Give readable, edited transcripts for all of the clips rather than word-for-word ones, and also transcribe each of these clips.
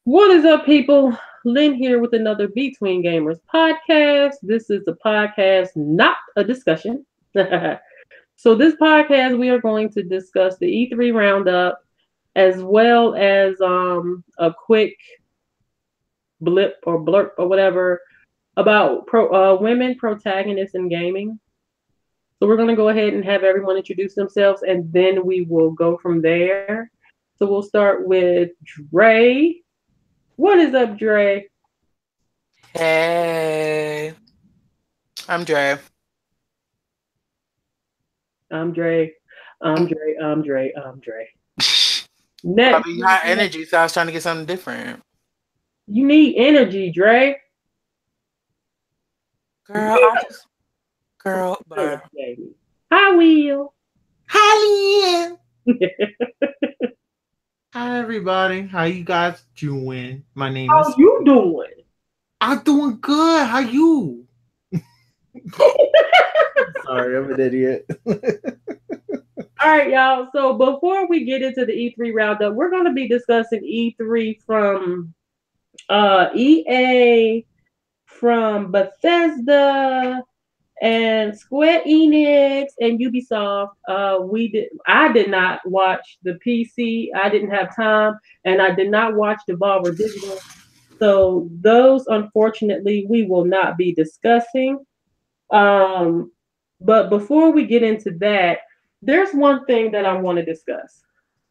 What is up, people? Lynn here with another Between Gamers podcast. This is a podcast, not a discussion. So, this podcast, we are going to discuss the E3 Roundup as well as a quick blip or blurb or whatever about women protagonists in gaming. So, we're going to go ahead and have everyone introduce themselves and then we will go from there. So, we'll start with Dre. What is up, Dre? Hey, I'm Dre. I'm Dre. I'm Dre. I'm Dre. I'm Dre. I Next, mean, high energy, so I was trying to get something different. you need energy, Dre. Girl, I just, girl, Yes, bye. baby. I will. Hi, Hi everybody, how you guys doing? My name How is. you doing? I'm doing good. How you? Sorry, I'm an idiot. All right, y'all. So before we get into the E3 roundup, we're going to be discussing E3 from EA, from Bethesda, and Square Enix and Ubisoft. I did not watch the PC. I didn't have time, and I did not watch Devolver Digital. So those, unfortunately, we will not be discussing. Um, but before we get into that, there's one thing that I want to discuss.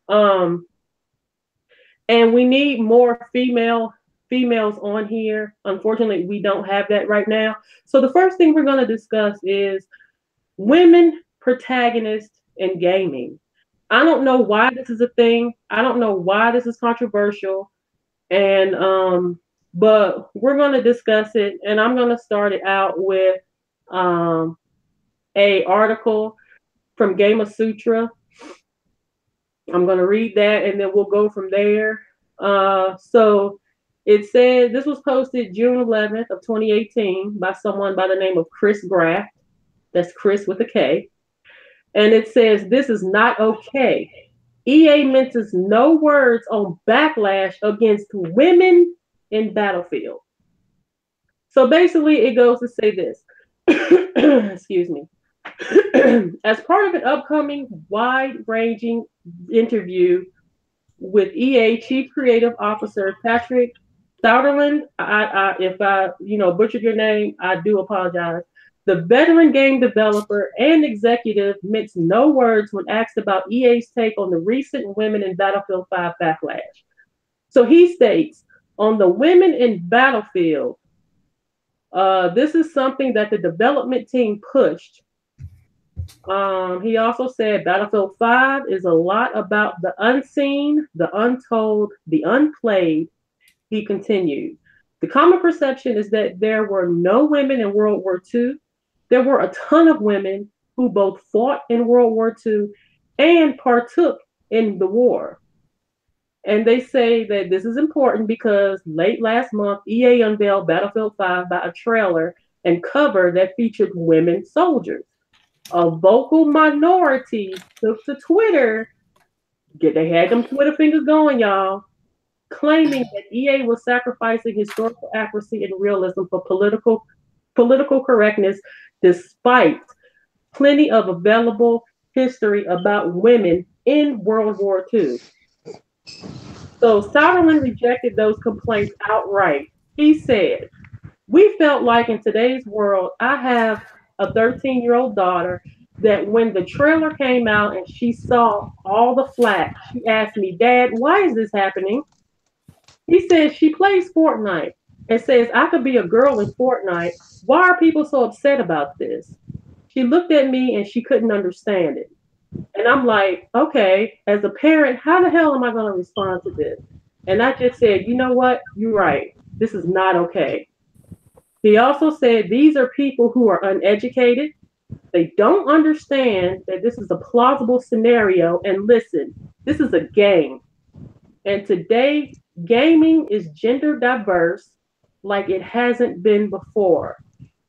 Um, and we need more females on here. Unfortunately, we don't have that right now. So the first thing we're going to discuss is women protagonists in gaming. I don't know why this is a thing. I don't know why this is controversial. And but we're gonna discuss it and I'm gonna start it out with um a article from Game of Sutra. I'm gonna read that and then we'll go from there. So it said this was posted June 11th of 2018 by someone by the name of Chris Graff. That's Chris with a K. And it says this is not okay. EA mentions no words on backlash against women in Battlefield. So basically, it goes to say this. Excuse me. As part of an upcoming wide-ranging interview with EA Chief Creative Officer Patrick Souderland, if I butchered your name, I do apologize. The veteran game developer and executive mixed no words when asked about EA's take on the recent Women in Battlefield 5 backlash. So he states, on the Women in Battlefield, this is something that the development team pushed. He also said Battlefield 5 is a lot about the unseen, the untold, the unplayed. He continued. The common perception is that there were no women in World War II. There were a ton of women who both fought in World War II and partook in the war. And they say that this is important because late last month, EA unveiled Battlefield 5 by a trailer and cover that featured women soldiers. A vocal minority took to Twitter, they had them Twitter fingers going, y'all, claiming that EA was sacrificing historical accuracy and realism for political correctness, despite plenty of available history about women in World War II. So Southerland rejected those complaints outright. He said, we felt like in today's world, I have a 13-year-old daughter that when the trailer came out and she saw all the flack, she asked me, Dad, why is this happening? He says she plays Fortnite and says, I could be a girl in Fortnite. Why are people so upset about this? She looked at me and she couldn't understand it. And I'm like, okay, as a parent, how the hell am I going to respond to this? And I just said, you know what? You're right. This is not okay. He also said these are people who are uneducated. They don't understand that this is a plausible scenario. And listen, this is a game. And today, gaming is gender diverse like it hasn't been before.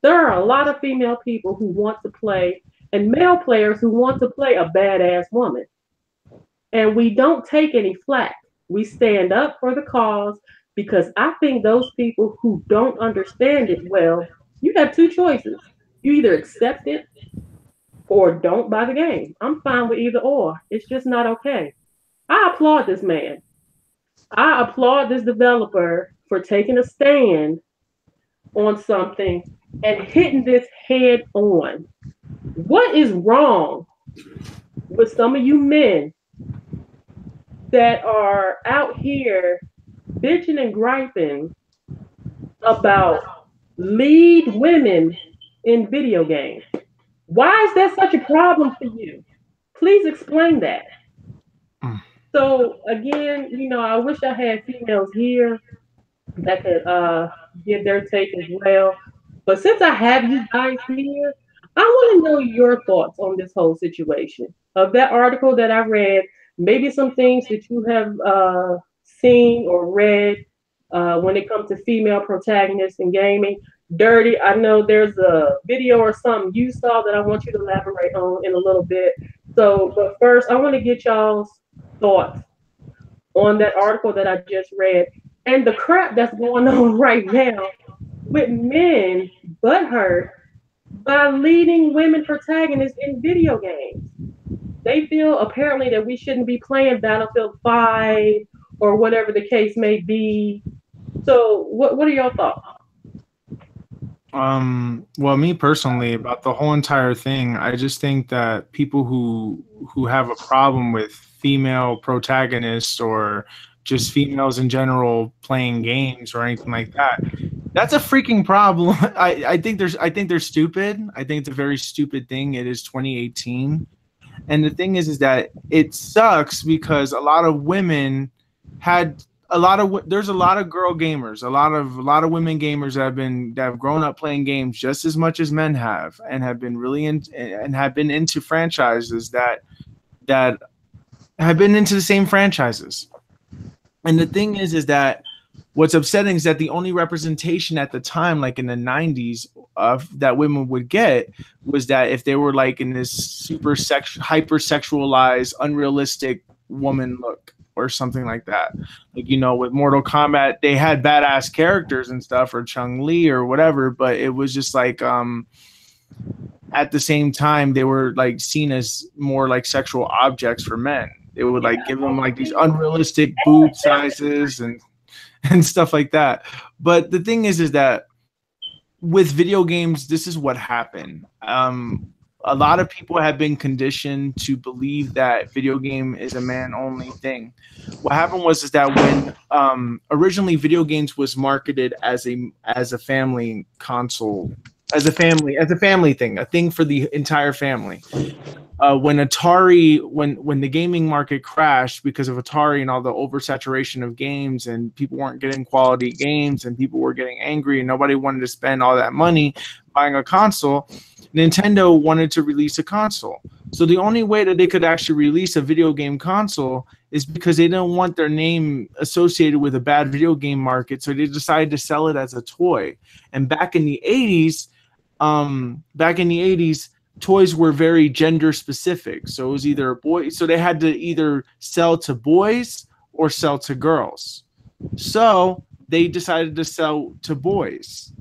There are a lot of female people who want to play and male players who want to play a badass woman. And we don't take any flack. We stand up for the cause because I think those people who don't understand it well, you have two choices. You either accept it or don't buy the game. I'm fine with either or. It's just not okay. I applaud this man. I applaud this developer for taking a stand on something and hitting this head on. What is wrong with some of you men that are out here bitching and griping about lead women in video games? Why is that such a problem for you? Please explain that. Mm. So again, I wish I had females here that could give their take as well. But since I have you guys here, I want to know your thoughts on this whole situation. Of that article that I read, maybe some things that you have seen or read when it comes to female protagonists in gaming. Dirty, I know there's a video or something you saw that I want you to elaborate on in a little bit. So, but first, I want to get y'all's thoughts on that article that I just read and the crap that's going on right now with men butthurt by leading women protagonists in video games. They feel apparently that we shouldn't be playing Battlefield 5 or whatever the case may be. So, what are your thoughts? Well, me personally, about the whole entire thing, I just think that people who have a problem with female protagonists or just females in general playing games or anything like that, that's a freaking problem. I think they're stupid. I think it's a very stupid thing. It is 2018. And the thing is that it sucks because a lot of women had there's a lot of girl gamers, a lot of women gamers that have grown up playing games just as much as men have, and have been really and have been into franchises that have been into the same franchises. And the thing is that what's upsetting is that the only representation at the time, like in the 90s, of that women would get was that if they were like in this hyper-sexualized, unrealistic woman look or something like that. Like, with Mortal Kombat, they had badass characters and stuff, or Chun-Li or whatever, but it was just like at the same time they were like seen as more like sexual objects for men. They would like give them like these unrealistic boob sizes and stuff like that. But the thing is that with video games, this is what happened. A lot of people have been conditioned to believe that video game is a man-only thing. What happened was that when originally video games was marketed as a family console, as a family thing, a thing for the entire family. When the gaming market crashed because of Atari and all the oversaturation of games, and people weren't getting quality games, and people were getting angry, and nobody wanted to spend all that money buying a console, Nintendo wanted to release a console. So the only way that they could actually release a video game console is because they didn't want their name associated with a bad video game market, so they decided to sell it as a toy. And back in the 80s, toys were very gender specific. So it was either a boy, so they had to either sell to boys or sell to girls. So they decided to sell to boys.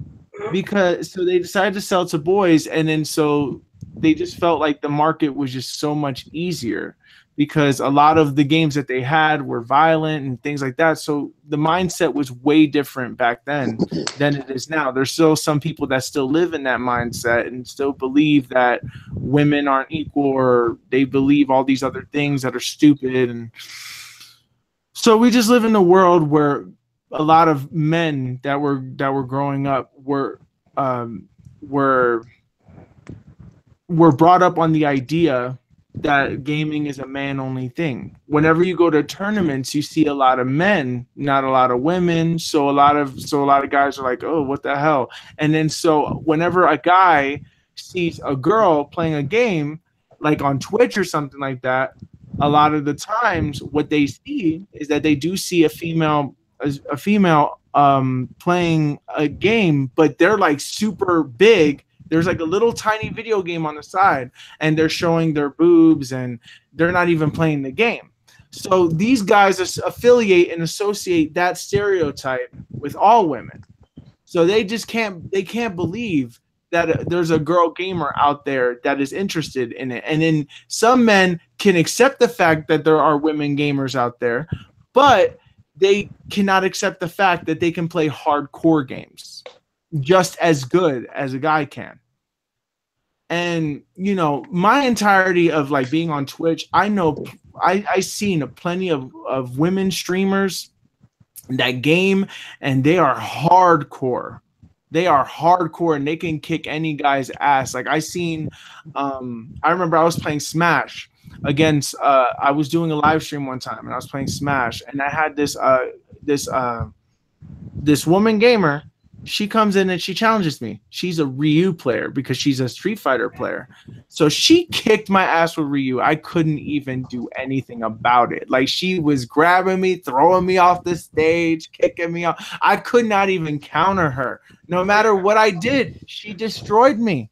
And then so they just felt like the market was just so much easier because a lot of the games that they had were violent and things like that. So the mindset was way different back then than it is now. There's still some people that still live in that mindset and still believe that women aren't equal, or they believe all these other things that are stupid. And so we just live in a world where a lot of men that were growing up were brought up on the idea that gaming is a man-only thing. Whenever you go to tournaments, you see a lot of men, not a lot of women. So a lot of guys are like, "Oh, what the hell?" And then so whenever a guy sees a girl playing a game, like on Twitch or something like that, a lot of the times what they see is that they do see a female playing a game, but they're like super big. There's like a little tiny video game on the side, and they're showing their boobs, and they're not even playing the game. So these guys affiliate and associate that stereotype with all women. So they can't believe that there's a girl gamer out there that is interested in it. And then some men can accept the fact that there are women gamers out there, but they cannot accept the fact that they can play hardcore games just as good as a guy can. And my entirety of like being on Twitch, I know I seen plenty of women streamers that game, and they are hardcore. They are hardcore, and they can kick any guy's ass. Like I remember I was playing Smash against. I was doing a live stream one time, and I was playing Smash, and I had this woman gamer. She comes in and she challenges me. She's a Ryu player because she's a Street Fighter player. So she kicked my ass with Ryu. I couldn't even do anything about it. Like, she was grabbing me, throwing me off the stage, kicking me off. I could not even counter her. No matter what I did, she destroyed me.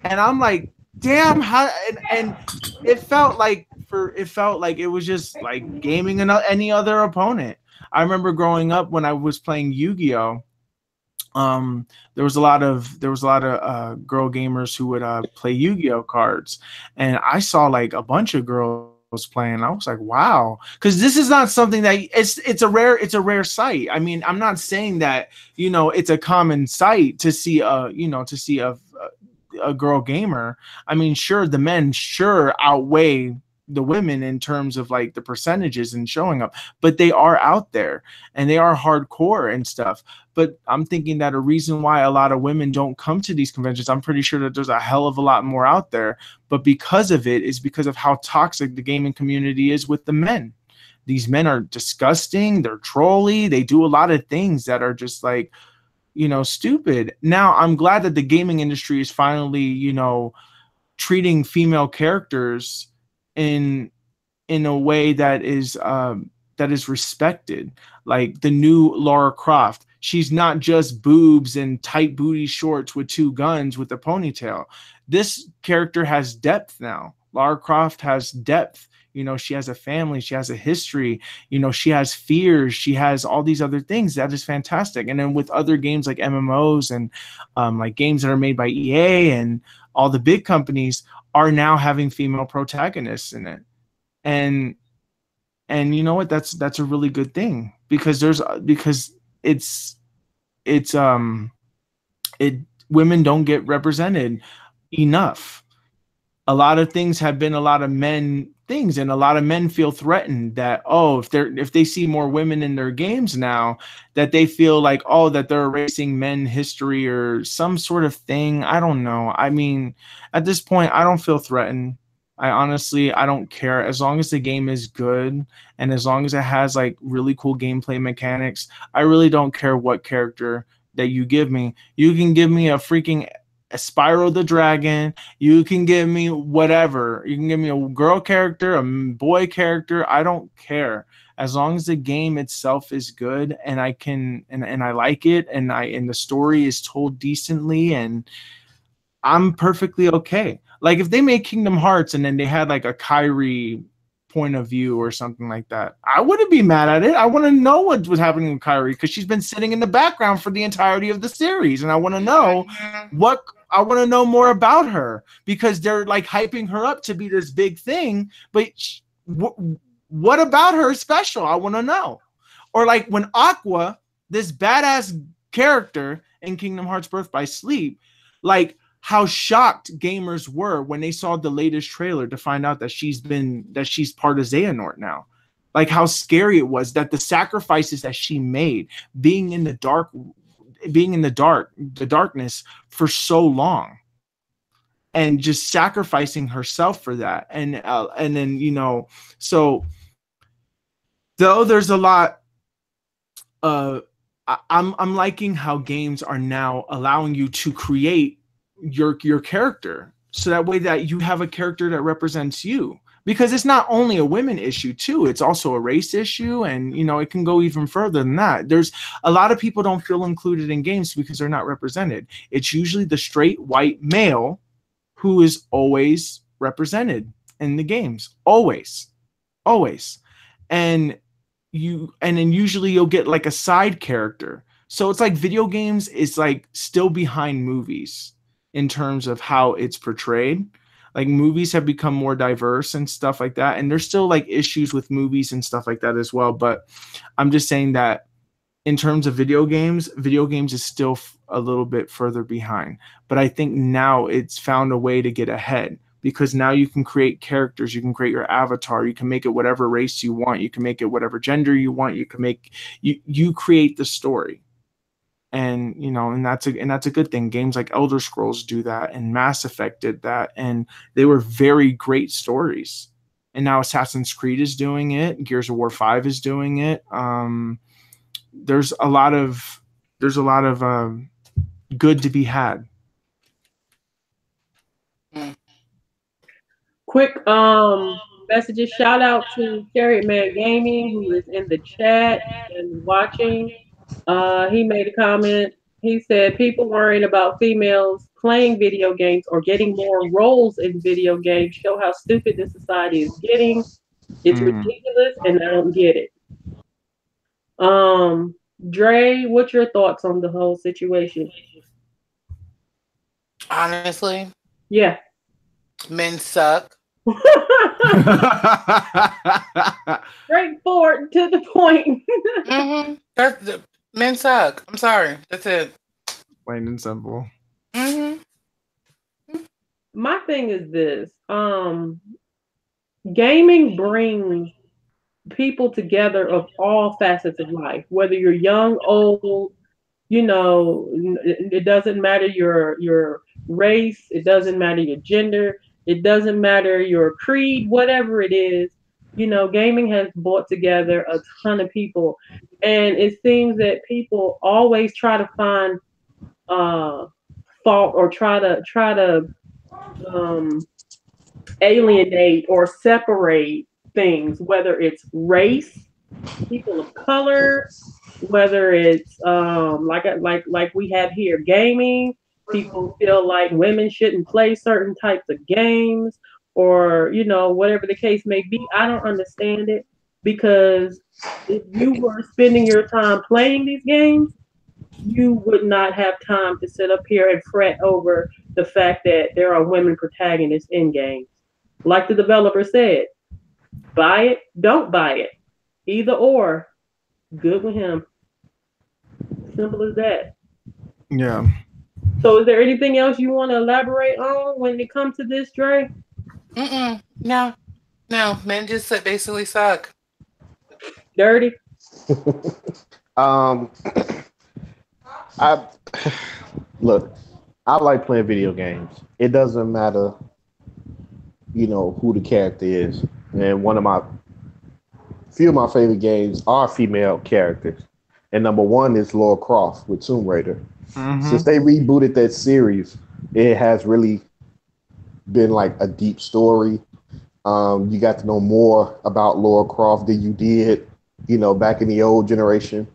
And I'm like, damn, how and it felt like it was just like gaming any other opponent. I remember growing up when I was playing Yu-Gi-Oh! There was a lot of girl gamers who would play Yu-Gi-Oh cards, and I saw like a bunch of girls playing. I was like, wow, because this is not something that it's a rare sight. I mean, I'm not saying that it's a common sight to see a girl gamer. I mean, sure, the men outweigh the women in terms of like the percentages and showing up, but they are out there and they are hardcore and stuff. But I'm thinking that a reason why a lot of women don't come to these conventions, I'm pretty sure that there's a hell of a lot more out there, but because of it is because of how toxic the gaming community is with the men. These men are disgusting, they're trolly, they do a lot of things that are just like, stupid. Now, I'm glad that the gaming industry is finally, treating female characters in a way that is respected. Like the new Lara Croft, she's not just boobs and tight booty shorts with two guns with a ponytail. This character has depth now. Lara Croft has depth. She has a family, she has a history, she has fears, she has all these other things. That is fantastic. And then with other games like MMOs and like games that are made by EA and all the big companies are now having female protagonists in it. And you know what? That's a really good thing because women don't get represented enough. A lot of things have been a lot of men things, and a lot of men feel threatened that if they see more women in their games now, that they feel like that they're erasing men history or some sort of thing. I don't know. I mean, at this point, I don't feel threatened. I don't care as long as the game is good and as long as it has like really cool gameplay mechanics. I really don't care what character that you give me. You can give me a Spyro the Dragon. You can give me whatever. You can give me a girl character, a boy character. I don't care as long as the game itself is good and I like it and the story is told decently, and I'm perfectly okay. Like if they made Kingdom Hearts and then they had like a Kyrie point of view or something like that, I wouldn't be mad at it. I want to know what was happening with Kyrie because she's been sitting in the background for the entirety of the series, and I want to know more about her because they're like hyping her up to be this big thing. But what about her is special? I want to know. Or like when Aqua, this badass character in Kingdom Hearts Birth by Sleep, like how shocked gamers were when they saw the latest trailer to find out that she's part of Xehanort now. Like how scary it was that the sacrifices that she made, being in the darkness for so long, and just sacrificing herself for that, and then so though there's a lot. I'm liking how games are now allowing you to create your character so that way that you have a character that represents you, because it's not only a women issue too, it's also a race issue, and it can go even further than that. There's a lot of people don't feel included in games because they're not represented. It's usually the straight white male who is always represented in the games, always. and then usually you'll get like a side character. So it's like video games is like still behind movies in terms of how it's portrayed. Like movies have become more diverse and stuff like that, and there's still like issues with movies and stuff like that as well. But I'm just saying that in terms of video games is still a little bit further behind. But I think now it's found a way to get ahead, because now you can create characters, you can create your avatar, you can make it whatever race you want, you can make it whatever gender you want, you can make you create the story. And and that's a good thing. Games like Elder Scrolls do that, and Mass Effect did that, and they were very great stories. And now Assassin's Creed is doing it, Gears of War 5 is doing it. There's a lot of good to be had. Quick messages. Shout out to Chariot Man Gaming, who is in the chat and watching. He made a comment. He said people worrying about females playing video games or getting more roles in video games show how stupid this society is getting. It's ridiculous, and I don't get it. Dre, what's your thoughts on the whole situation? Honestly, Yeah. men suck. Straightforward to the point. Men suck. I'm sorry. That's it. Plain and simple. My thing is this. Gaming brings people together of all facets of life, whether you're young, old, it doesn't matter your race, it doesn't matter your gender, it doesn't matter your creed, whatever it is. Gaming has brought together a ton of people, and it seems that people always try to find fault or try to alienate or separate things, whether it's race, people of color, whether it's like we have here, gaming. People feel like women shouldn't play certain types of games, or whatever the case may be. I don't understand it, because if you were spending your time playing these games, you would not have time to sit up here and fret over the fact that there are women protagonists in games. Like the developer said, buy it, don't buy it. Either or, good with him. Simple as that. Yeah. So is there anything else you want to elaborate on when it comes to this, Dre? No. Men just basically suck. Dirty? I look, I like playing video games. It doesn't matter, who the character is. And few of my favorite games are female characters. And number one is Lara Croft with Tomb Raider. Since they rebooted that series, it has really been like a deep story. You got to know more about Lara Croft than you did, back in the old generation.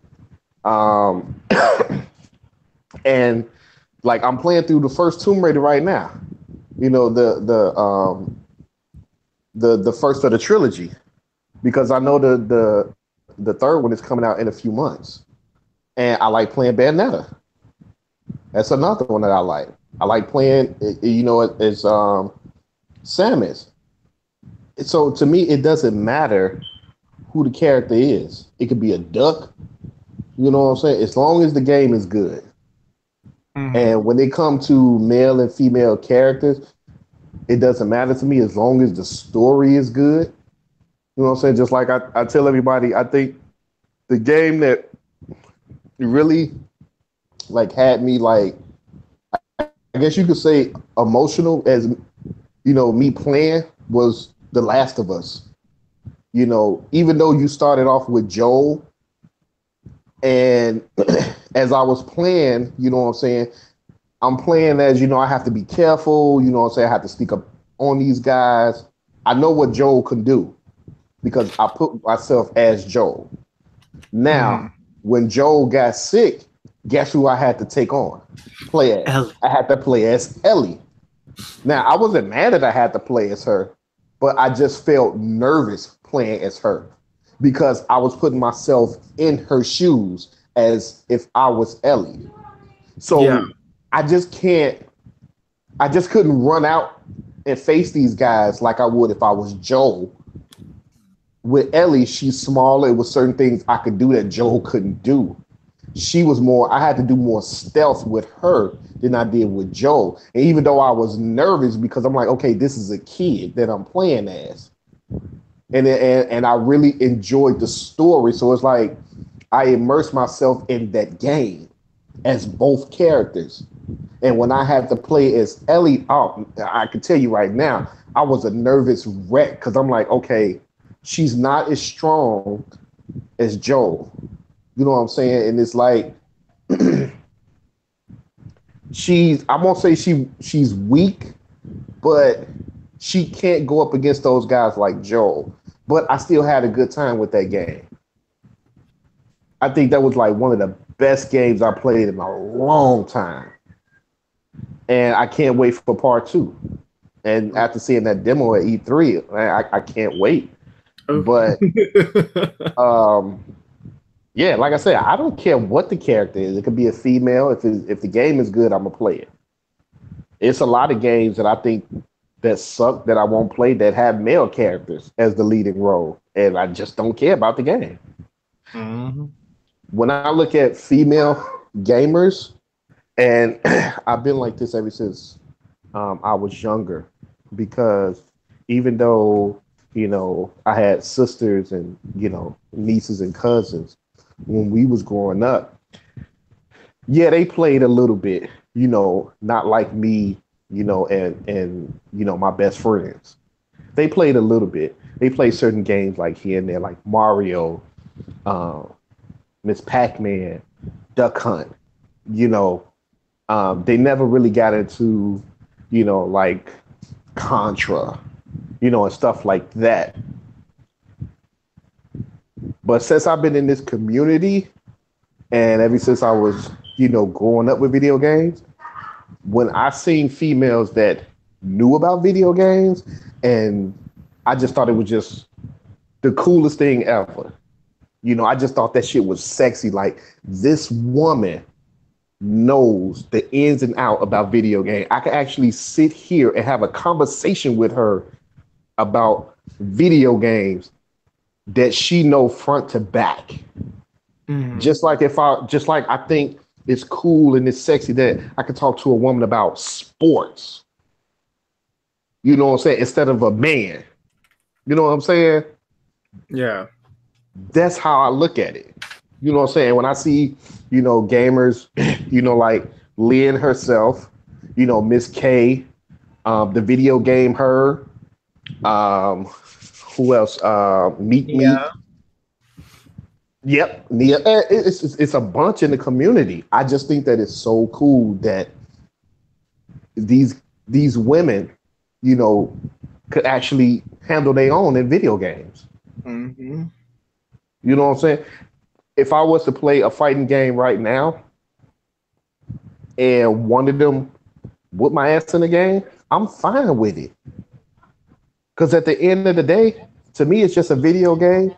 And like I'm playing through the first Tomb Raider right now. The first of the trilogy, because I know the third one is coming out in a few months, and I like playing Bayonetta. That's another one that I like. I like playing, as Samus. So to me, it doesn't matter who the character is. It could be a duck. You know what I'm saying? As long as the game is good. And when they come to male and female characters, it doesn't matter to me as long as the story is good. You know what I'm saying? Just like I tell everybody, I think the game that really like had me like, I guess you could say emotional as, me playing was The Last of Us. Even though you started off with Joel, and as I was playing, you know what I'm saying, I'm playing as, I have to be careful, you know what I'm saying, I have to sneak up on these guys. I know what Joel can do because I put myself as Joel. Now, when Joel got sick, guess who I had to take on? Play as. Ellie. I had to play as Ellie. Now, I wasn't mad that I had to play as her, but I just felt nervous playing as her. because I was putting myself in her shoes as if I was Ellie. Yeah. So I just can't. I just couldn't run out and face these guys like I would if I was Joel. With Ellie, she's smaller. It was certain things I could do that Joel couldn't do. She was more, I had to do more stealth with her than I did with Joel. And even though I was nervous because I'm like, okay, this is a kid that I'm playing as. And I really enjoyed the story. So it's like I immersed myself in that game as both characters. And when I had to play as Ellie, oh, I can tell you right now, I was a nervous wreck because I'm like, okay, she's not as strong as Joel. You know what I'm saying? And it's like I won't say she's weak, but she can't go up against those guys like Joel. But I still had a good time with that game. I think that was like one of the best games I played in a long time. And I can't wait for part two. And after seeing that demo at E3, I can't wait. But yeah, like I said, I don't care what the character is. It could be a female. If the game is good, I'm gonna play it. It's a lot of games that I think that suck that I won't play that have male characters as the leading role, and I just don't care about the game. Mm-hmm. When I look at female gamers, and I've been like this ever since I was younger, because even though I had sisters and nieces and cousins when we was growing up, yeah, they played a little bit, not like me, and my best friends. They played a little bit. They played certain games like here and there, like Mario, uh, Miss Pac-Man, Duck Hunt. You know, they never really got into, like Contra, and stuff like that. But since I've been in this community, and ever since I was, growing up with video games, when I seen females that knew about video games, and I just thought it was just the coolest thing ever. I just thought that shit was sexy. Like, this woman knows the ins and out about video game. I could actually sit here and have a conversation with her about video games that she know front to back. Mm-hmm. Just like I think it's cool and it's sexy that I could talk to a woman about sports. You know what I'm saying? Instead of a man. You know what I'm saying? Yeah. That's how I look at it. You know what I'm saying? When I see, gamers, like Lynn herself, Miss K, the video game her, who else? Meet Me. Yep, Nia. It's a bunch in the community. I just think that it's so cool that these women, could actually handle their own in video games. Mm-hmm. You know what I'm saying? If I was to play a fighting game right now, and one of them whoop my ass in the game, I'm fine with it. Because at the end of the day, to me, it's just a video game,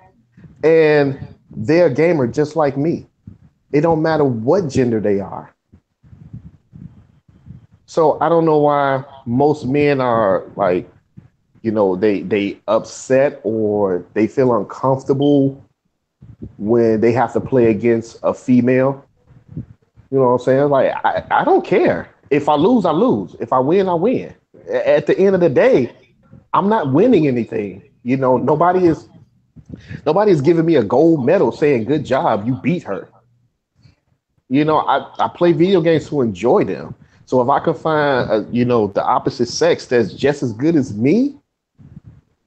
and they're a gamer just like me. It don't matter what gender they are. So I don't know why most men are like, they upset or they feel uncomfortable when they have to play against a female. You know what I'm saying? Like, I don't care. If I lose, I lose. If I win, I win. At the end of the day, I'm not winning anything. Nobody is giving me a gold medal saying, good job, you beat her. I play video games to enjoy them. So if I can find, the opposite sex that's just as good as me,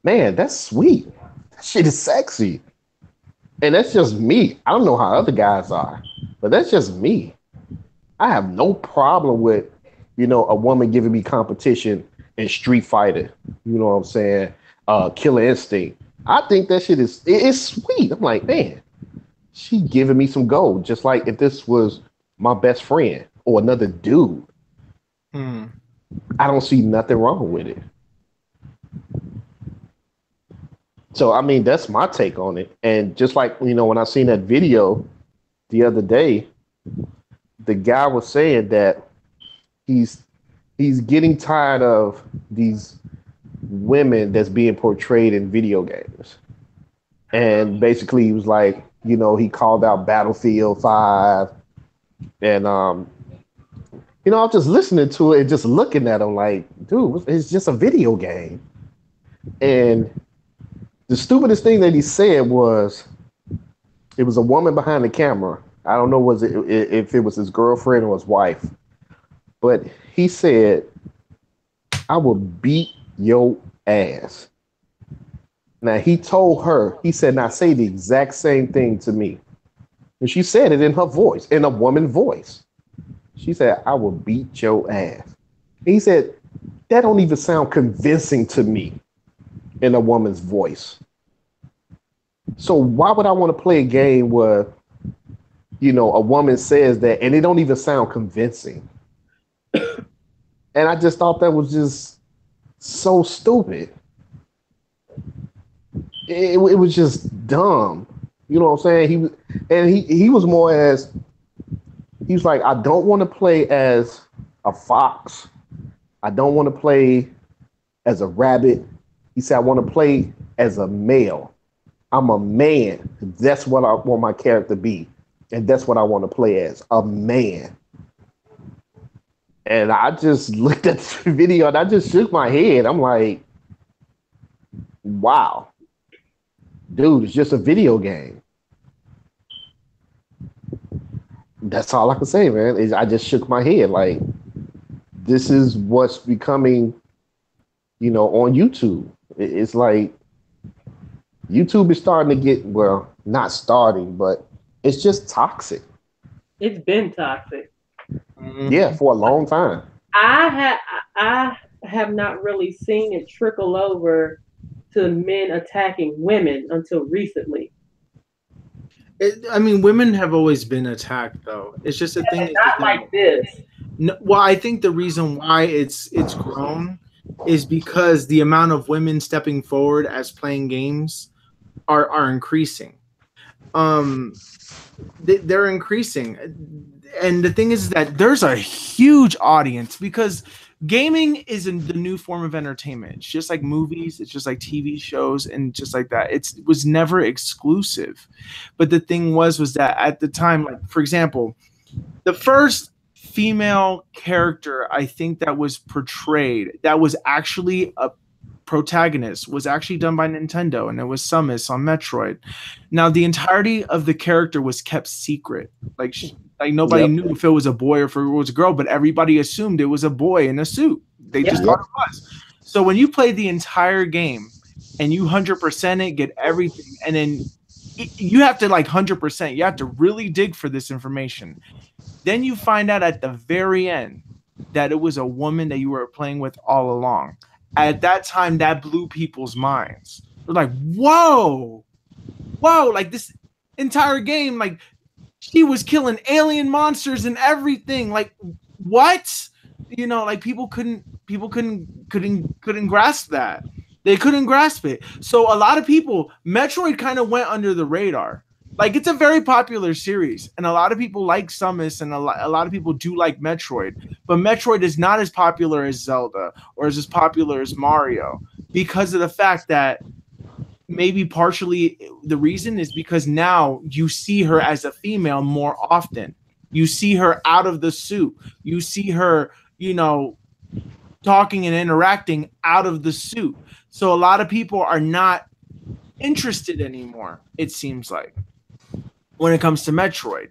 man, that's sweet. That shit is sexy. And that's just me. I don't know how other guys are, but that's just me. I have no problem with, a woman giving me competition in Street Fighter. You know what I'm saying? Killer Instinct. I think that shit it's sweet. I'm like, man, she giving me some gold. Just like if this was my best friend or another dude. Mm. I don't see nothing wrong with it. So I mean, that's my take on it. And just like when I seen that video the other day, the guy was saying that he's he's getting tired of these women that's being portrayed in video games. And basically he was like, he called out Battlefield 5 and I was just listening to it and just looking at him like, dude, it's just a video game. And the stupidest thing that he said was it was a woman behind the camera. I don't know if it was his girlfriend or his wife, but he said, "I will beat your ass." Now he told her, he said, "Now say the exact same thing to me." And she said it in her voice, in a woman voice. She said, "I will beat your ass." And he said, "That don't even sound convincing to me in a woman's voice. So why would I want to play a game where, a woman says that and it don't even sound convincing?" And I just thought that was just so stupid. It was just dumb. You know what I'm saying? He was more as, he was like, "I don't want to play as a fox. I don't want to play as a rabbit." He said, "I want to play as a male. I'm a man. That's what I want my character to be. And that's what I want to play as, a man." And I just looked at the video and I just shook my head. I'm like, wow, dude, it's just a video game. That's all I can say, man. I just shook my head. Like, this is what's becoming, on YouTube. It's like YouTube is starting to get, well, not starting, but it's just toxic. It's been toxic. Yeah, for a long time. I have not really seen it trickle over to men attacking women until recently. Women have always been attacked, though. It's just a thing. Not like this. No, well, I think the reason why it's grown is because the amount of women stepping forward as playing games are increasing. They're increasing, and the thing is that there's a huge audience because gaming is the new form of entertainment. It's just like movies, it's just like TV shows, and just like that. It was never exclusive. But the thing was that at the time, like for example, the first female character I think that was portrayed that was actually a protagonist was actually done by Nintendo, and it was Samus on Metroid. Now the entirety of the character was kept secret. Like nobody knew if it was a boy or if it was a girl, but everybody assumed it was a boy in a suit. They just thought it was. So when you play the entire game and you 100% it, get everything, and then you have to 100%, you have to really dig for this information. Then you find out at the very end that it was a woman that you were playing with all along. At that time, that blew people's minds. They're like, whoa, like this entire game, like she was killing alien monsters and everything. Like, what? People couldn't grasp that. They couldn't grasp it. So a lot of people, Metroid kind of went under the radar. Like, it's a very popular series, and a lot of people like Samus, and a lot of people do like Metroid. But Metroid is not as popular as Zelda or as popular as Mario because of the fact that maybe partially the reason is because now you see her as a female more often. You see her out of the suit. You see her, talking and interacting out of the suit. So a lot of people are not interested anymore, it seems like, when it comes to Metroid.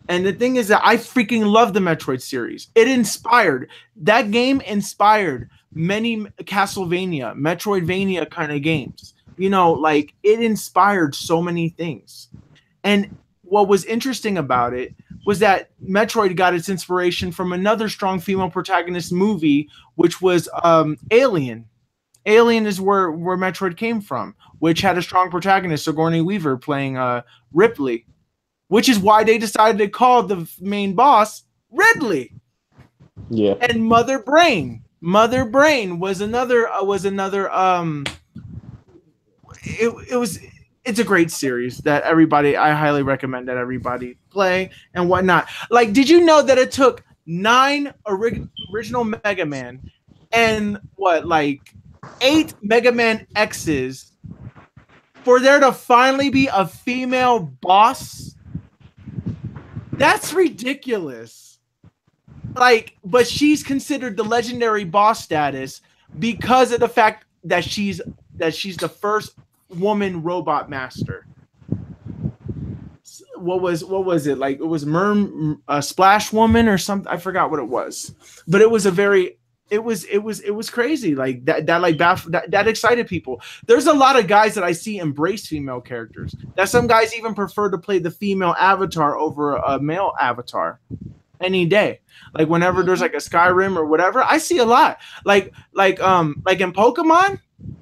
And the thing is that I freaking love the Metroid series. That game inspired many Castlevania, Metroidvania kind of games. It inspired so many things. And what was interesting about it was that Metroid got its inspiration from another strong female protagonist movie, which was Alien. Alien is where Metroid came from, which had a strong protagonist, Sigourney Weaver, playing Ripley, which is why they decided to call the main boss Ridley. Yeah. And Mother Brain was another it's a great series that I highly recommend that everybody play and whatnot. Like, did you know that it took 9 original Mega Man and like 8 Mega Man X's for there to finally be a female boss? That's ridiculous. Like, but she's considered the legendary boss status because of the fact that she's the first woman robot master. What was it like? It was Splash Woman or something. I forgot what it was, but it was it was crazy. Like that excited people. There's a lot of guys that I see embrace female characters. That some guys even prefer to play the female avatar over a male avatar any day. Like whenever there's like a Skyrim or whatever, I see a lot. Like in Pokemon,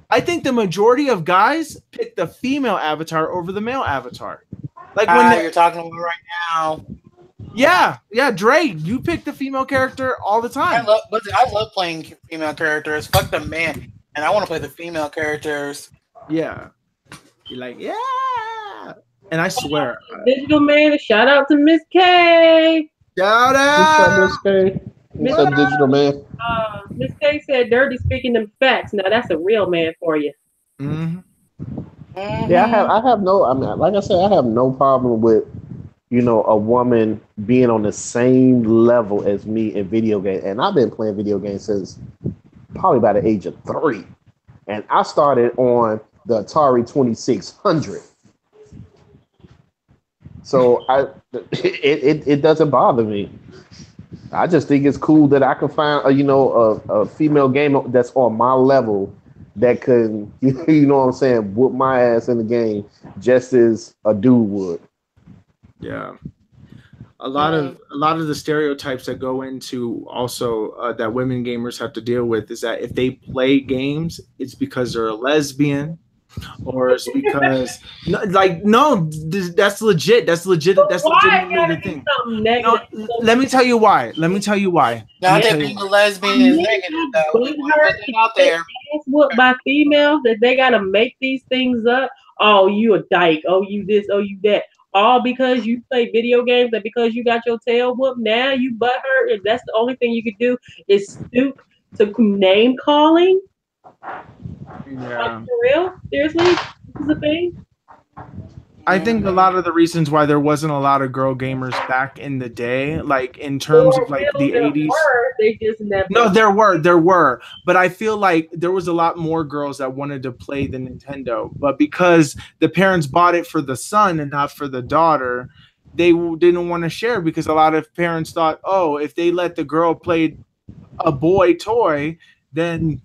I think the majority of guys pick the female avatar over the male avatar. Like when you're talking about right now. Yeah, Dre, you pick the female character all the time. I love playing female characters. Fuck the man, and I want to play the female characters. Yeah, you're like, yeah, and I swear, Digital Man. Shout out to Miss K. Shout out, Miss K. What's up, Digital Man? Miss K said, "Dirty speaking them facts." Now that's a real man for you. Mm-hmm. Yeah, I have no. I mean, like I said, I have no problem with a woman being on the same level as me in video games. And I've been playing video games since probably by the age of 3, and I started on the Atari 2600. So it doesn't bother me. I just think it's cool that I can find a female gamer that's on my level that can, you know what I'm saying, whoop my ass in the game just as a dude would. Yeah. A lot of the stereotypes that go into also that women gamers have to deal with is that if they play games, it's because they're a lesbian, or it's because that's legit. That's legitimately the thing. No, let me tell you why. Not that being a lesbian is negative, though. We want to put it out there. What by females that they gotta make these things up? Oh, you a dyke. Oh, you this. Oh, you that. All because you play video games and because you got your tail whooped. Now you butthurt, and that's the only thing you could do is stoop to name calling. Yeah. Like, for real? Seriously? This is a thing? I think a lot of the reasons why there wasn't a lot of girl gamers back in the day, like in terms of like the 80s. They just never. No, there were, but I feel like there was a lot more girls that wanted to play the Nintendo, but because the parents bought it for the son and not for the daughter, they didn't want to share because a lot of parents thought, oh, if they let the girl play a boy toy, then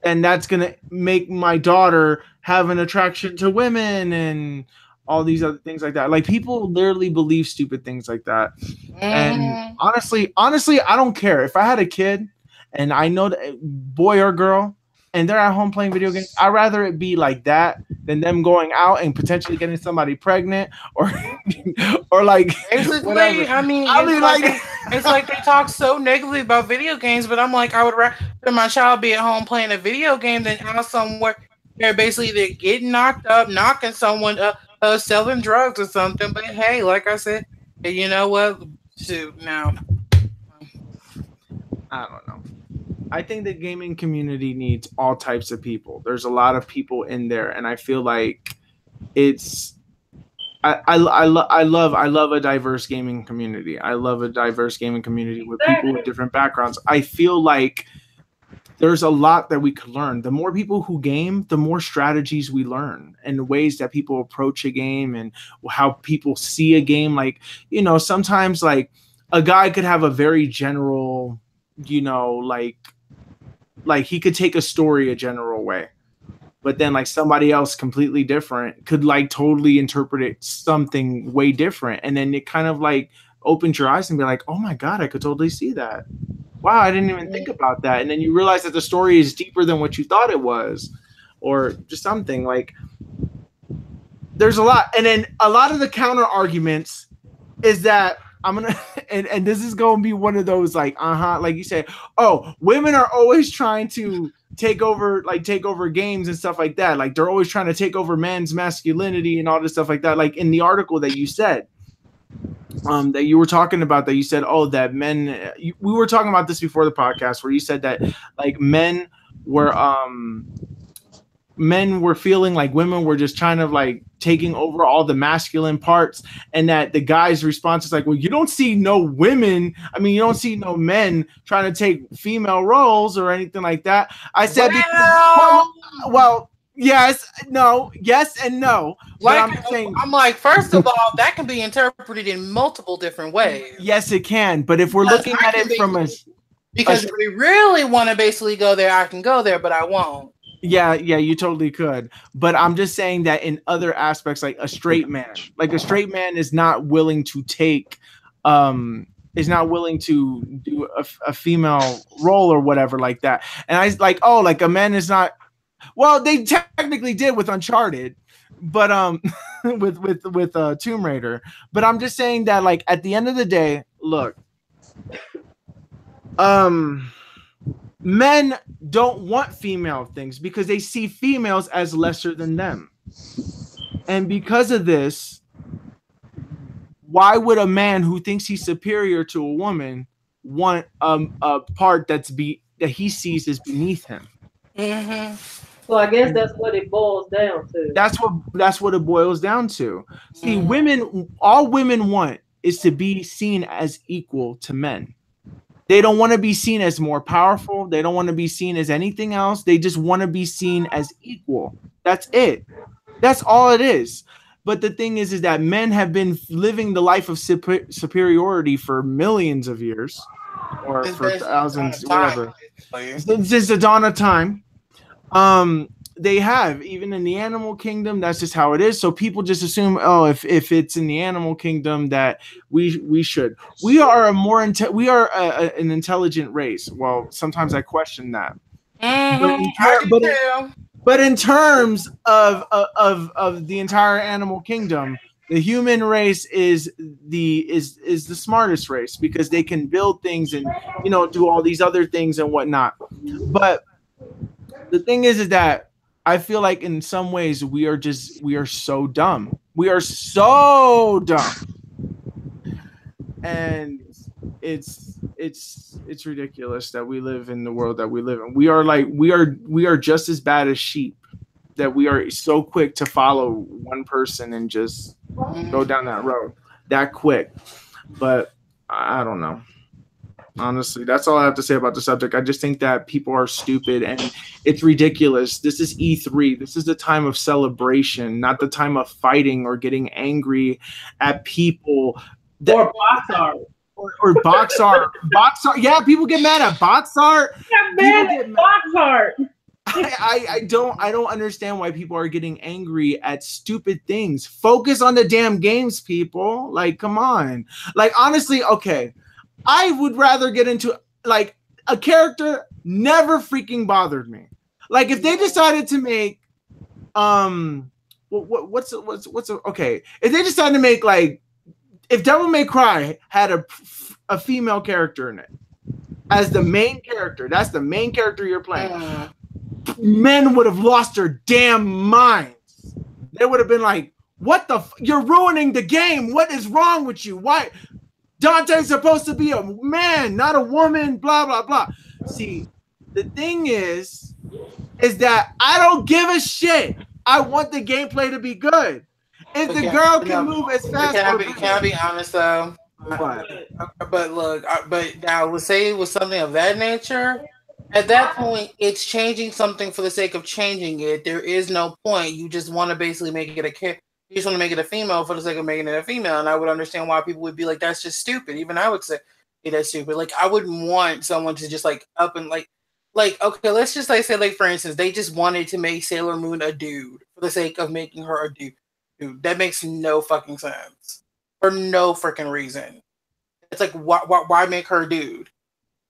that's gonna make my daughter have an attraction to women and all these other things like that. Like people literally believe stupid things like that. And honestly, I don't care if I had a kid and I know that boy or girl and they're at home playing video games. I'd rather it be like that than them going out and potentially getting somebody pregnant or like basically. I mean, it's like they talk so negatively about video games, but I'm like, I would rather my child be at home playing a video game than out somewhere where basically they're getting knocked up, knocking someone up, selling drugs or something. But hey, like I said, you know what? Shoot, now I don't know. I think the gaming community needs all types of people. There's a lot of people in there, and I feel like it's. I love a diverse gaming community. I love a diverse gaming community with people with different backgrounds. I feel like there's a lot that we could learn. The more people who game, the more strategies we learn and the ways that people approach a game and how people see a game. Like, sometimes like a guy could have a very general, like he could take a story a general way, but then like somebody else completely different could like totally interpret it something way different. And then it kind of like opens your eyes and be like, oh my God, I could totally see that. Wow, I didn't even think about that. And then you realize that the story is deeper than what you thought it was, or just something like there's a lot. And then a lot of the counter arguments is that I'm going to, and this is going to be one of those like, like you said, oh, women are always trying to take over games and stuff like that. Like they're always trying to take over men's masculinity and all this stuff like that. Like in the article that you said, that you were talking about, that you said, oh, that men. We were talking about this before the podcast, where you said that like men were feeling like women were just trying to like taking over all the masculine parts, and that the guy's response is like, well, you don't see no women. I mean, you don't see no men trying to take female roles or anything like that. I said, well, yes, no, yes, and no. Like I'm like, first of all, that can be interpreted in multiple different ways. Yes, it can. But if we're looking at it from because if we really want to basically go there, I can go there, but I won't. Yeah, you totally could. But I'm just saying that in other aspects, like a straight man is not willing to take, is not willing to do a female role or whatever like that. And I like, oh, like a man is not. Well, they technically did with Uncharted, but with Tomb Raider. But I'm just saying that like at the end of the day, look, men don't want female things because they see females as lesser than them. And because of this, why would a man who thinks he's superior to a woman want a part that he sees as beneath him? Mm-hmm. So I guess that's what it boils down to. That's what it boils down to. See, all women want is to be seen as equal to men. They don't want to be seen as more powerful. They don't want to be seen as anything else. They just want to be seen as equal. That's it. That's all it is. But the thing is that men have been living the life of superiority for millions of years, or for thousands, whatever. Since the dawn of time. They have, even in the animal kingdom, that's just how it is. So people just assume, oh, if it's in the animal kingdom, that we should. We are an intelligent race. Well, sometimes I question that. But in terms of the entire animal kingdom, the human race is the smartest race because they can build things and do all these other things and whatnot. But the thing is that I feel like in some ways we are so dumb. We are so dumb. And it's ridiculous that we live in the world that we live in. We are just as bad as sheep, that we are so quick to follow one person and just go down that road that quick. But I don't know. Honestly, that's all I have to say about the subject. I just think that people are stupid and it's ridiculous. This is E3. This is the time of celebration, not the time of fighting or getting angry at people. Or box art. Or box art. Box art. Yeah, people get mad at box art. Yeah, mad at box art. I don't understand why people are getting angry at stupid things. Focus on the damn games, people. Like, come on. Like, honestly, okay. I would rather get into like a character never freaking bothered me. Like if they decided to make what's okay, if they decided to make like if Devil May Cry had a female character in it as the main character, that's the main character you're playing. Men would have lost their damn minds. They would have been like, "What the you're ruining the game. What is wrong with you? Why Dante's supposed to be a man, not a woman, blah, blah, blah." See, the thing is that I don't give a shit. I want the gameplay to be good. If the girl can move as fast can I be honest, though? What? But look, but now, let's say it was something of that nature. At that point, it's changing something for the sake of changing it. There is no point. You just want to basically make it you just want to make it a female for the sake of making it a female. And I would understand why people would be like, that's just stupid. Even I would say, hey, that's stupid. Like, I wouldn't want someone to just like up and like, okay, let's just like say, like, for instance, they just wanted to make Sailor Moon a dude for the sake of making her a dude. Dude, that makes no fucking sense. For no freaking reason. It's like, why make her a dude?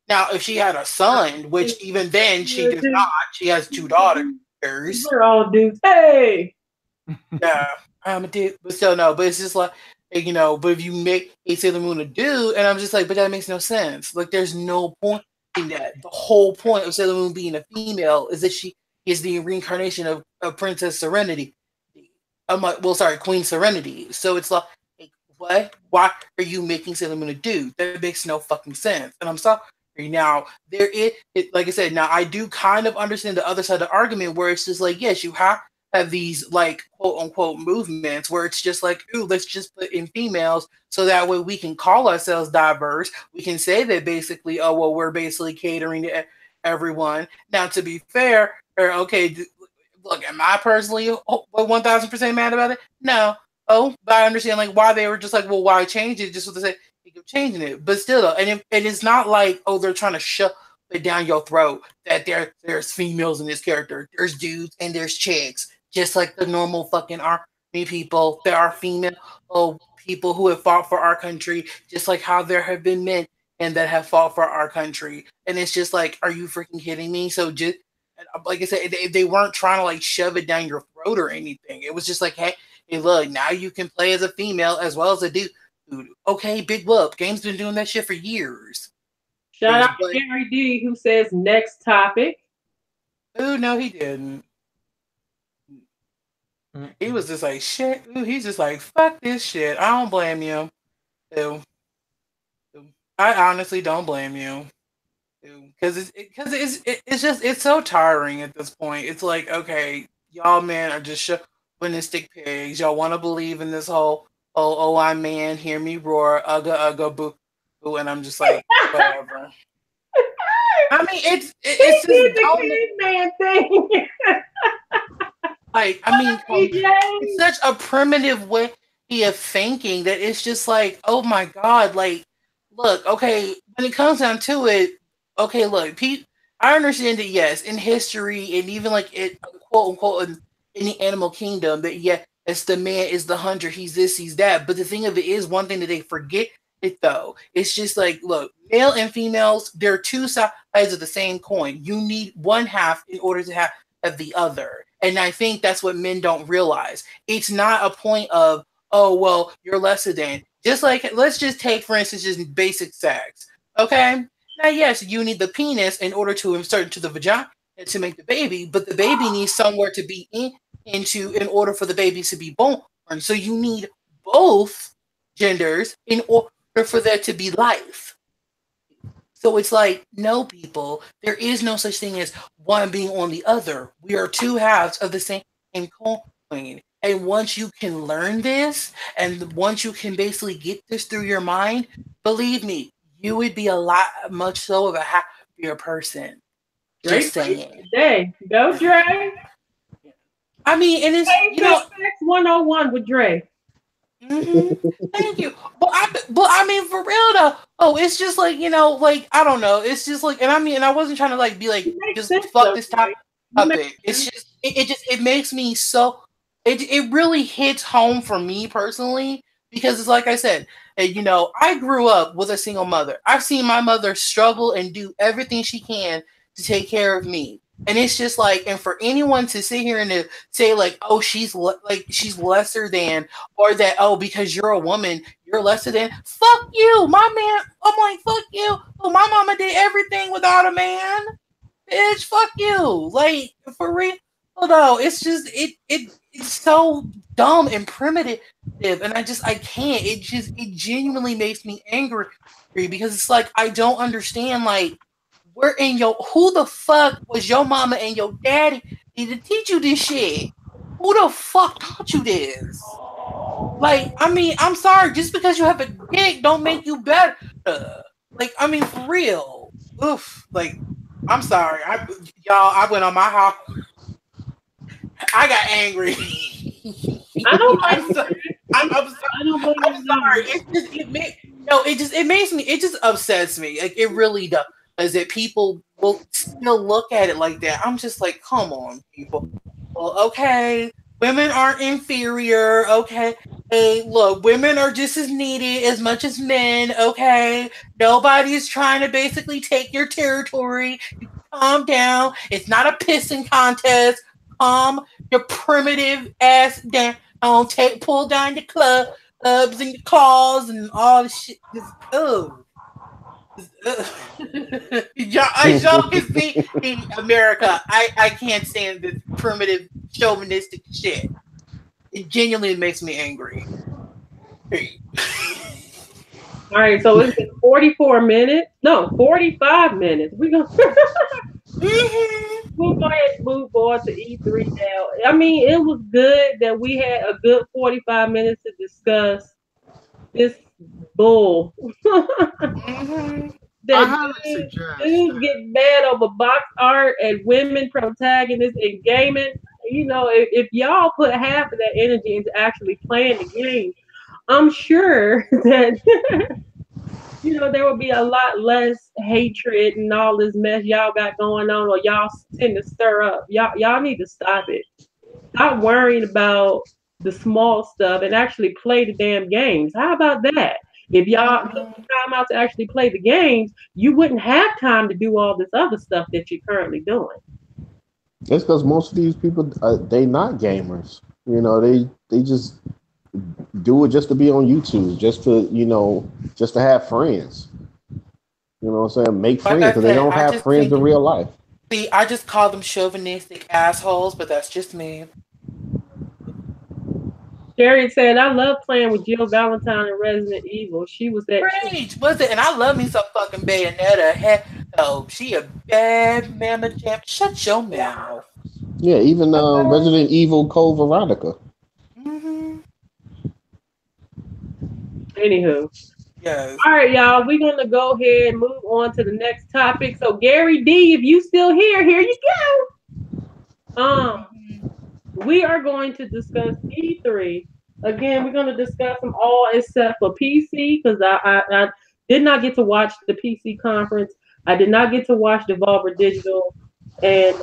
Now, if she had a son, which even then she does not, she has 2 daughters. We're all dudes. Hey! Yeah. I'm a dude, but still no. But it's just like, you know. But if you make a Sailor Moon a dude, and I'm just like, but that makes no sense. Like, there's no point. in that the whole point of Sailor Moon being a female is that she is the reincarnation of Princess Serenity. I'm like, well, sorry, Queen Serenity. So it's like, what? Why are you making Sailor Moon a dude? That makes no fucking sense. And I'm sorry. Now there like I said. Now I do kind of understand the other side of the argument where it's just like, yes, you have these like quote unquote movements where it's just like, ooh, let's just put in females so that way we can call ourselves diverse. We can say that basically, oh well, we're basically catering to everyone. Now to be fair, or okay, look, am I personally 1,000% mad about it? No. Oh, but I understand like why they were just like, well, why change it? Just what they say, they keep changing it. But still, though, and it is not like, oh, they're trying to shove it down your throat that there's females in this character. There's dudes and there's chicks, just like the normal fucking army people. There are female people who have fought for our country, just like how there have been men and that have fought for our country. And it's just like, are you freaking kidding me? So just like I said, they weren't trying to like shove it down your throat or anything. It was just like, hey, look, now you can play as a female as well as a dude. Okay, big whoop. Game's been doing that shit for years. Shout out to Gary D, who says next topic. Oh no, he didn't. He was just like shit. Ooh, he's just like fuck this shit. I don't blame you. Ew. I honestly don't blame you. Because it's so tiring at this point. It's like, okay, y'all men are just chauvinistic pigs. Y'all want to believe in this whole I'm man, hear me roar, ugga boo, and I'm just like, whatever. I mean, it's just the man thing. Like, I mean, it's such a primitive way of thinking that it's just like, oh my god, like, look, okay, when it comes down to it, okay, look, Pete, I understand that, yes, in history and even like it, quote unquote, in the animal kingdom, that yeah, it's the man is the hunter, he's this, he's that. But the thing of it is, one thing that they forget it though, it's just like, look, male and females, they're two sides of the same coin. You need one half in order to have the other. And I think that's what men don't realize. It's not a point of, oh, well, you're lesser than. Just like, let's just take, for instance, just basic sex. Okay? Now, yes, you need the penis in order to insert into the vagina to make the baby, but the baby needs somewhere to be into in order for the baby to be born. So you need both genders in order for there to be life. So it's like, no, people, there is no such thing as one being on the other. We are two halves of the same coin. And once you can learn this, and once you can basically get this through your mind, believe me, you would be a lot much so of a happier person. Just saying. Dre, go Dre. I mean, and it's, you know, 101 with Dre. Mm-hmm. Thank you. But I mean, for real though. Oh, it's just like, you know, like, I don't know. It's just like, and I mean, and I wasn't trying to like be like just fuck this topic. It's just it makes me so it really hits home for me personally, because it's like I said, you know, I grew up with a single mother. I've seen my mother struggle and do everything she can to take care of me. And it's just like, and for anyone to sit here and to say like, oh, she's lesser than, or that, oh, because you're a woman, you're lesser than. Fuck you, my man. I'm like, fuck you. Oh, my mama did everything without a man. Bitch, fuck you. Like, for real. Although it's just it's so dumb and primitive, and I can't. It genuinely makes me angry, because it's like, I don't understand, like, who the fuck was your mama and your daddy to teach you this shit? Who the fuck taught you this? Like, I mean, I'm sorry, just because you have a dick don't make you better. Like, I mean, for real. Oof. Like, I'm sorry. I went on my house. I got angry. I don't like I'm sorry. It just upsets me. Like, it really does. Is that people will still look at it like that? I'm just like, come on, people. Well, okay, women aren't inferior. Okay, hey, look, women are just as needed as much as men. Okay, nobody's trying to basically take your territory. Calm down. It's not a pissing contest. Calm your primitive ass down. Pull down your clubs and your claws and all the shit. Just, ugh. y'all can see in America, I can't stand this primitive chauvinistic shit. It genuinely makes me angry. All right, so it's been 44 minutes. No, 45 minutes. We'll go ahead and move on to E3 now. I mean, it was good that we had a good 45 minutes to discuss this bull. Mm-hmm. I That highly suggest dudes get mad over box art and women protagonists in gaming. You know, if y'all put half of that energy into actually playing the game, I'm sure that there will be a lot less hatred and all this mess y'all got going on, or y'all tend to stir up. Y'all need to stop it. Stop worrying about the small stuff and actually play the damn games. How about that? If y'all took the time out to actually play the games, you wouldn't have time to do all this other stuff that you're currently doing. It's because most of these people, they not gamers. They just do it just to be on YouTube, just to have friends. You know what I'm saying? Make Like friends I because they said, don't I have just friends in think. real life. See, I just call them chauvinistic assholes, but that's just me. Sherry said, I love playing with Jill Valentine in Resident Evil. She was that chick. Great, was it? And I love me some fucking Bayonetta. Oh, she a bad mama jam. Shut your mouth. Yeah, even Okay. Resident Evil Code Veronica. Mm-hmm. Anywho. Yes. All right, y'all. We're gonna go ahead and move on to the next topic. So Gary D, if you still here you go. We are going to discuss E3. Again, we're going to discuss them all except for PC because I did not get to watch the PC conference. I did not get to watch Devolver Digital, and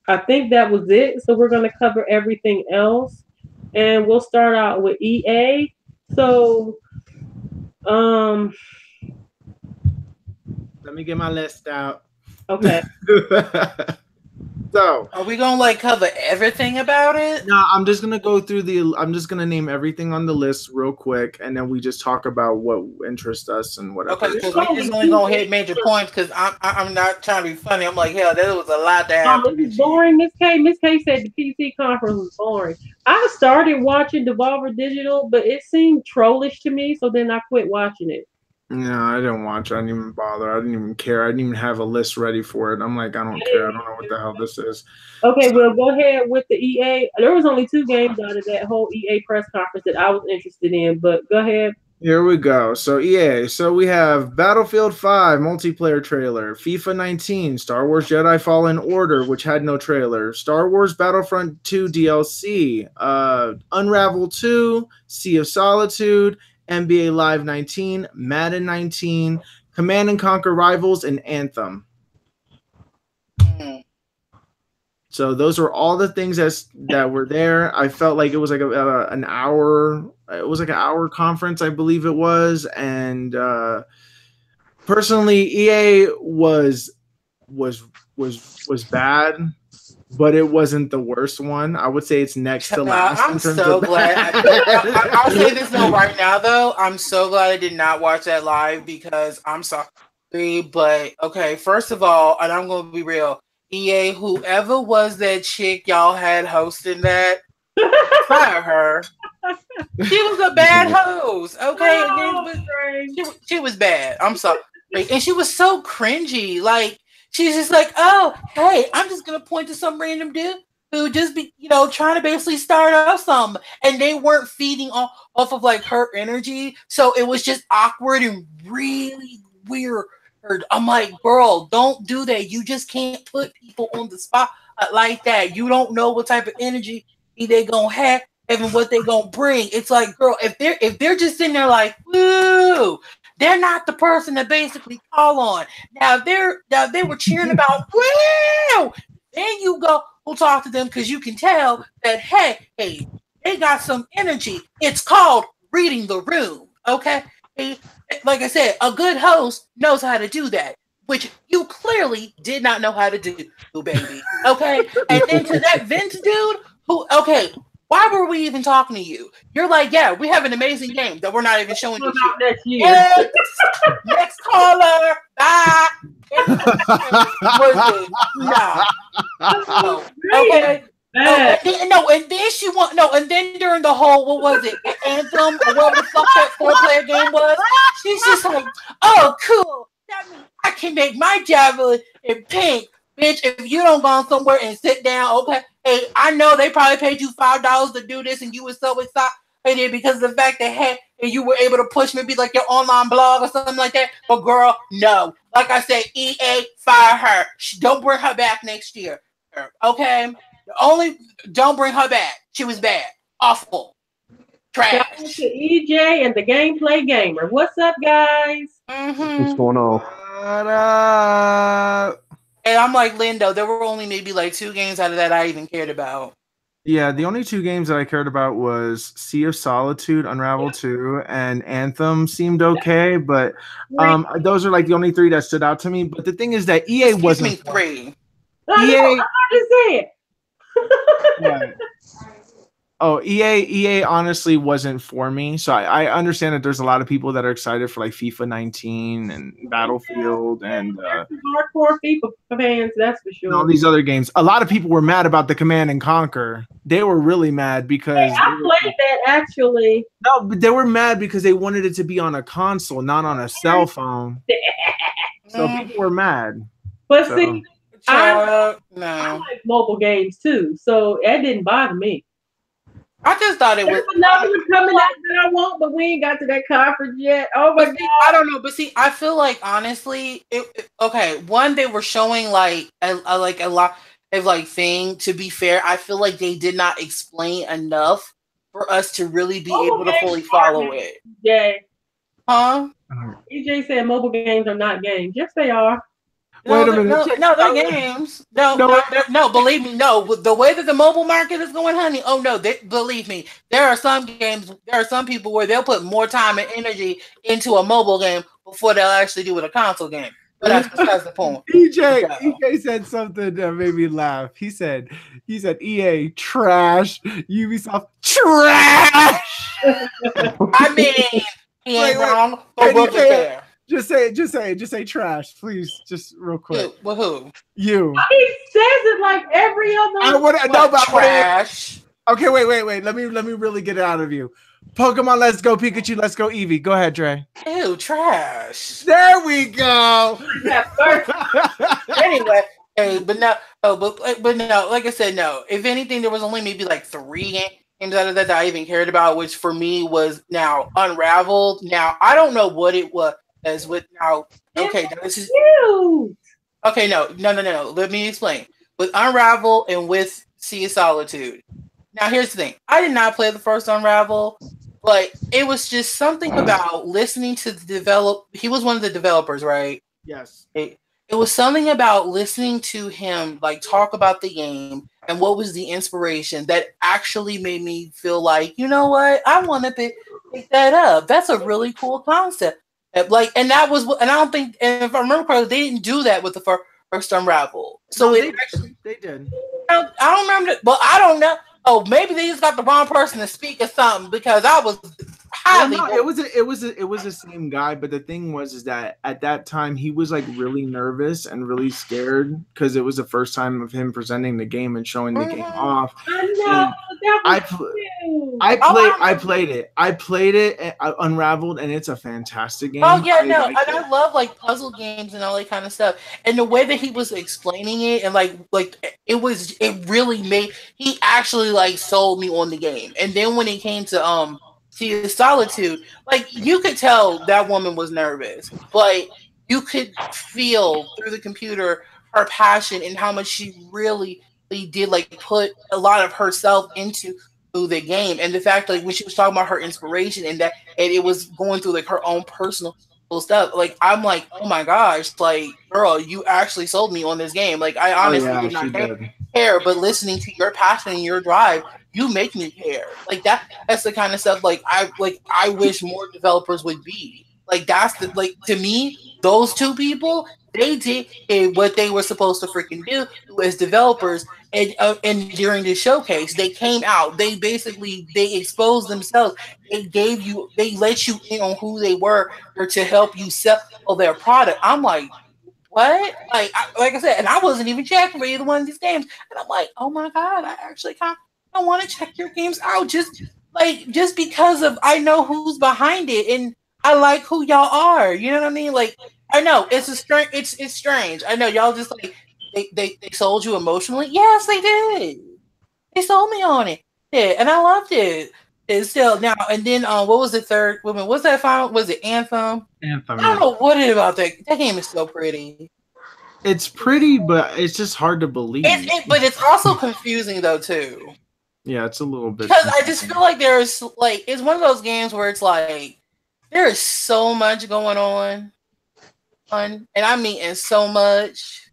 I think that was it. So we're going to cover everything else, and we'll start out with EA. So, let me get my list out. okay. So, are we gonna like cover everything about it? No, I'm just gonna go through I'm just gonna name everything on the list real quick, and then we just talk about what interests us and whatever. Okay, because we just only gonna hit major points. Because I'm not trying to be funny. I'm like, hell, there was a lot to happen. This is boring, Miss K. Miss K said the PC conference was boring. I started watching Devolver Digital, but it seemed trollish to me, so then I quit watching it. No, I didn't watch it. I didn't even bother. I didn't even care. I didn't even have a list ready for it. I'm like, I don't care. I don't know what the hell this is. Okay, well, go ahead with the EA. There was only 2 games out of that whole EA press conference that I was interested in, but go ahead. Here we go. So EA. So we have Battlefield 5 multiplayer trailer, FIFA 19, Star Wars Jedi Fallen Order, which had no trailer, Star Wars Battlefront 2 DLC, Unravel 2, Sea of Solitude, NBA Live 19, Madden 19, Command and Conquer Rivals, and Anthem. So those were all the things that were there. I felt like it was like an hour. It was like an hour conference, I believe it was. And personally, EA was bad, but it wasn't the worst one. I would say it's next to last. I'm so glad. I'll say this though right now, though. I'm so glad I did not watch that live because I'm sorry, but okay. First of all, and I'm gonna be real. EA, whoever was that chick y'all had hosting that, fire her. She was a bad host, okay? She was bad. I'm sorry. And she was so cringy. Like, she's just like, oh, hey, I'm just going to point to some random dude who just be, trying to basically start up something. And they weren't feeding off of, like, her energy. So it was just awkward and really weird. I'm like, girl, don't do that. You just can't put people on the spot like that. You don't know what type of energy they gonna have and what they gonna bring. It's like, girl, if they're just sitting there like, woo, they're not the person to basically call on. Now they were cheering about, woo, then you go talk to them because you can tell that hey, they got some energy. It's called reading the room, okay? Like I said, a good host knows how to do that, which you clearly did not know how to do, baby. Okay? And then to that Vince dude, who, okay, why were we even talking to you? You're like, yeah, we have an amazing game that we're not even showing this year. Next year. Next caller. Bye. No. Okay. And then she want and then during the whole what was it, Anthem or whatever the fuck that 4-player game was, she's just like, oh cool, that means I can make my javelin in pink, bitch. If you don't go somewhere and sit down, okay, hey, I know they probably paid you $5 to do this, and you were so excited because of the fact that hey, and you were able to push maybe like your online blog or something like that. But girl, no, like I said, EA, fire her. Don't bring her back next year, okay? Don't bring her back. She was bad. Awful. Trash. Shout out to EJ and the Gameplay Gamer. What's up, guys? What's going on? What up? And I'm like, Lindo, there were only maybe like 2 games out of that I even cared about. Yeah, the only 2 games that I cared about was Sea of Solitude, Unravel 2, and Anthem seemed okay, but those are like the only 3 that stood out to me. But the thing is that EA wasn't 3. EA. I just said. Right. Oh, EA honestly wasn't for me. So I understand that there's a lot of people that are excited for like FIFA 19 and Battlefield and hardcore FIFA fans, that's for sure. And all these other games. A lot of people were mad about the Command and Conquer. They were really mad because I played that actually. No, but they were mad because they wanted it to be on a console, not on a cell phone. So people were mad. But see, I like mobile games too, so that didn't bother me. I just thought it was another one coming out that I want, but we ain't got to that conference yet. Oh my god! I don't know, but see, I feel like honestly, one, they were showing like a lot of like thing. To be fair, I feel like they did not explain enough for us to really be able to fully follow it. Yeah. Huh? EJ said mobile games are not games. Yes, they are. Wait a minute. No, they're games. No, believe me, no. The way that the mobile market is going, honey, believe me, there are some games, there are some people where they'll put more time and energy into a mobile game before they'll actually do with a console game. But that's the point. EJ said something that made me laugh. He said EA trash, Ubisoft trash. I mean, he ain't wrong, but we'll get there. Just say trash, please. Just real quick. Who? You. He says it like every other. Trash. Okay, wait. Let me really get it out of you. Pokemon, let's go. Pikachu, let's go. Eevee, go ahead, Dre. Ew, trash. There we go. Anyway, but no. Like I said, no. If anything, there was only maybe like 3 games out of that I even cared about, which for me was now Unraveled. Now I don't know what it was. As with now, okay, this is cute. Okay, no. Let me explain. With Unravel and with Sea of Solitude. Now, here's the thing. I did not play the first Unravel, but it was just something about listening to he was one of the developers, right? Yes. It was something about listening to him like talk about the game and what was the inspiration that actually made me feel like, you know what? I want to pick that up. That's a really cool concept. And that was, and I don't think, and if I remember correctly, they didn't do that with the first Unravel. So no, they did. I don't remember. Well, I don't know. Oh, maybe they just got the wrong person to speak or something because I was highly. Well, no, it was the same guy, but the thing was that at that time he was like really nervous and really scared because it was the first time of him presenting the game and showing the game off. I played it, Unraveled, and it's a fantastic game. Oh yeah, and I love like puzzle games and all that kind of stuff. And the way that he was explaining it, and like it really made he actually like sold me on the game. And then when it came to Sea of Solitude, like you could tell that woman was nervous, but you could feel through the computer her passion and how much she really did like put a lot of herself into the game, and the fact like when she was talking about her inspiration and it was going through like her own personal stuff, like I'm like, oh my gosh, like girl, you actually sold me on this game. Like I honestly did not care, but listening to your passion and your drive, you make me care. Like that's the kind of stuff like I wish more developers would be. Like that's the like to me, those 2 people, they did what they were supposed to freaking do as developers, and during the showcase, they came out. They basically they exposed themselves. They let you in on who they were or to help you sell their product. I'm like, what? Like I said, and I wasn't even checking for either one of these games, and I'm like, oh my god, I actually kind of want to check your games out just because of I know who's behind it and I like who y'all are. You know what I mean? Like I know it's strange. I know y'all just like they sold you emotionally. Yes, they did. They sold me on it. Yeah, and I loved it. It's still now and then. What was the third? Woman, what's that final? Was it Anthem? Anthem. I don't know what it about that. That game is so pretty. It's pretty, but it's just hard to believe. But it's also confusing though too. Yeah, it's a little bit because I just feel like there's like it's one of those games where it's like there is so much going on, and I mean, and so much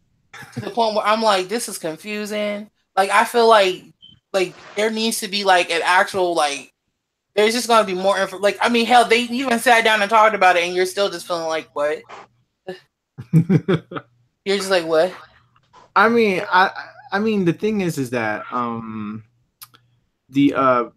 to the point where I'm like, this is confusing. Like I feel like there needs to be like an actual like. There's just gonna be more info. Like I mean, hell, they even sat down and talked about it, and you're still just feeling like what? You're just like what? I mean, I mean, the thing is that the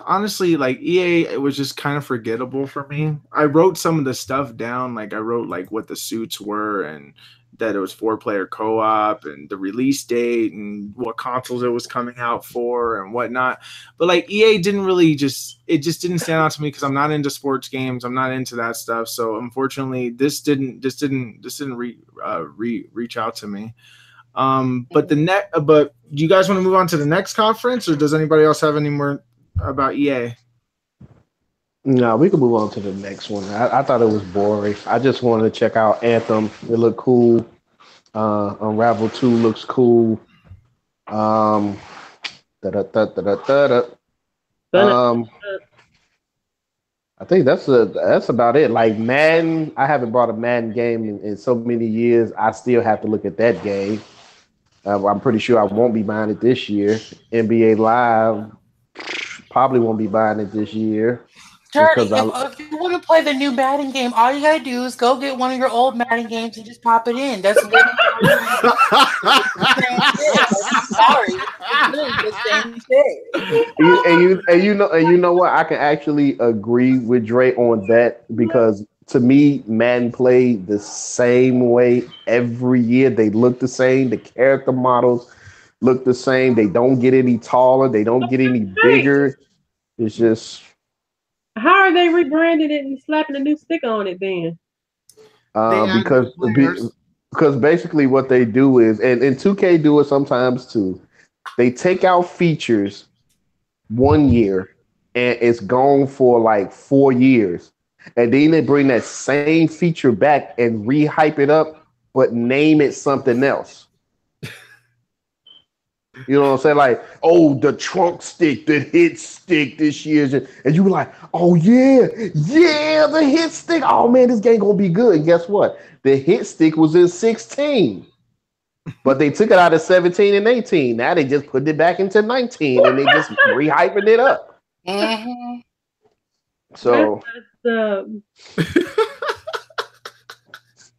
honestly, like EA, it was just kind of forgettable for me. I wrote some of the stuff down, like I wrote like what the suits were and that it was 4-player co-op and the release date and what consoles it was coming out for and whatnot. But like EA didn't really it just didn't stand out to me because I'm not into sports games. I'm not into that stuff. So unfortunately, this didn't reach out to me. But do you guys want to move on to the next conference, or does anybody else have any more about EA? No, we can move on to the next one. I thought it was boring. I just wanted to check out Anthem. It looked cool. Unravel 2 looks cool. Um, I think that's about it. Like Madden, I haven't bought a Madden game in so many years. I still have to look at that game. I'm pretty sure I won't be buying it this year. NBA Live, probably won't be buying it this year. Dirty, if you want to play the new Madden game, all you gotta do is go get one of your old Madden games and just pop it in. That's literally sorry, the same thing. And you know what? I can actually agree with Dre on that because to me, Madden played the same way every year. They look the same. The character models look the same. They don't get any taller. They don't get any bigger. It's just. How are they rebranding it and slapping a new sticker on it then? Because basically what they do is, and 2K do it sometimes too, they take out features 1 year and it's gone for like 4 years. And then they bring that same feature back and re-hype it up, but name it something else. You know what I'm saying? Like, oh, the trunk stick, the hit stick this year. And you were like, oh, yeah, the hit stick. Oh, man, this game going to be good. And guess what? The hit stick was in 16. But they took it out of 17 and 18. Now they just put it back into 19 and they just re-hyping it up. Mm-hmm. So,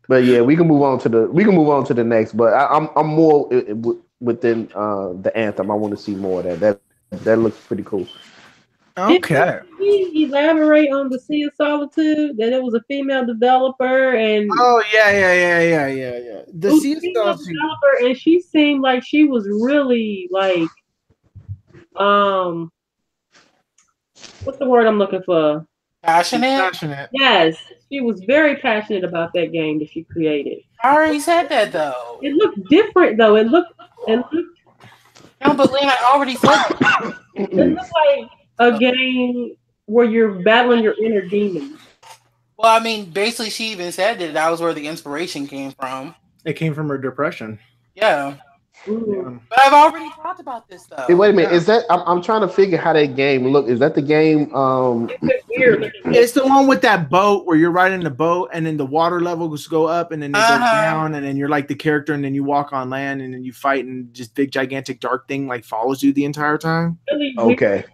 but yeah, we can move on to the next. But I'm more within the Anthem. I want to see more of that. That looks pretty cool. Okay. Did he elaborate on the Sea of Solitude that it was a female developer and yeah. The Sea of Solitude developer, and she seemed like she was really like what's the word I'm looking for? Passionate. Yes, she was very passionate about that game that she created. I already said that though. It looked different though. It looked. No, but Lynn, I already said that. It looked like a game where you're battling your inner demons. Well, I mean, basically, she even said that was where the inspiration came from. It came from her depression. Yeah. But I've already talked about this though. Hey, wait a minute. Is that I'm trying to figure how that game look? Is that the game? It's the one with that boat where you're riding the boat and then the water levels go up and then they go down and then you're like the character and then you walk on land and then you fight and just big gigantic dark thing like follows you the entire time. Okay.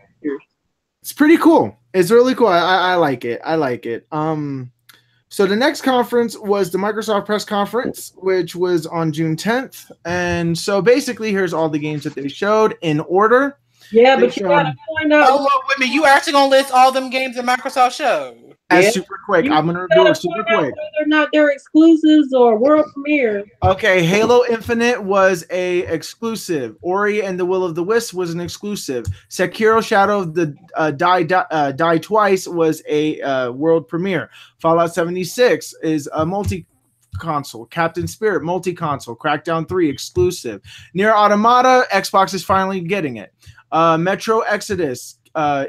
It's pretty cool. It's really cool. I like it. So the next conference was the Microsoft press conference, which was on June 10th. And so basically, here's all the games that they showed in order. Yeah, but you gotta point out. Oh, well, wait a minute. You actually gonna list all them games that Microsoft showed? As super quick. I'm gonna do it super quick. Whether or not they're exclusives or world premiere. Okay, Halo Infinite was a exclusive. Ori and the Will of the Wisp was an exclusive. Sekiro: Shadow of the Die Twice was a world premiere. Fallout 76 is a multi-console. Captain Spirit multi-console. Crackdown 3 exclusive. Nier Automata, Xbox is finally getting it. Metro Exodus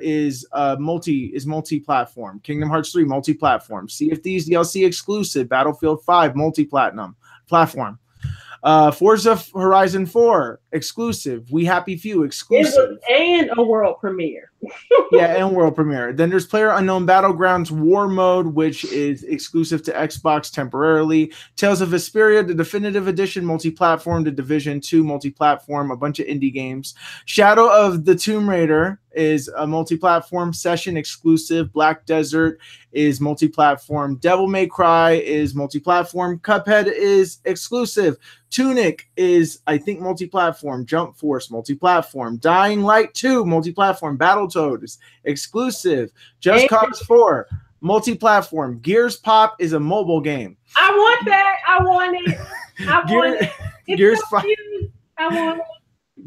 is multi-platform. Kingdom Hearts 3 multi-platform. Sea of Thieves DLC exclusive. Battlefield 5 multi-platinum platform. Forza Horizon 4 exclusive. We Happy Few exclusive. And a world premiere. Yeah, and world premiere. Then there's PlayerUnknown Battlegrounds War Mode, which is exclusive to Xbox temporarily. Tales of Vesperia, the Definitive Edition, multi-platform. The Division 2 multi-platform. A bunch of indie games. Shadow of the Tomb Raider is a multi-platform session exclusive. Black Desert is multi-platform. Devil May Cry is multi-platform. Cuphead is exclusive. Tunic is, I think, multi-platform. Jump Force, multi-platform. Dying Light 2, multi-platform. Battletoads is exclusive. Just Cause 4, multi-platform. Gears Pop is a mobile game. I want that. I want it. I want it. Gears so 5. I want it.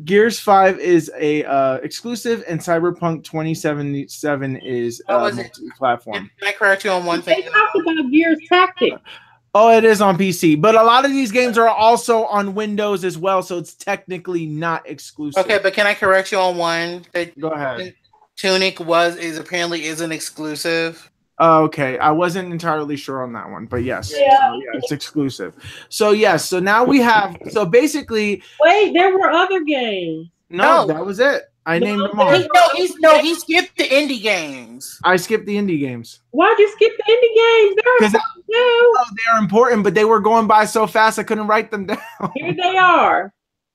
Gears 5 is a exclusive, and Cyberpunk 2077 is multi-platform. Can I correct you on one thing? They talked about Gears Tactics. Oh, it is on PC, but a lot of these games are also on Windows as well, so it's technically not exclusive. Okay, but can I correct you on one? Go ahead. Tunic apparently isn't exclusive. Okay, I wasn't entirely sure on that one, but yes, it's exclusive. So yes, so now we have. So basically, wait, there were other games. No, that was it. I named them all. He skipped the indie games. I skipped the indie games. Why'd you skip the indie games? They're important too. They're important, but they were going by so fast I couldn't write them down. Here they are.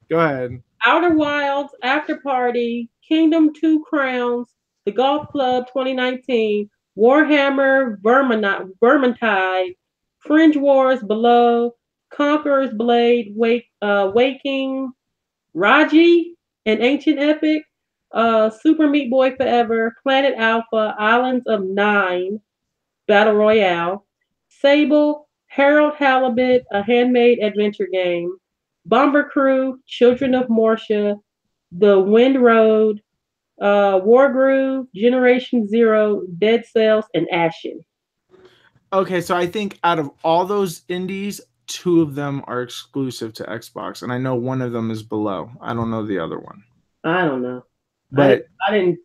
Go ahead. Outer Wilds, After Party, Kingdom 2 Crowns, The Golf Club 2019, Warhammer Vermintide, Fringe Wars Below, Conqueror's Blade, Waking, Raji, an Ancient Epic, Super Meat Boy Forever, Planet Alpha, Islands of Nine, Battle Royale, Sable, Harold Halibut, a handmade adventure game, Bomber Crew, Children of Mortia, The Wind Road, Wargroove, Generation Zero, Dead Cells, and Ashen. Okay, so I think out of all those indies, 2 of them are exclusive to Xbox, and I know one of them is Below. I don't know the other one. I don't know. But I didn't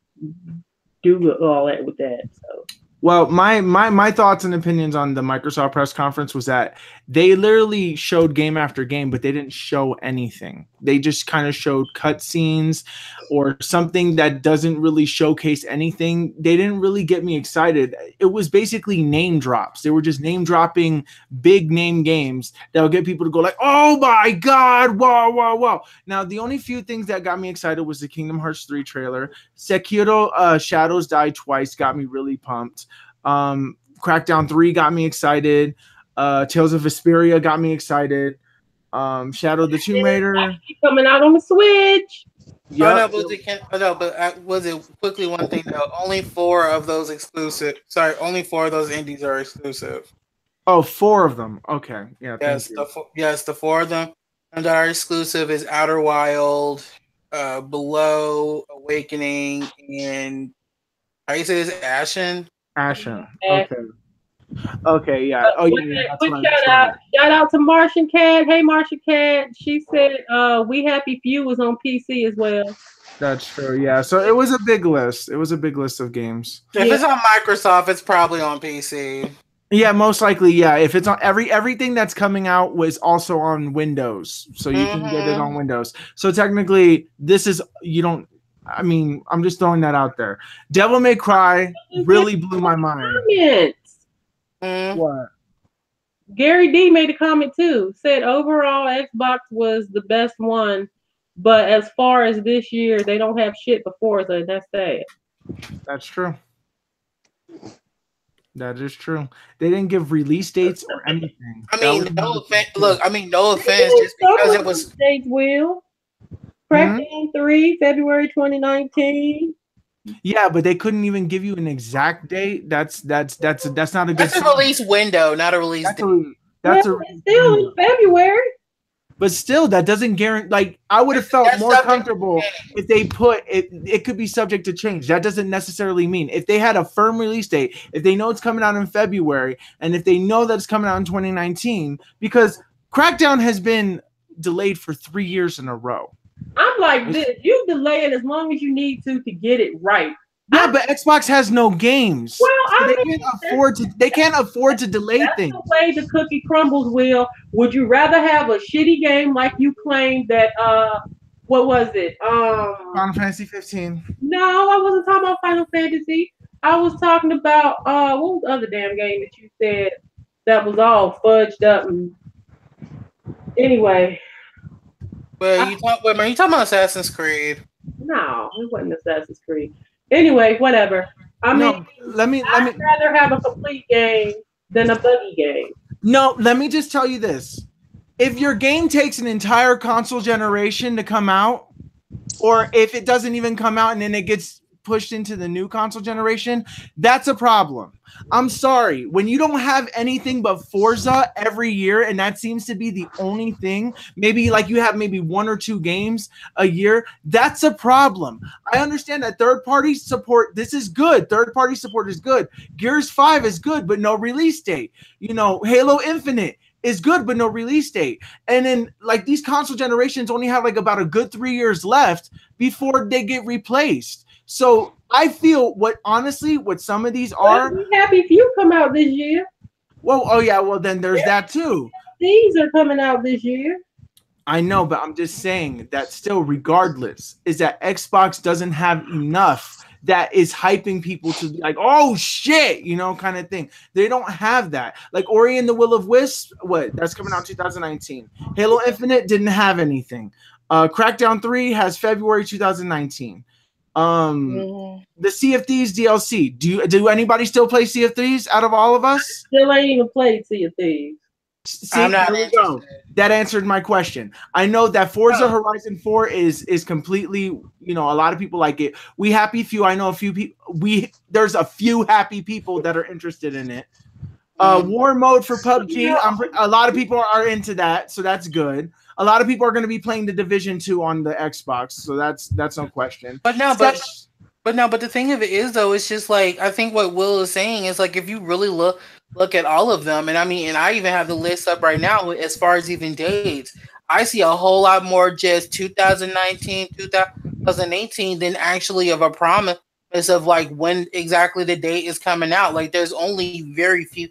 do all that with that. So. Well, my thoughts and opinions on the Microsoft press conference was that they literally showed game after game, but they didn't show anything. They just kind of showed cutscenes or something that doesn't really showcase anything. They didn't really get me excited. It was basically name drops. They were just name dropping big name games that would get people to go like, oh my God, wow, wow, wow. Now, the only few things that got me excited was the Kingdom Hearts 3 trailer. Sekiro Shadows Die Twice got me really pumped. Crackdown 3 got me excited. Tales of Vesperia got me excited. Shadow the Tomb Raider coming out on the Switch. Yep. Was it quickly one thing though? Only 4 of those only 4 of those indies are exclusive. Oh, 4 of them. Okay, yeah. Yes, the 4 of them that are exclusive is Outer Wild, Below, Awakening, and how you say this? Ashen. Okay. Okay, yeah. Oh, yeah. Shout out to Martian Cat. Hey, Martian Cat. She said We Happy Few was on PC as well. That's true, yeah. So it was a big list. It was a big list of games. If it's on Microsoft, it's probably on PC. Yeah, most likely, yeah. If it's on everything that's coming out was also on Windows. So you can get it on Windows. So technically, I'm just throwing that out there. Devil May Cry really blew my mind. What? Gary D made a comment too. Said overall Xbox was the best one, but as far as this year, they don't have shit before, so that's sad. That's true. That is true. They didn't give release dates or anything. I That mean, was no another thing offense. too. Look, I mean, no offense, just Some because it release was. dates will. Hmm? Crackdown 3, February 2019. Yeah, but they couldn't even give you an exact date. That's not a good That's a sign. release window, not a release That's date. a Well, that's a it's still in window. February. But still, that doesn't guarantee. Like, I would have felt That's more subject to comfortable change. if they put it. It could be subject to change. That doesn't necessarily mean if they had a firm release date. If they know it's coming out in February, and if they know that it's coming out in 2019, because Crackdown has been delayed for 3 years in a row. I'm like It's- this. You delay it as long as you need to get it right. yeah, but Xbox has no games, Well, so I they mean, can't afford to. They can't afford to delay that's the things. way the cookie crumbles. Will, would you rather have a shitty game like you claimed that? What was it? Final Fantasy 15. No, I wasn't talking about Final Fantasy. I was talking about what was the other damn game that you said that was all fudged up and anyway. But I, wait, man, you talking about Assassin's Creed? no, it wasn't Assassin's Creed. Anyway, whatever. I mean, No, let me I'd rather have a complete game than a buggy game. no, let me just tell you this. If your game takes an entire console generation to come out, or if it doesn't even come out and then it gets pushed into the new console generation, that's a problem. I'm sorry. When you don't have anything but Forza every year, and that seems to be the only thing, maybe like you have maybe one or two games a year, that's a problem. I understand that third party support, this is good. Third party support is good. Gears 5 is good, but no release date. You know, Halo Infinite is good, but no release date. And then like these console generations only have like about a good 3 years left before they get replaced. So I feel what some of these Well, are. be happy if you come out this year. Well, oh yeah, well then there's that too. These are coming out this year. I know, but I'm just saying that still, regardless, is that Xbox doesn't have enough that is hyping people to be like, oh shit, you know, kind of thing. They don't have that. Like Ori and the Will of Wisp, what? That's coming out 2019. Halo Infinite didn't have anything. Crackdown 3 has February 2019. The Sea of Thieves DLC. Do anybody still play Sea of Thieves out of all of us? Still ain't even played Sea of Thieves. See, I'm not there we interested. go. That answered my question. I know that Forza Horizon 4 is completely, you know, a lot of people like it. We happy few. I know a few people. There's a few happy people that are interested in it. War mode for PUBG. A lot of people are into that, so that's good. A lot of people are going to be playing the Division 2 on the Xbox, so that's no question. But no, but the thing of it is though, it's just like I think what Will is saying is like if you really look at all of them, and I mean, and I even have the list up right now as far as even dates. I see a whole lot more just 2019, 2018 than actually of a promise of like when exactly the date is coming out. Like there's only very few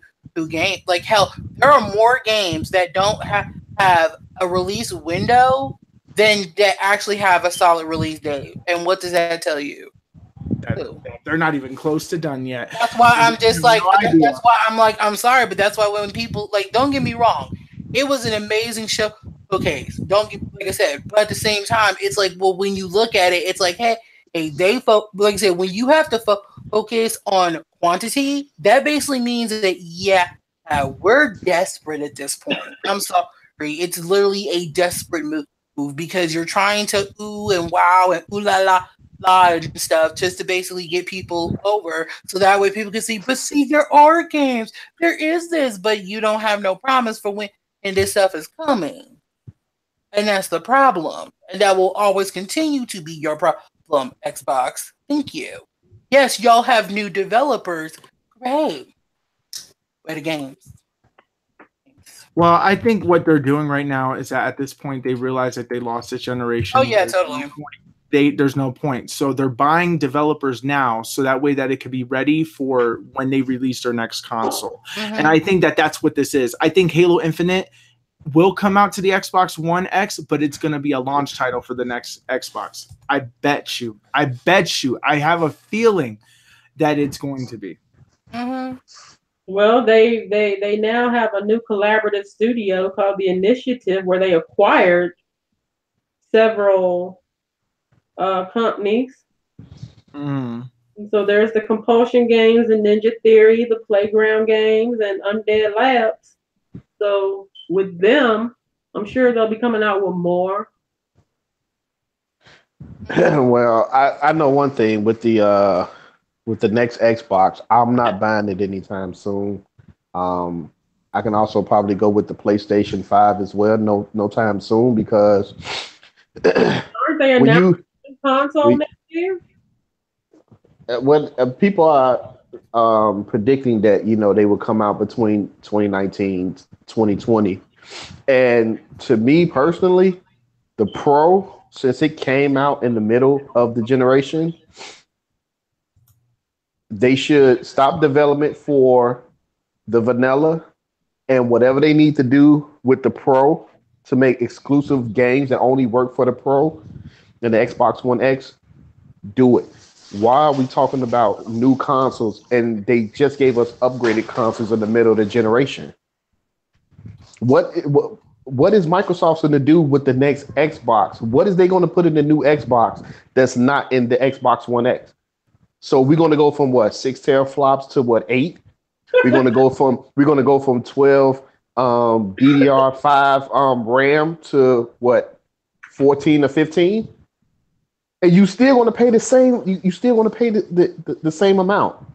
games. Like hell, there are more games that don't have a release window than that actually have a solid release date. And what does that tell you? They're not even close to done yet. That's why I'm just like, No idea. that's why I'm like, I'm sorry, but that's why when people like, don't get me wrong, it was an amazing show. Okay, like I said, but at the same time, it's like, well, when you look at it, it's like, hey, like I said, when you have to focus on quantity, that basically means that yeah, we're desperate at this point. I'm sorry, it's literally a desperate move because you're trying to ooh and wow and ooh la and stuff just to basically get people over so that way people can see, but see, there are games, there is this, but you don't have no promise for when and this stuff is coming. And that's the problem. And that will always continue to be your problem, Xbox. Thank you. Yes, y'all have new developers. Great. Where the games? Well, I think what they're doing right now is that at this point they realize that they lost this generation. Oh yeah, totally. There's no point. So they're buying developers now so that way that it could be ready for when they release their next console. Mm-hmm. And I think that that's what this is. I think Halo Infinite will come out to the Xbox One X, but it's going to be a launch title for the next Xbox. I bet you. I have a feeling that it's going to be. Mm-hmm. Well, they now have a new collaborative studio called the Initiative where they acquired several companies. So there's the compulsion games and Ninja Theory, the playground games, and Undead Labs. So with them, I'm sure they'll be coming out with more. Well, I know one thing with the next Xbox, I'm not buying it anytime soon. Um, I can also probably go with the PlayStation 5 as well. No time soon because Aren't they when announcing you console we next year? when people are predicting that they will come out between 2019 2020, and to me personally, the Pro, since it came out in the middle of the generation, they should stop development for the vanilla and whatever they need to do with the Pro to make exclusive games that only work for the Pro and the Xbox One X. Do it. Why are we talking about new consoles and they just gave us upgraded consoles in the middle of the generation? What is Microsoft going to do with the next Xbox? What is they going to put in the new Xbox that's not in the Xbox One X? So we're going to go from what, 6 teraflops to what, 8? We're going to go from 12 DDR5 RAM to what, 14 or 15? And you still want to pay the same. You still want to pay the same amount,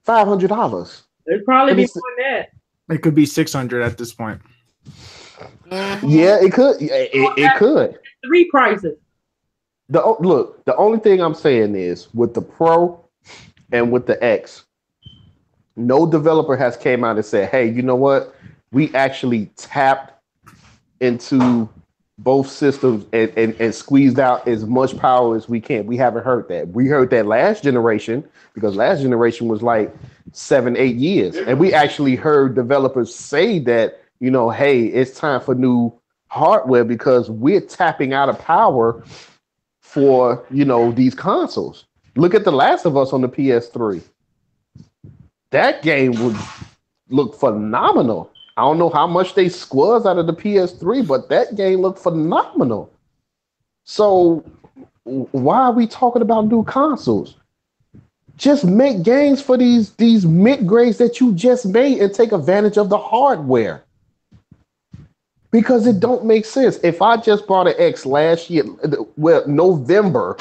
$500. It'd probably And be it's, more than that. It could be 600 at this point. yeah, it could. It could. Three prices. The only thing I'm saying is with the Pro and with the X, no developer has came out and said, "Hey, you know what? We actually tapped into both systems and squeezed out as much power as we can." We haven't heard that. We heard that last generation because last generation was like 7, 8 years. And we actually heard developers say that, hey, it's time for new hardware because we're tapping out of power for, these consoles. Look at The Last of Us on the PS3. That game would look phenomenal. I don't know how much they squeezed out of the PS3, but that game looked phenomenal. So why are we talking about new consoles? Just make games for these mid grades that you just made and take advantage of the hardware. Because it don't make sense. If I just bought an X last year, well, November,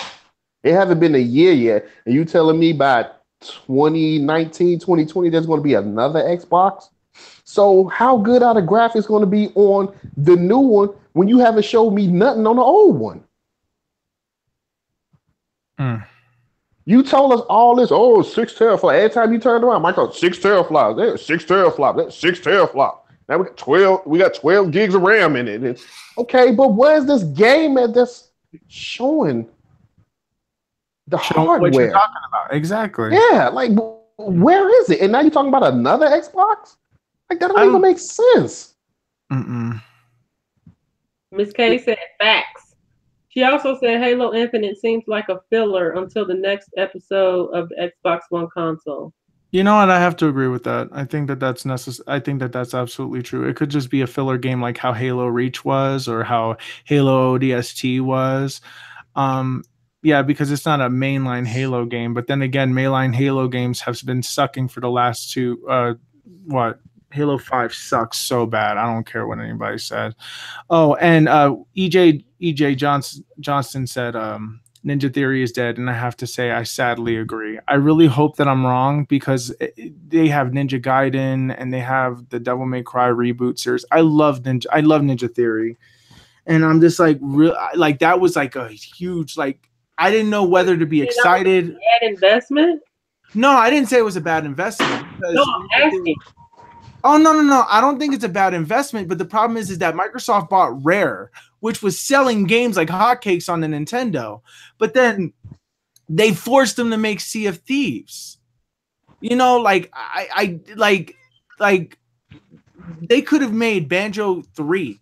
it haven't been a year yet, and you telling me by 2019, 2020, there's going to be another Xbox? So how good are the graphics going to be on the new one when you haven't showed me nothing on the old one? You told us all this, 6 teraflops. Every time you turn around, Michael, 6 teraflops. There's 6 teraflops. That's 6 teraflops. Now we got 12. We got 12 gigs of RAM in it. And, okay, but where's this game that's showing the hardware? What you're talking about? Exactly. Yeah, like where is it? And now you're talking about another Xbox? Like that don't even make sense. Miss K said facts. She also said Halo Infinite seems like a filler until the next episode of the Xbox One console. You know what? I have to agree with that. I think that that's necessary. I think that that's absolutely true. It could just be a filler game like how Halo Reach was or how Halo ODST was. Yeah, because it's not a mainline Halo game. But then again, mainline Halo games have been sucking for the last two. Halo 5 sucks so bad. I don't care what anybody says. Oh, and EJ Johnston said Ninja Theory is dead, and I have to say I sadly agree. I really hope that I'm wrong because they have Ninja Gaiden and they have the Devil May Cry reboot series. I love Ninja Theory, and I'm just like that was like a huge I didn't know whether to be excited. Bad investment? No, I didn't say it was a bad investment. No, I'm asking. Oh, no. I don't think it's a bad investment, but the problem is that Microsoft bought Rare, which was selling games like hotcakes on the Nintendo. But then they forced them to make Sea of Thieves. They could have made Banjo 3.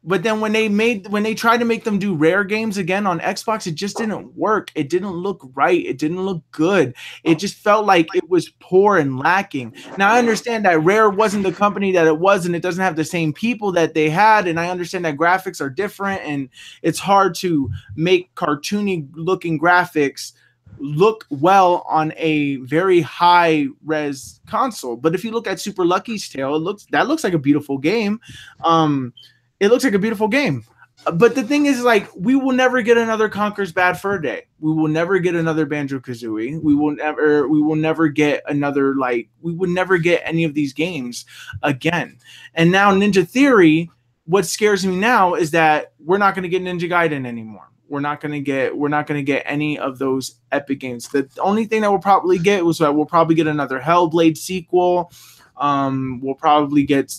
But then when they tried to make them do Rare games again on Xbox, it just didn't work. It didn't look right. It didn't look good. It just felt like it was poor and lacking. Now, I understand that Rare wasn't the company that it was, and it doesn't have the same people that they had. And I understand that graphics are different, and it's hard to make cartoony looking graphics look well on a very high res console. But if you look at Super Lucky's Tale, that looks like a beautiful game. It looks like a beautiful game. But the thing is, like, we will never get another Conker's Bad Fur Day. We will never get another Banjo-Kazooie. We will never get another, like, we would never get any of these games again. And now Ninja Theory, what scares me now is that we're not going to get Ninja Gaiden anymore. We're not going to get any of those epic games. The only thing that we'll probably get was that we'll probably get another Hellblade sequel. We'll probably get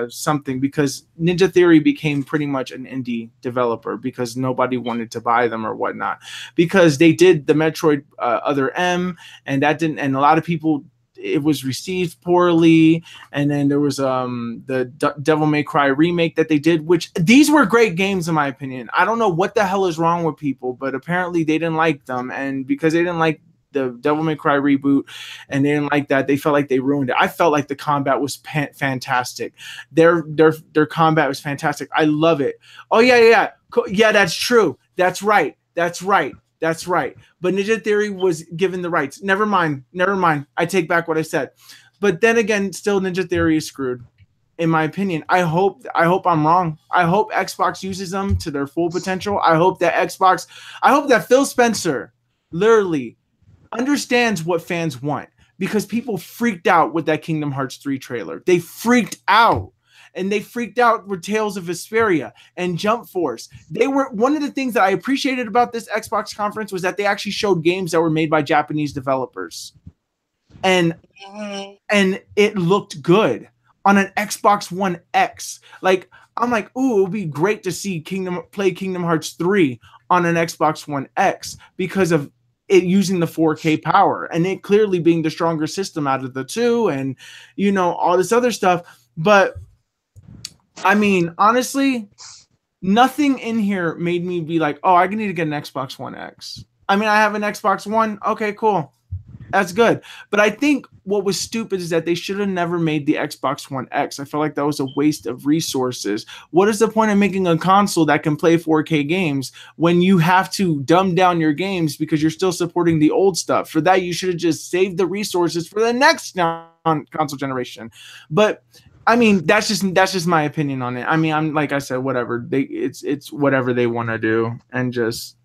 something, because Ninja Theory became pretty much an indie developer because nobody wanted to buy them or whatnot, because they did the Metroid Other M, and that didn't, and a lot of people, it was received poorly. And then there was the Devil May Cry remake that they did, which these were great games in my opinion. I don't know what the hell is wrong with people, but apparently they didn't like them, and because they didn't like the Devil May Cry reboot and they didn't like that, they felt like they ruined it. I felt like the combat was fantastic. Their combat was fantastic. I love it. Oh yeah, that's true. That's right. But Ninja Theory was given the rights. Never mind. I take back what I said. But then again, still Ninja Theory is screwed, in my opinion. I hope I'm wrong. I hope Xbox uses them to their full potential. I hope that Phil Spencer literally understands what fans want, because people freaked out with that Kingdom Hearts 3 trailer. They freaked out. And they freaked out with Tales of Vesperia and Jump Force. They were, one of the things that I appreciated about this Xbox conference was that they actually showed games that were made by Japanese developers. And it looked good on an Xbox One X. Like, I'm like, ooh, it would be great to see play Kingdom Hearts 3 on an Xbox One X because of it using the 4K power and it clearly being the stronger system out of the two, and all this other stuff. But I mean, honestly, nothing in here made me be like, oh, I need to get an Xbox One X. I mean, I have an Xbox One. Okay, cool. That's good. But I think what was stupid is that they should have never made the Xbox One X. I feel like that was a waste of resources. What is the point of making a console that can play 4K games when you have to dumb down your games because you're still supporting the old stuff? For that, you should have just saved the resources for the next console generation. But I mean, that's just my opinion on it. I mean, I'm like I said, whatever. It's whatever they want to do, and just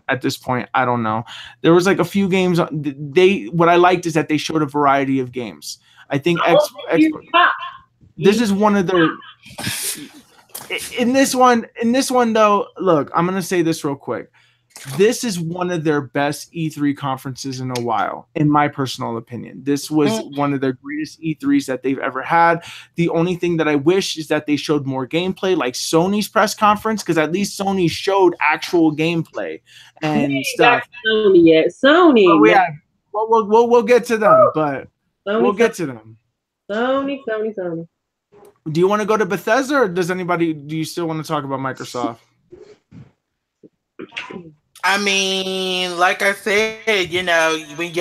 at this point, I don't know. There was like a few games. What I liked is that they showed a variety of games. I think this is one of their. In this one though, look, I'm gonna say this real quick. This is one of their best E3 conferences in a while, in my personal opinion. This was one of their greatest E3s that they've ever had. The only thing that I wish is that they showed more gameplay, like Sony's press conference, because at least Sony showed actual gameplay and stuff. Sony yet. Sony. Oh, yeah. We'll get to them, but we'll get to them. Sony. Do you want to go to Bethesda, or do you still want to talk about Microsoft? I mean, like I said, when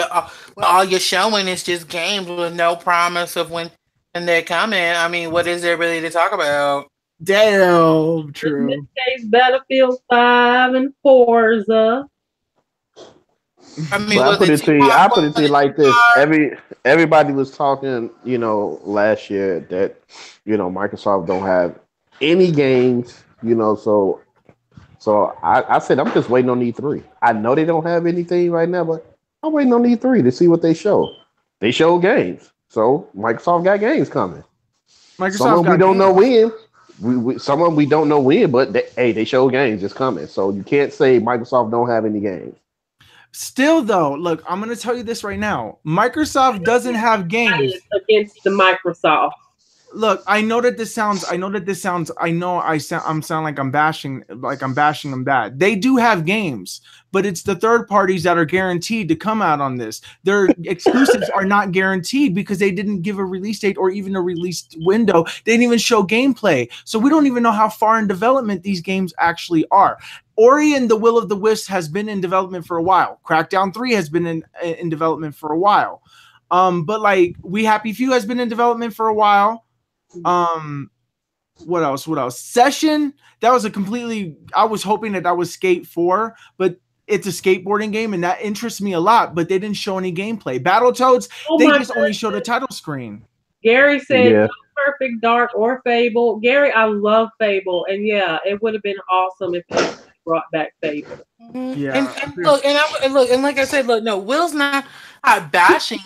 all you're showing is just games with no promise of when they're coming. I mean, what is there really to talk about? Damn, true. In this case, Battlefield 5 and Forza. I mean, I put it to you like this. Everybody was talking, last year that, Microsoft don't have any games, So I said, I'm just waiting on E3. I know they don't have anything right now, but I'm waiting on E3 to see what they show. They show games. So Microsoft got games coming. Some of them we don't know when. Some of them we don't know when, but they show games just coming. So you can't say Microsoft don't have any games. Still, though, look, I'm going to tell you this right now. Microsoft doesn't have games against the Microsoft. Look, I know I sound like I'm bashing them bad. They do have games, but it's the third parties that are guaranteed to come out on this. Their exclusives are not guaranteed because they didn't give a release date or even a release window. They didn't even show gameplay. So we don't even know how far in development these games actually are. Ori and the Will of the Wisps has been in development for a while. Crackdown 3 has been in development for a while. But like We Happy Few has been in development for a while. What else? Session, that was I was hoping that was Skate 4, but it's a skateboarding game, and that interests me a lot. But they didn't show any gameplay. Battletoads, Oh they my just only showed a title screen. Gary said Yeah. no Perfect Dark or Fable. Gary, I love Fable, and yeah, it would have been awesome if they brought back Fable. Yeah. And like I said, look, no, Will's not bashing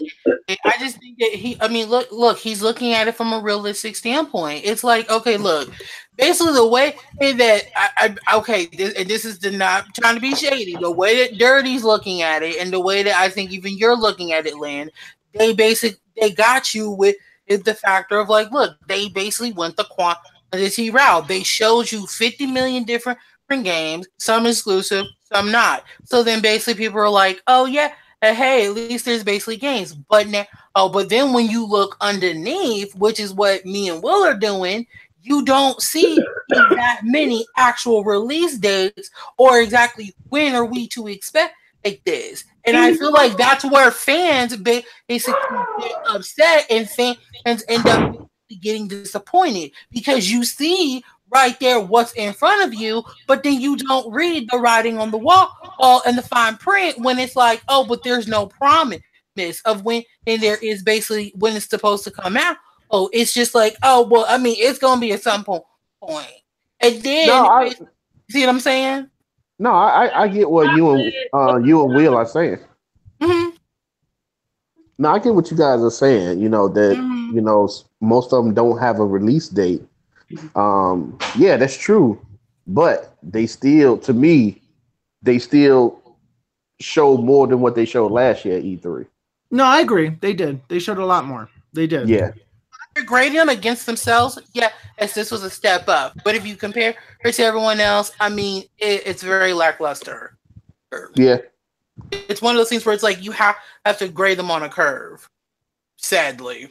it. I just think that look, he's looking at it from a realistic standpoint. It's like, okay, look, basically the way that this is not trying to be shady. The way that Dirty's looking at it, and the way that I think even you're looking at it, Lynn, they got you with is the factor of like, look, they basically went the quantity route. They showed you 50 million different games, some exclusive, some not. So then basically people are like, oh yeah, hey, at least there's basically games. But then when you look underneath, which is what me and Will are doing, you don't see that many actual release dates or exactly when are we to expect like this. And I feel like that's where fans basically get upset, and fans end up getting disappointed because you see right there what's in front of you, but then you don't read the writing on the wall and the fine print when it's like, oh, but there's no promise of when, and there is basically when it's supposed to come out. Oh, it's just like, oh, well, I mean, it's gonna be at some point, and then see what I'm saying? No, I get what you and Will are saying. Mm-hmm. No, I get what you guys are saying. That most of them don't have a release date. Yeah, that's true. But they still, to me, they still show more than what they showed last year at E3. No, I agree. They did. They showed a lot more. They did. Yeah. Grading them against themselves, yeah, as this was a step up. But if you compare her to everyone else, I mean, it's very lackluster. Yeah. It's one of those things where it's like you have to grade them on a curve, sadly.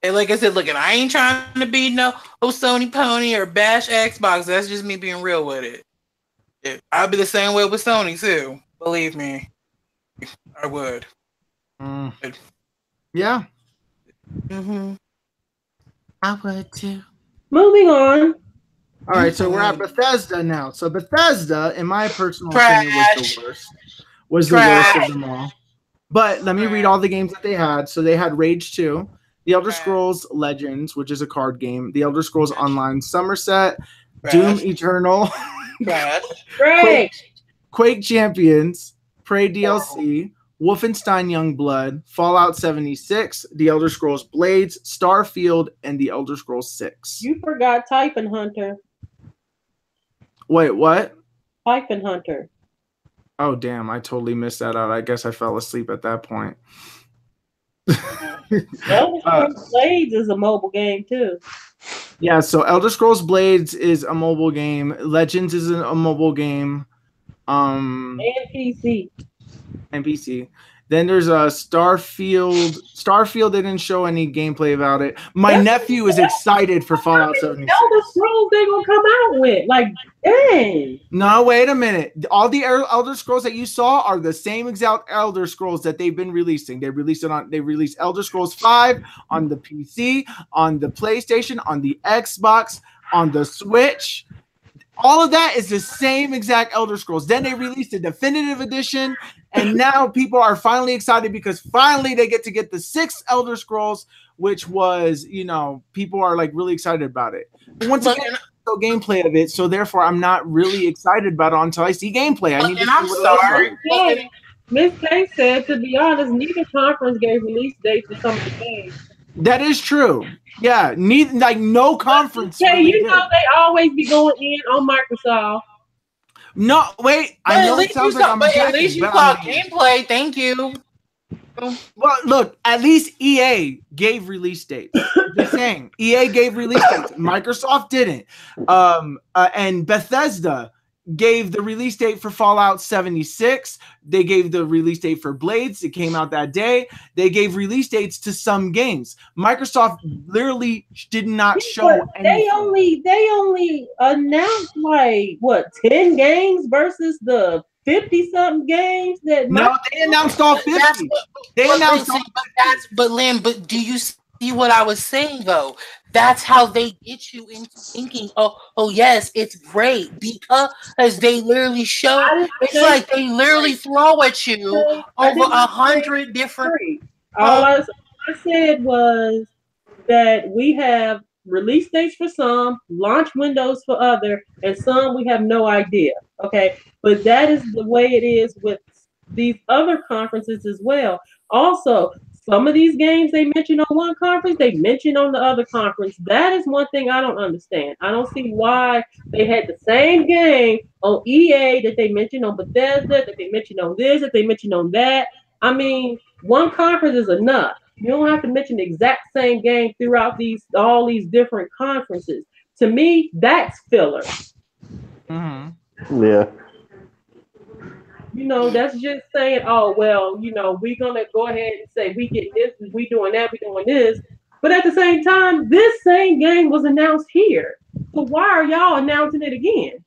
And like I said, look, and I ain't trying to be no Sony pony or bash Xbox. That's just me being real with it. I'll be the same way with Sony too. Believe me, I would. Yeah. Mm-hmm. I would too. Moving on. All right, so we're at Bethesda now. So Bethesda, in my personal opinion, was the worst. Was the worst of them all. But let me read all the games that they had. So they had Rage 2, The Elder Scrolls Legends, which is a card game, The Elder Scrolls Online Somerset, Doom Eternal, Quake Champions, Prey DLC, Wolfenstein Youngblood, Fallout 76, The Elder Scrolls Blades, Starfield, and The Elder Scrolls 6. You forgot Typhon Hunter. Wait, what? Typhon Hunter. Oh, damn. I totally missed that out. I guess I fell asleep at that point. Elder Scrolls Blades is a mobile game, too. Yeah, so Elder Scrolls Blades is a mobile game. Legends is a mobile game. And PC. And PC. Then there's a Starfield. Starfield, they didn't show any gameplay about it. My nephew is excited for Fallout 76. Elder Scrolls they gonna come out with. Like, dang. No, wait a minute. All the Elder Scrolls that you saw are the same exact Elder Scrolls that they've been releasing. They released Elder Scrolls 5 on the PC, on the PlayStation, on the Xbox, on the Switch. All of that is the same exact Elder Scrolls. Then they released a definitive edition, and now people are finally excited because finally they get the 6th Elder Scrolls, which was, people are like really excited about it. But once again, no gameplay of it, so therefore I'm not really excited about it until I see gameplay. I'm sorry. Miss K said, to be honest, neither conference gave release dates for some of the games. That is true. Yeah, no conference. Yeah, really they always be going in on Microsoft. No, wait. I know it sounds like I'm attacking, at least you saw gameplay. Thank you. Well, look, at least EA gave release dates. Just saying, EA gave release dates. Microsoft didn't. And Bethesda gave the release date for Fallout 76. They gave the release date for Blades. It came out that day. They gave release dates to some games. Microsoft literally did not show anything. They only announced 10 games versus the 50-something games that they announced all 50. They announced all 50. But Lynn, but do you See what I was saying though? That's how they get you into thinking, oh yes, it's great because they literally show. I didn't It's say like they literally throw at you I over didn't say 100 different. great. All Huh? I said was that we have release dates for some, launch windows for other, and some we have no idea. Okay, but that is the way it is with these other conferences as well. Also, some of these games they mention on one conference, they mention on the other conference. That is one thing I don't understand. I don't see why they had the same game on EA that they mentioned on Bethesda, that they mentioned on this, that they mentioned on that. I mean, one conference is enough. You don't have to mention the exact same game throughout all these different conferences. To me, that's filler. Mm-hmm. Yeah. That's just saying, oh well, we're gonna go ahead and say we get this, we doing that, we doing this. But at the same time, this same game was announced here. So why are y'all announcing it again?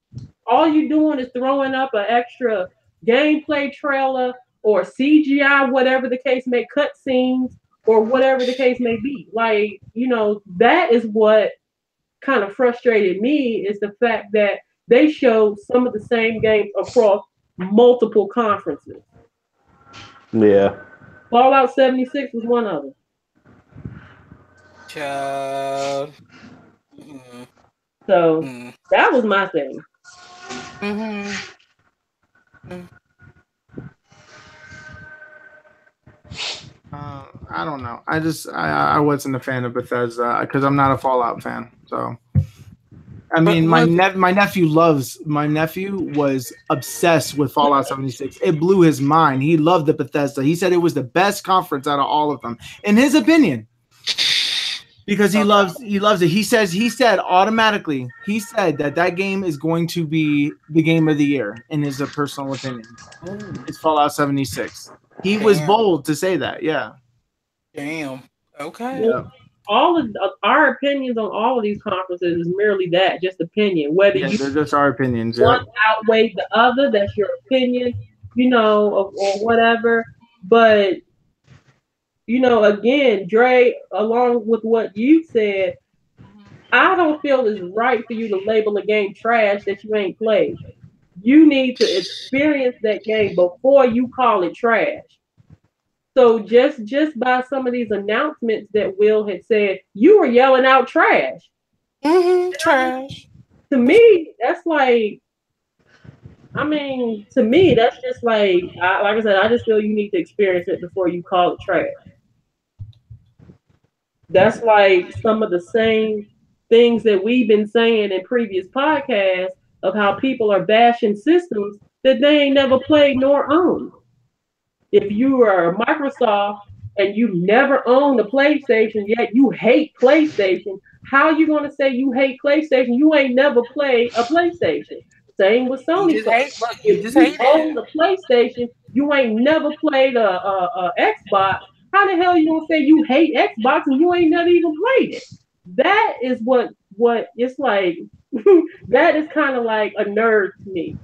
All you doing is throwing up an extra gameplay trailer or CGI, whatever the case may cutscenes or whatever the case may be. Like, that is what kind of frustrated me is the fact that they showed some of the same games across multiple conferences. Yeah. Fallout 76 was one of them. Child. Mm, So mm, that was my thing. mm-hmm. Mm. I don't know. I wasn't a fan of Bethesda because I'm not a Fallout fan. So I But mean, what? my nephew was obsessed with Fallout 76. It blew his mind. He loved the Bethesda. He said it was the best conference out of all of them, in his opinion, because he loves it. He said automatically. He said that game is going to be the game of the year in his personal opinion. Oh, It's Fallout 76. He was damn, bold to say that. Yeah. damn. Okay. Well, Yeah. all of our opinions on all of these conferences is merely that, just opinion. Whether Yeah, you they're just our opinions. one Yeah. outweighs the other, that's your opinion, or whatever. But again, Dre, along with what you said, I don't feel it's right for you to label a game trash that you ain't played. You need to experience that game before you call it trash. So just by some of these announcements that Will had said, you were yelling out trash. Mm-hmm. Trash. To me, that's like, I mean, to me, that's just like I said, I just feel you need to experience it before you call it trash. That's like some of the same things that we've been saying in previous podcasts of how people are bashing systems that they ain't never played nor owned. If you are Microsoft and you never owned a PlayStation, yet you hate PlayStation, how you going to say you hate PlayStation? You ain't never played a PlayStation. Same with You Sony just stuff. hate. Look, you If just you hate own it. the PlayStation, you ain't never played a Xbox. How the hell you gonna say you hate Xbox and you ain't never even played it? That is what it's like. That is kind of like a nerd to me.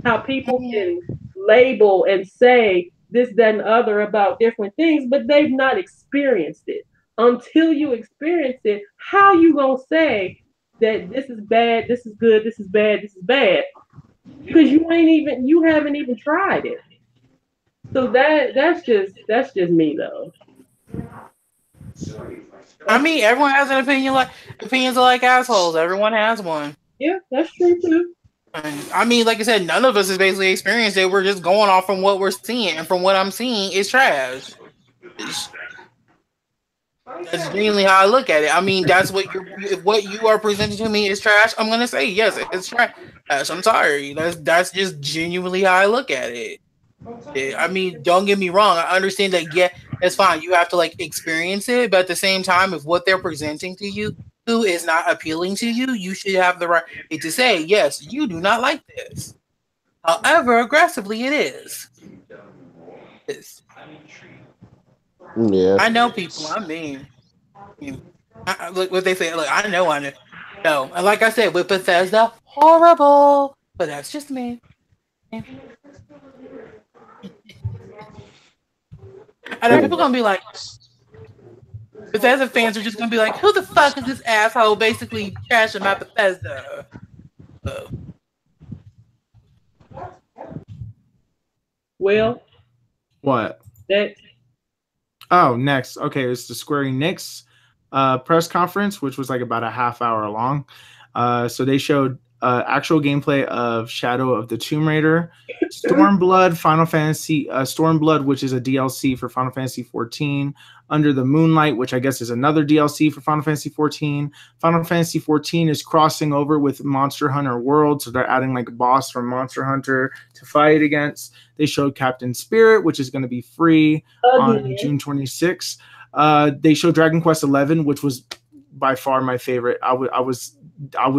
How people can label and say this, that, and other about different things, but they've not experienced it. Until you experience it, how you gonna say that this is bad, this is good, this is bad, this is bad? Because you haven't even tried it. So that's just me though. I mean, everyone has an opinion. Like opinions are like assholes. Everyone has one. Yeah, that's true too. And I mean, like I said, none of us has basically experienced it. We're just going off from what we're seeing, and from what I'm seeing, it's trash. It's, that's genuinely how I look at it. I mean, that's what if what you are presenting to me is trash, I'm gonna say yes, it's trash. I'm sorry. That's just genuinely how I look at it. I mean, don't get me wrong. I understand that. Yeah, it's fine. You have to like experience it, but at the same time, if what they're presenting to you who is not appealing to you, you should have the right to say yes. You do not like this. However aggressively it is. It's, Yeah. I know people. I mean, look what they say. Look, I know. I know. No, and like I said, with Bethesda, horrible. But that's just me. And then people gonna be like, Bethesda fans are just gonna be like, "Who the fuck is this asshole?" Basically, trashing my Bethesda. Well, What? that Oh, next. Okay, it's the Square Enix press conference, which was like about a half hour long. So they showed actual gameplay of Shadow of the Tomb Raider, Stormblood, Final Fantasy, Stormblood, which is a DLC for Final Fantasy 14, Under the Moonlight, which I guess is another DLC for Final Fantasy 14. Final Fantasy 14 is crossing over with Monster Hunter World, so they're adding like a boss from Monster Hunter to fight against. They showed Captain Spirit, which is going to be free on June 26th. They showed Dragon Quest 11, which was by far my favorite. I was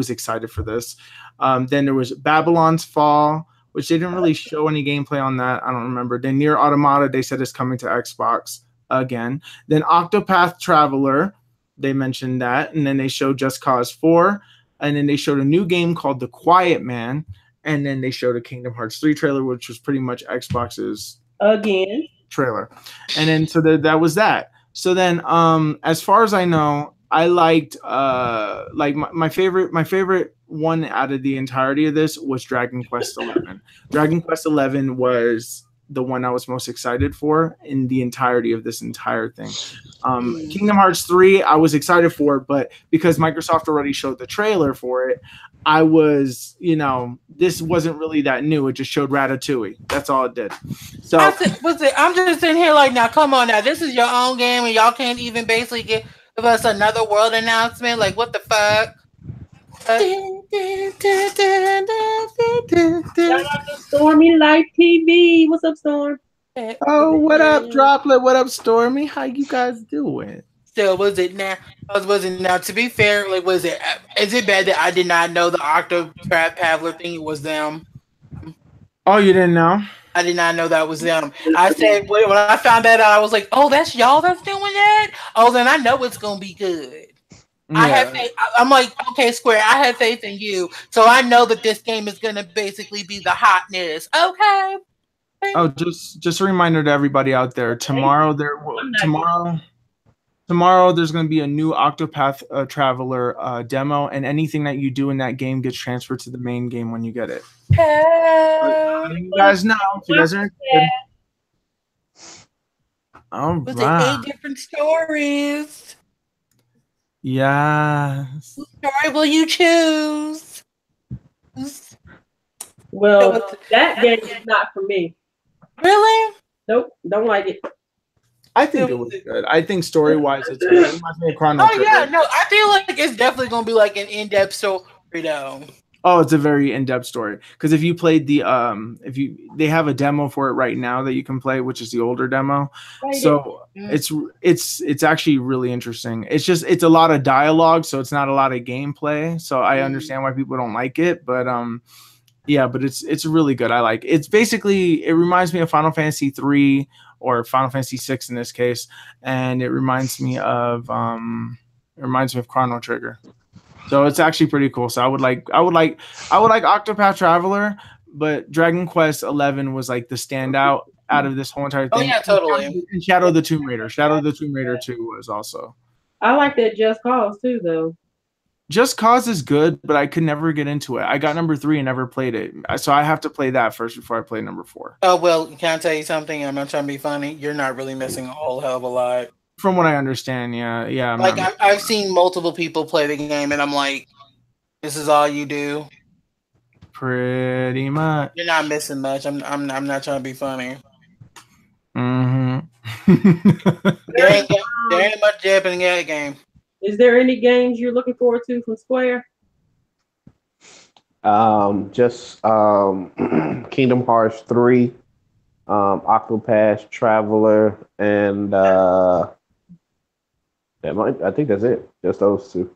excited for this. Then there was Babylon's Fall, which they didn't really show any gameplay on that. I don't remember. Then Nier Automata, they said is coming to Xbox again. Then Octopath Traveler, they mentioned that. And then they showed Just Cause 4. And then they showed a new game called The Quiet Man. And then they showed a Kingdom Hearts 3 trailer, which was pretty much Xbox's again trailer. And then so that was that. So then as far as I know, I liked like my favorite one out of the entirety of this was Dragon Quest 11. Dragon Quest 11 was the one I was most excited for in the entirety of this entire thing. Kingdom Hearts 3 I was excited for, but because Microsoft already showed the trailer for it, I was, this wasn't really that new. It just showed Ratatouille. That's all it did. So I'm just sitting here like, now come on now. This is your own game and y'all can't even basically give us another world announcement. Like, what the fuck? Shout out to Stormy Life TV. What's up, Storm? Oh, what up, Droplet? What up, Stormy? How you guys doing? So was it now? To be fair, like, is it bad that I did not know the Octopath Traveler thing was them? Oh, you didn't know? I did not know that was them. I said when I found that out, I was like, "Oh, that's y'all that's doing that." Oh, then I know it's gonna be good. Yeah. I have faith. I'm like, okay, Square, I have faith in you, so I know that this game is gonna basically be the hotness. Okay. Oh, just a reminder to everybody out there. Tomorrow there's going to be a new Octopath Traveler demo, and anything that you do in that game gets transferred to the main game when you get it. You guys know if you guys are interested. All right. 8 different stories. Yes. Whose story will you choose? Well, that game is not for me. Really? Nope, don't like it. I think it was good. I think story-wise, it's good. It reminds me of Chrono Trigger. Yeah, no, I feel like it's definitely going to be like an in-depth story, though. Oh, it's a very in-depth story. Because if you played the they have a demo for it right now that you can play, which is the older demo. So it's actually really interesting. It's a lot of dialogue, so it's not a lot of gameplay. So I understand why people don't like it, but yeah, but it's really good. I like it. It's basically, it reminds me of Final Fantasy 3 or Final Fantasy 6 in this case, and it reminds me of Chrono Trigger. So it's actually pretty cool. So I would like Octopath Traveler, but Dragon Quest 11 was like the standout out of this whole entire thing. Oh yeah, totally. And Shadow of the Tomb Raider. Shadow of the Tomb Raider 2 was also. I like that Just Cause too, though. Just Cause is good, but I could never get into it. I got number 3 and never played it. So I have to play that first before I play number 4. Oh, well, can I tell you something? I'm not trying to be funny. You're not really missing a whole hell of a lot. From what I understand, yeah. Like, I've seen multiple people play the game, and I'm like, this is all you do? Pretty much. You're not missing much. I'm not trying to be funny. Mm-hmm. there ain't much happening in that game. Is there any games you're looking forward to from Square? Just Kingdom Hearts 3, Octopath Traveler, and I think that's it. Just those 2.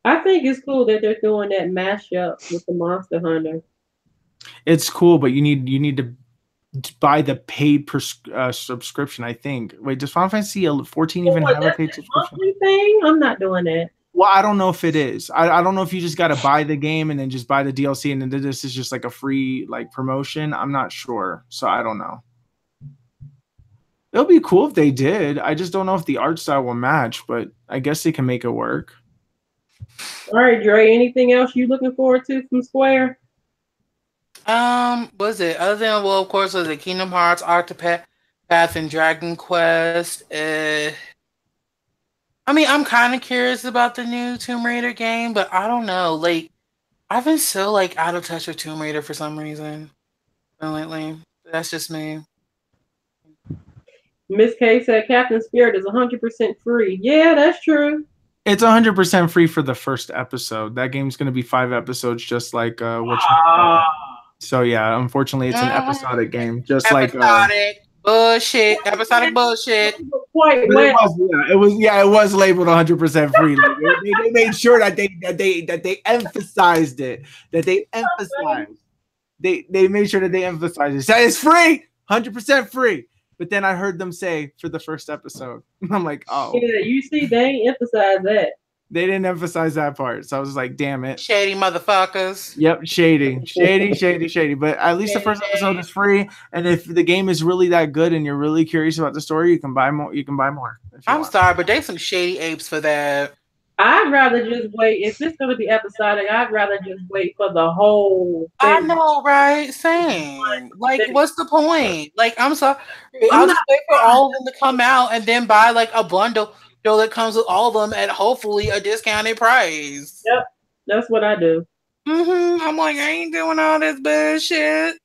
I think it's cool that they're doing that mashup with the Monster Hunter. It's cool, but you need to buy the paid subscription, I think. Wait, does Final Fantasy 14 even have a paid subscription? Thing? I'm not doing that. Well, I don't know if it is. I don't know if you just got to buy the game and then just buy the DLC and then this is just like a free like promotion. I'm not sure, so I don't know. It'll be cool if they did. I just don't know if the art style will match, but I guess they can make it work. All right, Dre. Anything else you looking forward to from Square? Was it other than of course, was it Kingdom Hearts, Octopath Path, and Dragon Quest? I mean, I'm kind of curious about the new Tomb Raider game, but I don't know. Like, I've been so like out of touch with Tomb Raider for some reason lately. That's just me. Miss K said Captain Spirit is 100% free. Yeah, that's true. It's 100% free for the first episode. That game's going to be 5 episodes, just like So yeah, unfortunately, it's an episodic game, just episodic bullshit. Episodic bullshit. Quite well. It was labeled 100% free. Like, they made sure that they emphasized it. That they emphasized. They made sure that they emphasized it. So it's free, 100% free. But then I heard them say for the first episode. I'm like, oh. Yeah, you see, they ain't emphasize that. They didn't emphasize that part. So I was like, damn it. Shady motherfuckers. Yep, shady. But at least the first episode is free. And if the game is really that good and you're really curious about the story, you can buy more. I'm sorry, but they some shady apes for that. I'd rather just wait. If it's going to be episodic, I'd rather just wait for the whole thing. I know, right? Same. Like, what's the point? Like, I'm sorry. I'll just wait for all of them to come out and then buy like a bundle that comes with all of them at hopefully a discounted price. Yep, that's what I do. I'm like, I ain't doing all this bullshit.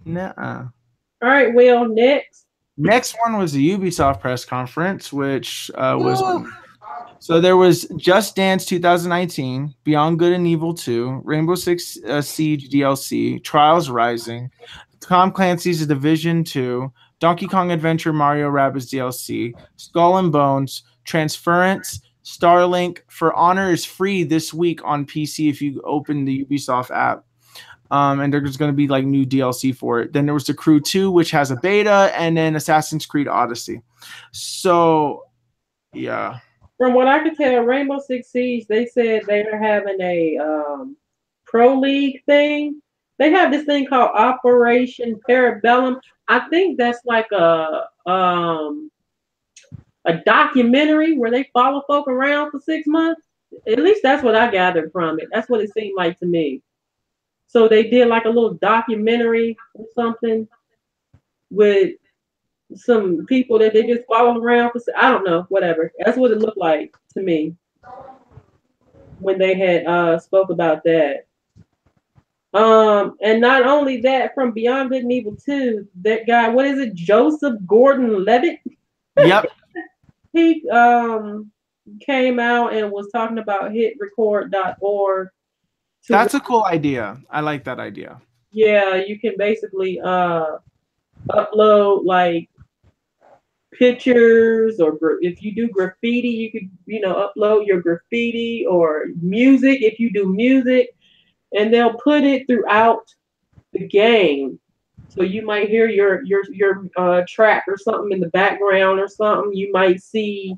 Nuh-uh. All right, well, Next one was the Ubisoft press conference, which was so there was Just Dance 2019, Beyond Good and Evil 2, Rainbow Six Siege DLC, Trials Rising, Tom Clancy's Division 2, Donkey Kong Adventure Mario Rabbids DLC, Skull and Bones, Transference, Starlink. For Honor is free this week on PC if you open the Ubisoft app. And there's going to be like new DLC for it. Then there was The Crew 2, which has a beta, and then Assassin's Creed Odyssey. So, yeah. From what I could tell, Rainbow Six Siege, they said they are having a pro league thing. They have this thing called Operation Parabellum. I think that's like a documentary where they follow folk around for 6 months. At least that's what I gathered from it. That's what it seemed like to me. So they did like a little documentary or something with some people that they just follow around for. I don't know, whatever. That's what it looked like to me when they had spoke about that. And not only that, from Beyond Good and Evil 2, that guy, what is it, Joseph Gordon-Levitt? Yep. He came out and was talking about hitrecord.org. That's a cool idea. I like that idea. Yeah, you can basically upload like pictures, or if you do graffiti, you could upload your graffiti, or music if you do music, and they'll put it throughout the game. So you might hear your track or something in the background or something. You might see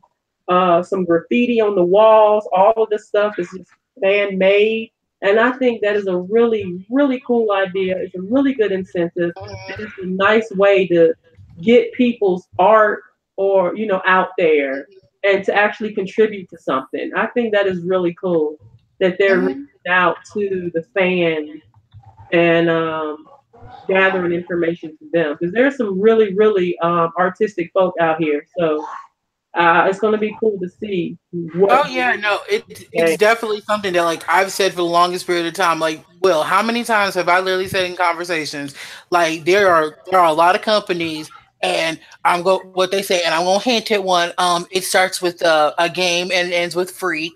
some graffiti on the walls. All of this stuff is just fan made. And I think that is a really, really cool idea. It's a really good incentive. And it's a nice way to get people's art or, out there and to actually contribute to something. I think that is really cool that they're reaching out to the fans and gathering information from them. Because there's some really, really artistic folk out here. So it's going to be cool to see. It's definitely something that, like, I've said for the longest period of time. Like, Will, how many times have I literally said in conversations, like, there are a lot of companies, and what they say, and I'm gonna hint at one. It starts with a game and ends with freak.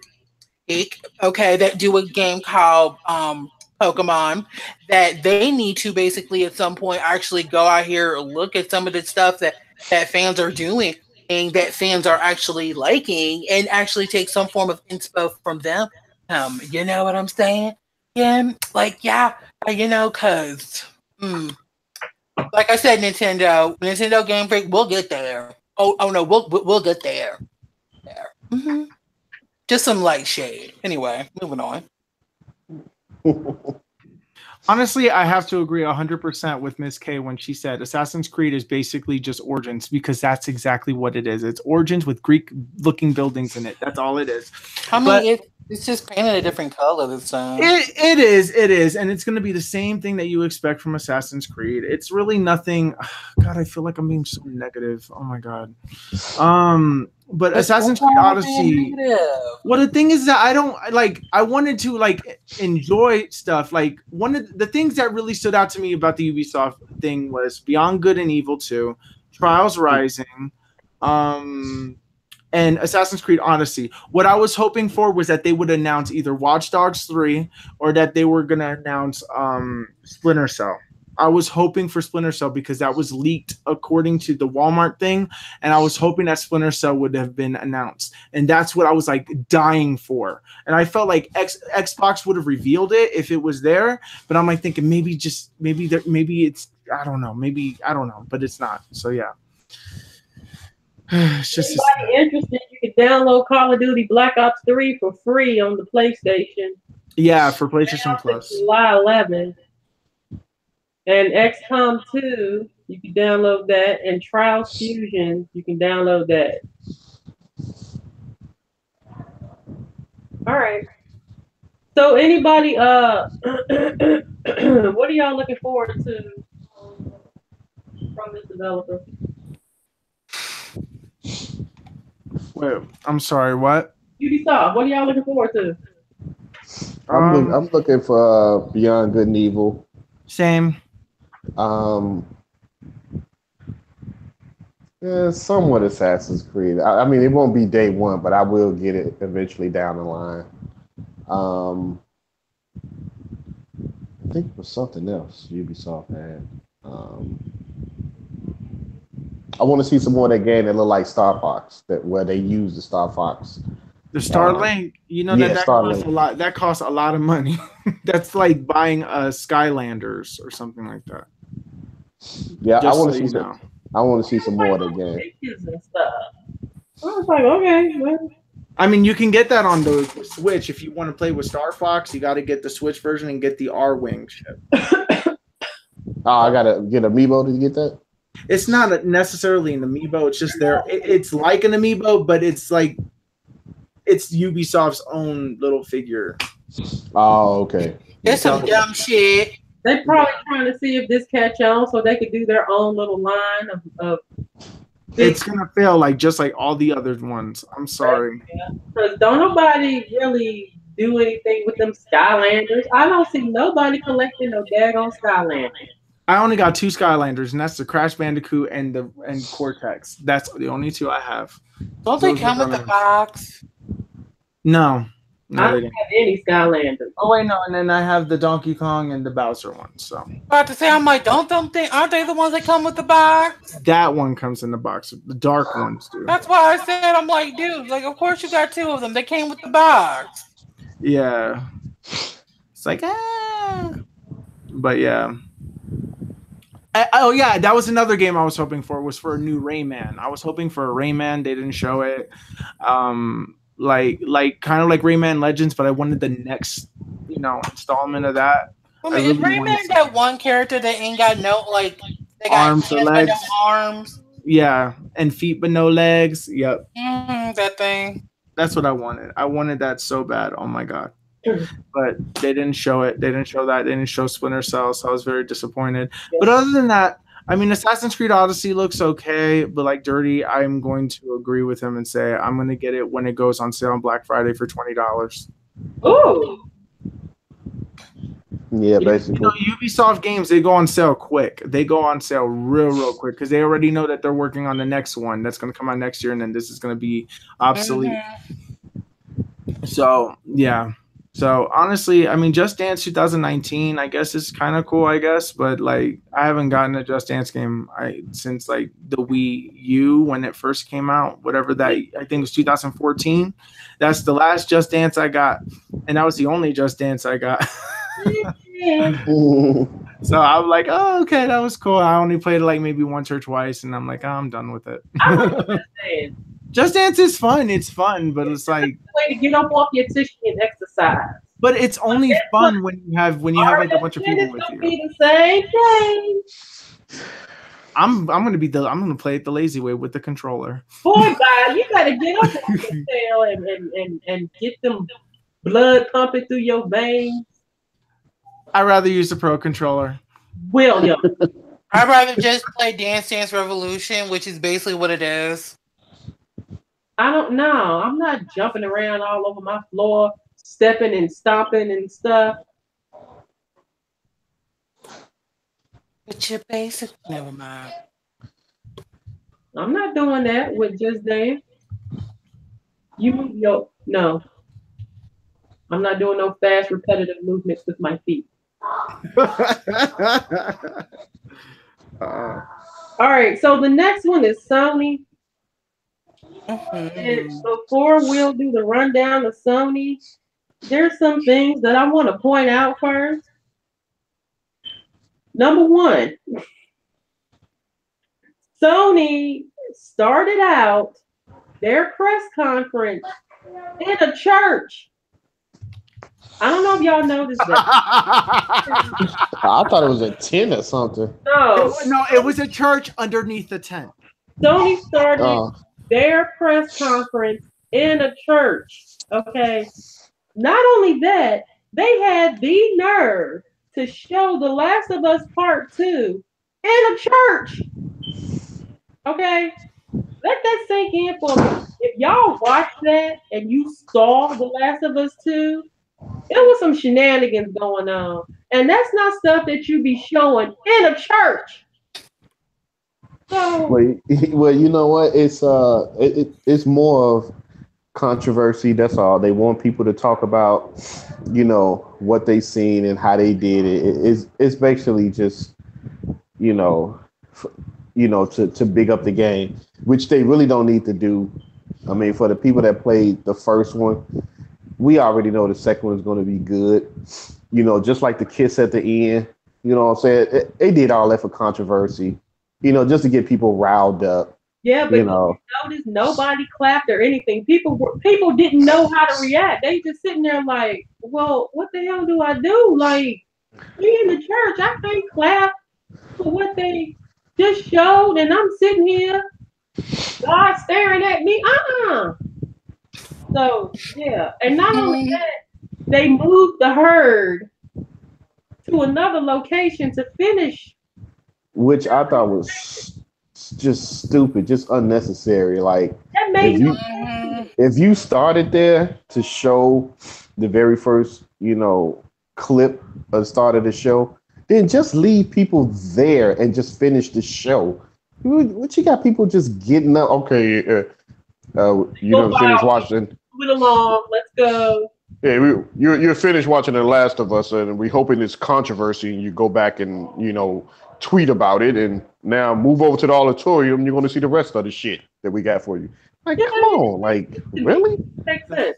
Okay, that do a game called Pokemon, that they need to basically at some point actually go out here, look at some of the stuff that fans are doing and that fans are actually liking, and actually take some form of inspo from them. You know what I'm saying? Yeah, cause like I said, Nintendo Game Freak, we'll get there. Oh no, we'll get there. Just some light shade. Anyway, moving on. Honestly, I have to agree 100% with Miss K when she said Assassin's Creed is basically just Origins because that's exactly what it is. It's Origins with Greek-looking buildings in it. That's all it is. I mean, But it's just painted a different color this time. it is, and it's going to be the same thing that you expect from Assassin's Creed. It's really nothing. God, I feel like I'm being so negative. Oh my god. But Assassin's Creed Odyssey. Well, the thing is that I don't like. I wanted to like enjoy stuff. Like one of the things that really stood out to me about the Ubisoft thing was Beyond Good and Evil 2, Trials Rising, and Assassin's Creed Odyssey. What I was hoping for was that they would announce either Watch Dogs 3 or that they were gonna announce Splinter Cell. I was hoping for Splinter Cell because that was leaked according to the Walmart thing, and I was hoping that Splinter Cell would have been announced, and that's what I was like dying for. And I felt like Xbox would have revealed it if it was there, but I'm like thinking maybe it's I don't know, but it's not. So yeah, it's just anybody interested, you can download Call of Duty Black Ops 3 for free on the PlayStation. Yeah, for PlayStation Plus. July 11th. And XCOM 2, you can download that. And Trials Fusion, you can download that. All right. So anybody, what are y'all looking forward to from this developer? Wait, I'm sorry, what? Ubisoft, what are y'all looking forward to? I'm looking for Beyond Good and Evil. Same. Yeah, somewhat Assassin's Creed. I mean, it won't be day one, but I will get it eventually down the line. I think it was something else Ubisoft had. I want to see some more of that game that look like Star Fox, where they use the Star Fox. The Starlink, that costs a lot. That costs a lot of money. That's like buying Skylanders or something like that. Yeah, I want to see I want to see some more of the game. And stuff. I was like, okay. Well. I mean, you can get that on the Switch if you want to play with Star Fox. You got to get the Switch version and get the R-Wing ship. I gotta get Amiibo to get that. It's not necessarily an Amiibo. It's just there. It's like an Amiibo, but it's like it's Ubisoft's own little figure. Oh, okay. It's some dumb shit. They're probably trying to see if this catch on so they could do their own little line of it's gonna fail just like all the other ones. I'm sorry. Because don't nobody really do anything with them Skylanders. I don't see nobody collecting no daggone Skylanders. I only got 2 Skylanders, and that's the Crash Bandicoot and Cortex. That's the only 2 I have. Don't they come with the box? No. I don't have any Skylanders. Oh wait, no, and then I have the Donkey Kong and the Bowser one. So about to say, I'm like, aren't they the ones that come with the box? That one comes in the box. The dark ones do. That's why I said, I'm like, dude, like, of course you got 2 of them. They came with the box. Yeah. It's like, but yeah. Oh yeah, that was another game I was hoping for. Was for a new Rayman. I was hoping for a Rayman. They didn't show it. Like kind of like Rayman Legends, but I wanted the next, installment of that. I mean, is Rayman that one character that ain't got no they got arms or legs? No arms. Yeah, and feet but no legs. Yep. That thing. That's what I wanted. I wanted that so bad. Oh my god. But they didn't show it. They didn't show that. They didn't show Splinter Cell, so I was very disappointed. Yeah. But other than that, I mean, Assassin's Creed Odyssey looks okay, but like Dirty, I'm going to agree with him and say I'm going to get it when it goes on sale on Black Friday for $20. Ooh. Yeah, basically. Ubisoft games, they go on sale quick. They go on sale real quick because they already know that they're working on the next one that's going to come out next year, and then this is going to be obsolete. So, yeah. So honestly, I mean, Just Dance 2019, I guess is kind of cool, I guess, but like I haven't gotten a Just Dance game since like the Wii U when it first came out, whatever that I think it was 2014. That's the last Just Dance I got, and that was the only Just Dance I got. So I'm like, oh, okay, that was cool. I only played it like maybe once or twice, and I'm like, oh, I'm done with it. Just Dance is fun. It's fun, but it's like a way to get up off your tissue and exercise. But it's only fun when you have like a bunch of people with you. Be the same thing. I'm gonna play it the lazy way with the controller. Boy, guys, you gotta get up on your tail and get them blood pumping through your veins. I'd rather use the Pro controller. William. I'd rather just play Dance Dance Revolution, which is basically what it is. I don't know. I'm not jumping around all over my floor, stepping and stomping and stuff. But you're basic. Never mind. I'm not doing that with Just Dance. You move your no. I'm not doing no fast, repetitive movements with my feet. All right, so the next one is Sony. And before we'll do the rundown of Sony, there's some things that I want to point out first. Number one, Sony started out their press conference in a church. I don't know if y'all noticed that. I thought it was a tent or something. No, it was a church underneath the tent. Sony started their press conference in a church. Okay. Not only that, they had the nerve to show The Last of Us Part 2 in a church. Okay. Let that sink in for me. If y'all watched that and you saw The Last of Us 2, there was some shenanigans going on. And that's not stuff that you be showing in a church. So, well, you know what? It's more of controversy. That's all. They want people to talk about, what they seen and how they did it. It's basically just, to big up the game, which they really don't need to do. I mean, for the people that played the first one, we already know the second one is going to be good. Just like the kiss at the end. You know what I'm saying? They did all that for controversy. Just to get people riled up. Yeah, but you notice nobody clapped or anything. People didn't know how to react. They just sitting there like, well, what the hell do I do? Like, we in the church, I can't clap for what they just showed, and I'm sitting here, God staring at me. So yeah, and not only that, they moved the herd to another location to finish. Which I thought was just stupid, just unnecessary. Like, that made if you started there to show the very first, clip of the start of the show, then just leave people there and just finish the show. What you got people just getting up? Okay, finished watching. Move along, let's go. Yeah, you're finished watching The Last of Us, and we hoping it's controversy, and you go back and tweet about it, and now move over to the auditorium. You're going to see the rest of the shit that we got for you. Like, come on, like, really? Makes sense.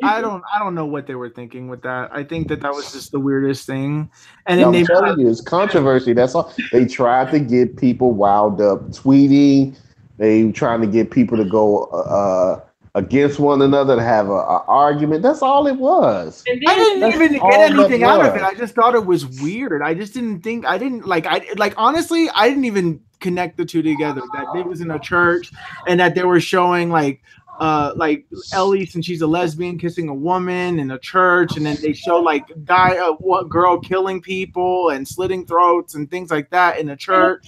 I don't know what they were thinking with that. I think that was just the weirdest thing. And then I'm telling you, it's controversy. That's all. They tried to get people wild up, tweeting. They trying to get people to go against one another, to have an argument. That's all it was. I didn't even get anything out of it. I just thought it was weird. I just didn't think. Honestly, I didn't even connect the two together. That it was in a church and that they were showing like Ellie, since she's a lesbian, kissing a woman in a church, and then they show like girl killing people and slitting throats and things like that in a church.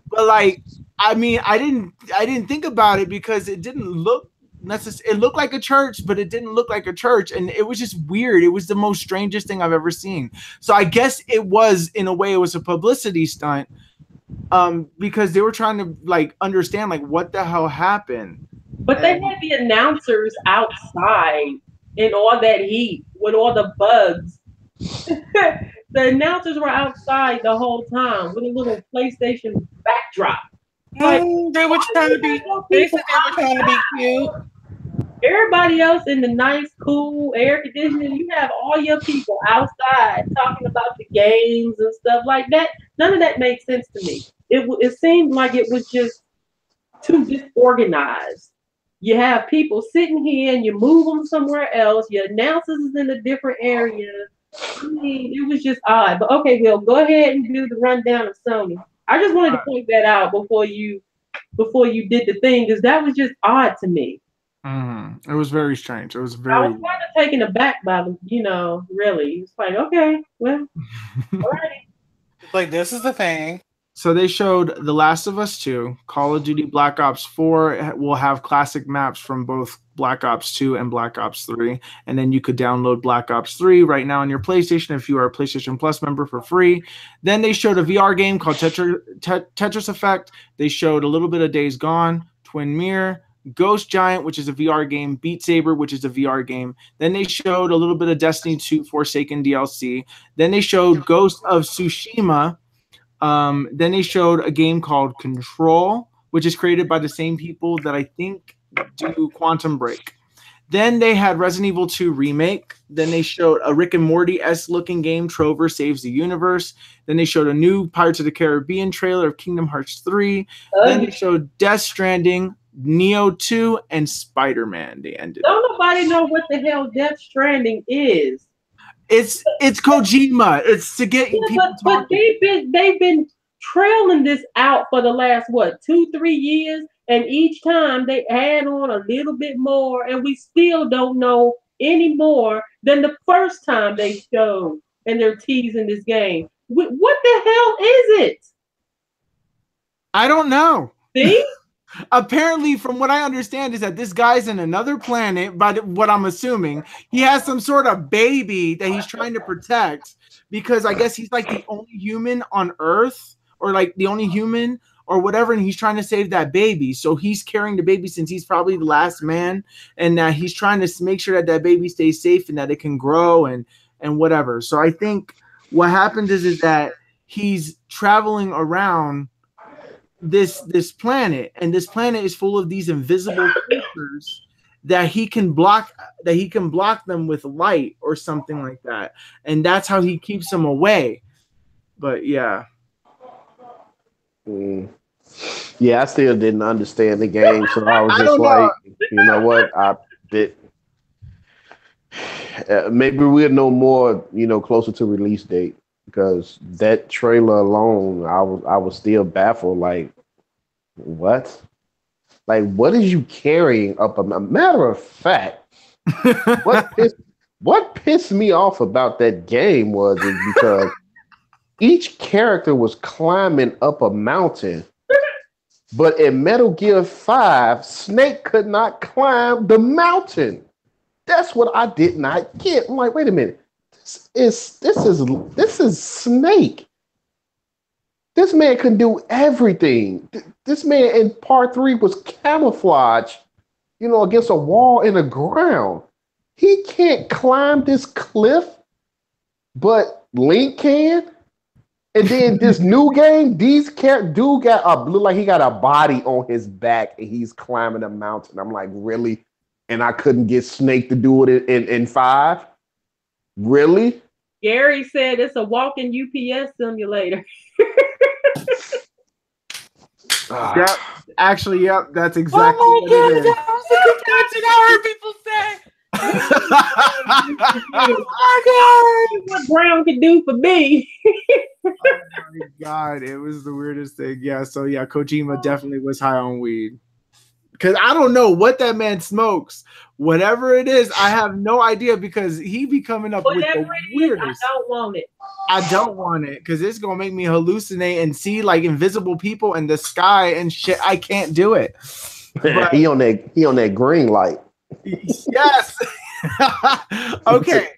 But like, I mean, I didn't think about it because it didn't look necessary. It looked like a church, but it didn't look like a church, and it was just weird. It was the most strangest thing I've ever seen. So I guess it was, in a way, it was a publicity stunt, because they were trying to like understand like what the hell happened. But they had the announcers outside in all that heat with all the bugs. The announcers were outside the whole time with a little PlayStation backdrop. Like, they were trying to be cute. Everybody else in the nice, cool air conditioning, you have all your people outside talking about the games and stuff like that. None of that made sense to me. It seemed like it was just too disorganized. You have people sitting here and you move them somewhere else. Your announcers is in a different area. I mean, it was just odd. But okay, Will, go ahead and do the rundown of Sony. I just wanted to point that out before you did the thing because that was just odd to me. It was very strange. It was I very. was kind of taken aback by the, really. It's like, okay, well, alrighty. It's like this is the thing. So they showed The Last of Us 2, Call of Duty Black Ops 4 will have classic maps from both Black Ops 2 and Black Ops 3. And then you could download Black Ops 3 right now on your PlayStation if you are a PlayStation Plus member for free. Then they showed a VR game called Tetris Effect. They showed a little bit of Days Gone, Twin Mirror, Ghost Giant, which is a VR game, Beat Saber, which is a VR game. Then they showed a little bit of Destiny 2 Forsaken DLC. Then they showed Ghost of Tsushima. Then they showed a game called Control, which is created by the same people that I think do Quantum Break. Then they had Resident Evil 2 Remake. Then they showed a Rick and Morty-esque looking game, Trover Saves the Universe. Then they showed a new Pirates of the Caribbean trailer of Kingdom Hearts 3. Then they showed Death Stranding, Neo 2, and Spider-Man. They ended. Don't nobody know what the hell Death Stranding is. It's Kojima. It's to get people but talking. they've been trailing this out for the last 2-3 years, and each time they add on a little bit more, and we still don't know any more than the first time they showed, and they're teasing this game. What the hell is it? I don't know. See? Apparently, from what I understand, is that this guy's in another planet, by what I'm assuming. He has some sort of baby that he's trying to protect because I guess he's like the only human on Earth or like the only human or whatever, and he's trying to save that baby. So he's carrying the baby since he's probably the last man, and he's trying to make sure that that baby stays safe and that it can grow and whatever. So I think what happens is that he's traveling around this planet, and this planet is full of these invisible creatures that he can block them with light or something like that, and that's how he keeps them away. But yeah, I still didn't understand the game, so I was just like, you know what, I did. Maybe we'll know more, closer to release date. Because that trailer alone, I was still baffled. Like, what? Like, what is you carrying up? A matter of fact, what pissed me off about that game is because each character was climbing up a mountain, but in Metal Gear 5, Snake could not climb the mountain. That's what I did not get. I'm like, wait a minute. This is Snake. This man can do everything. This man in part 3 was camouflage, against a wall in the ground. He can't climb this cliff, but Link can. And then this new game, dude look like he got a body on his back and he's climbing a mountain. I'm like, really? And I couldn't get Snake to do it in 5? Really? Gary said it's a walking UPS simulator. Yep. Actually, yep. That's exactly what it is. I heard people say. Oh my God! What Brown can do for me? Oh my God! It was the weirdest thing. Yeah. So yeah, Kojima definitely was high on weed. Because I don't know what that man smokes. Whatever it is, I have no idea because he be coming up with the weirdest. I don't want it. I don't want it because it's going to make me hallucinate and see like invisible people in the sky and shit. I can't do it. But, he on that green light. Yes. Okay.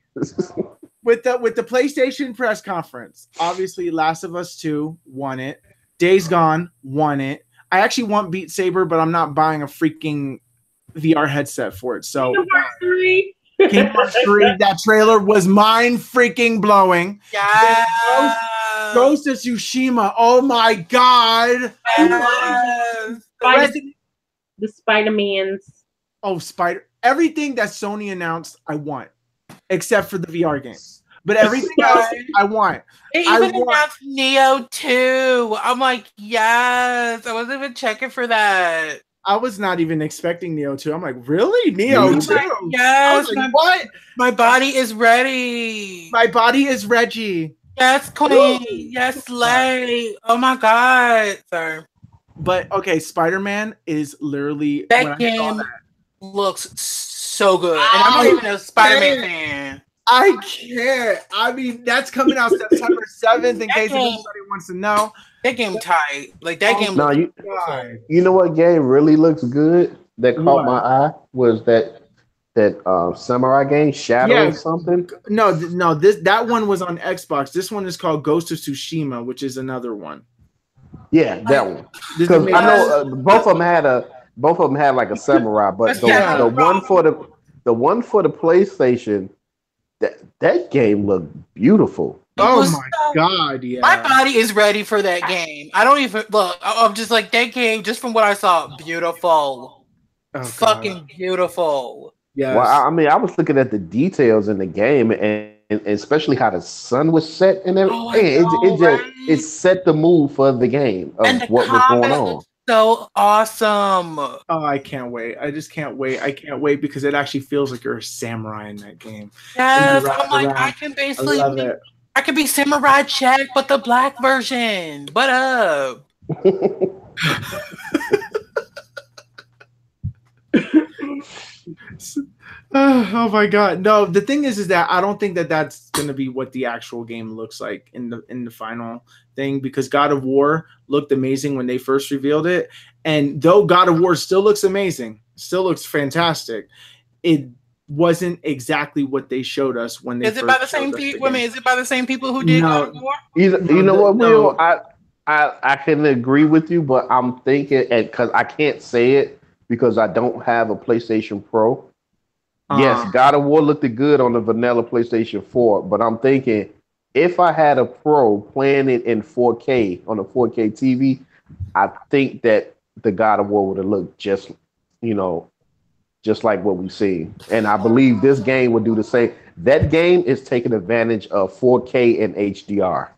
With the PlayStation press conference, obviously Last of Us 2 won it. Days Gone won it. I actually want Beat Saber, but I'm not buying a freaking VR headset for it. So Kingdom Hearts 3, that trailer was mind freaking blowing. Yeah. Ghost of Tsushima. Oh my God. Yes. The Spider-Mans. Oh, everything that Sony announced, I want. Except for the VR games. But everything else, I want. They even announced Neo 2. I'm like, yes. I wasn't even checking for that. I was not even expecting Neo 2. I'm like, really? Neo Me 2? neither. I Yes, was like, what? my body is ready. My body is Reggie. Yes, queen. Yes, slay. Oh my god, sir. But okay, Spider-Man is literally when That I saw game that. looks so good, and I'm not even a Spider-Man can't. fan. I can't. I mean, that's coming out September 7th, in That case game, anybody wants to know. that game tight. Like that Oh game No, looks you beautiful. you know what game really looks good that caught my What? eye was that samurai game, Shadow Yeah, something. no, no. That one was on Xbox. This one is called Ghost of Tsushima, which is another one. Yeah, that Like, one. This is Because made I know yes, both of them had like a samurai, but that's yeah. the Shadow one for Drop. the PlayStation, that game looked beautiful. It Oh was my so. god, My yeah. body is ready for that game. I don't even look. I'm just like that game. Just from what I saw, beautiful, Oh god, fucking beautiful. Well, yes. I mean, I was looking at the details in the game, and especially how the sun was set and everything. Oh, I It know, just it right? set the mood for the game And of the what was going combat on. looks so awesome. Oh, I can't wait. I just can't wait. I can't wait because it actually feels like you're a samurai in that game. And you're Yes, I'm riding like I around. can I basically love be. it. I could be Samurai Jack, but the black version. What up? Oh my god. No, the thing is that I don't think that that's going to be what the actual game looks like in the final thing, because God of War looked amazing when they first revealed it, and though God of War still looks amazing, still looks fantastic, it wasn't exactly what they showed us when they Is it by first the same showed us the people? I game. mean, is it by the same people who did God of No, War? You no, know what, Will? no. I can agree with you, but I'm thinking, and because I can't say it because I don't have a PlayStation Pro. Yes, Uh, God of War looked good on the vanilla PlayStation 4, but I'm thinking if I had a Pro playing it in 4K on a 4K TV, I think that the God of War would have looked you know, just like what we see. And I believe this game would do the same. That game is taking advantage of 4K and HDR.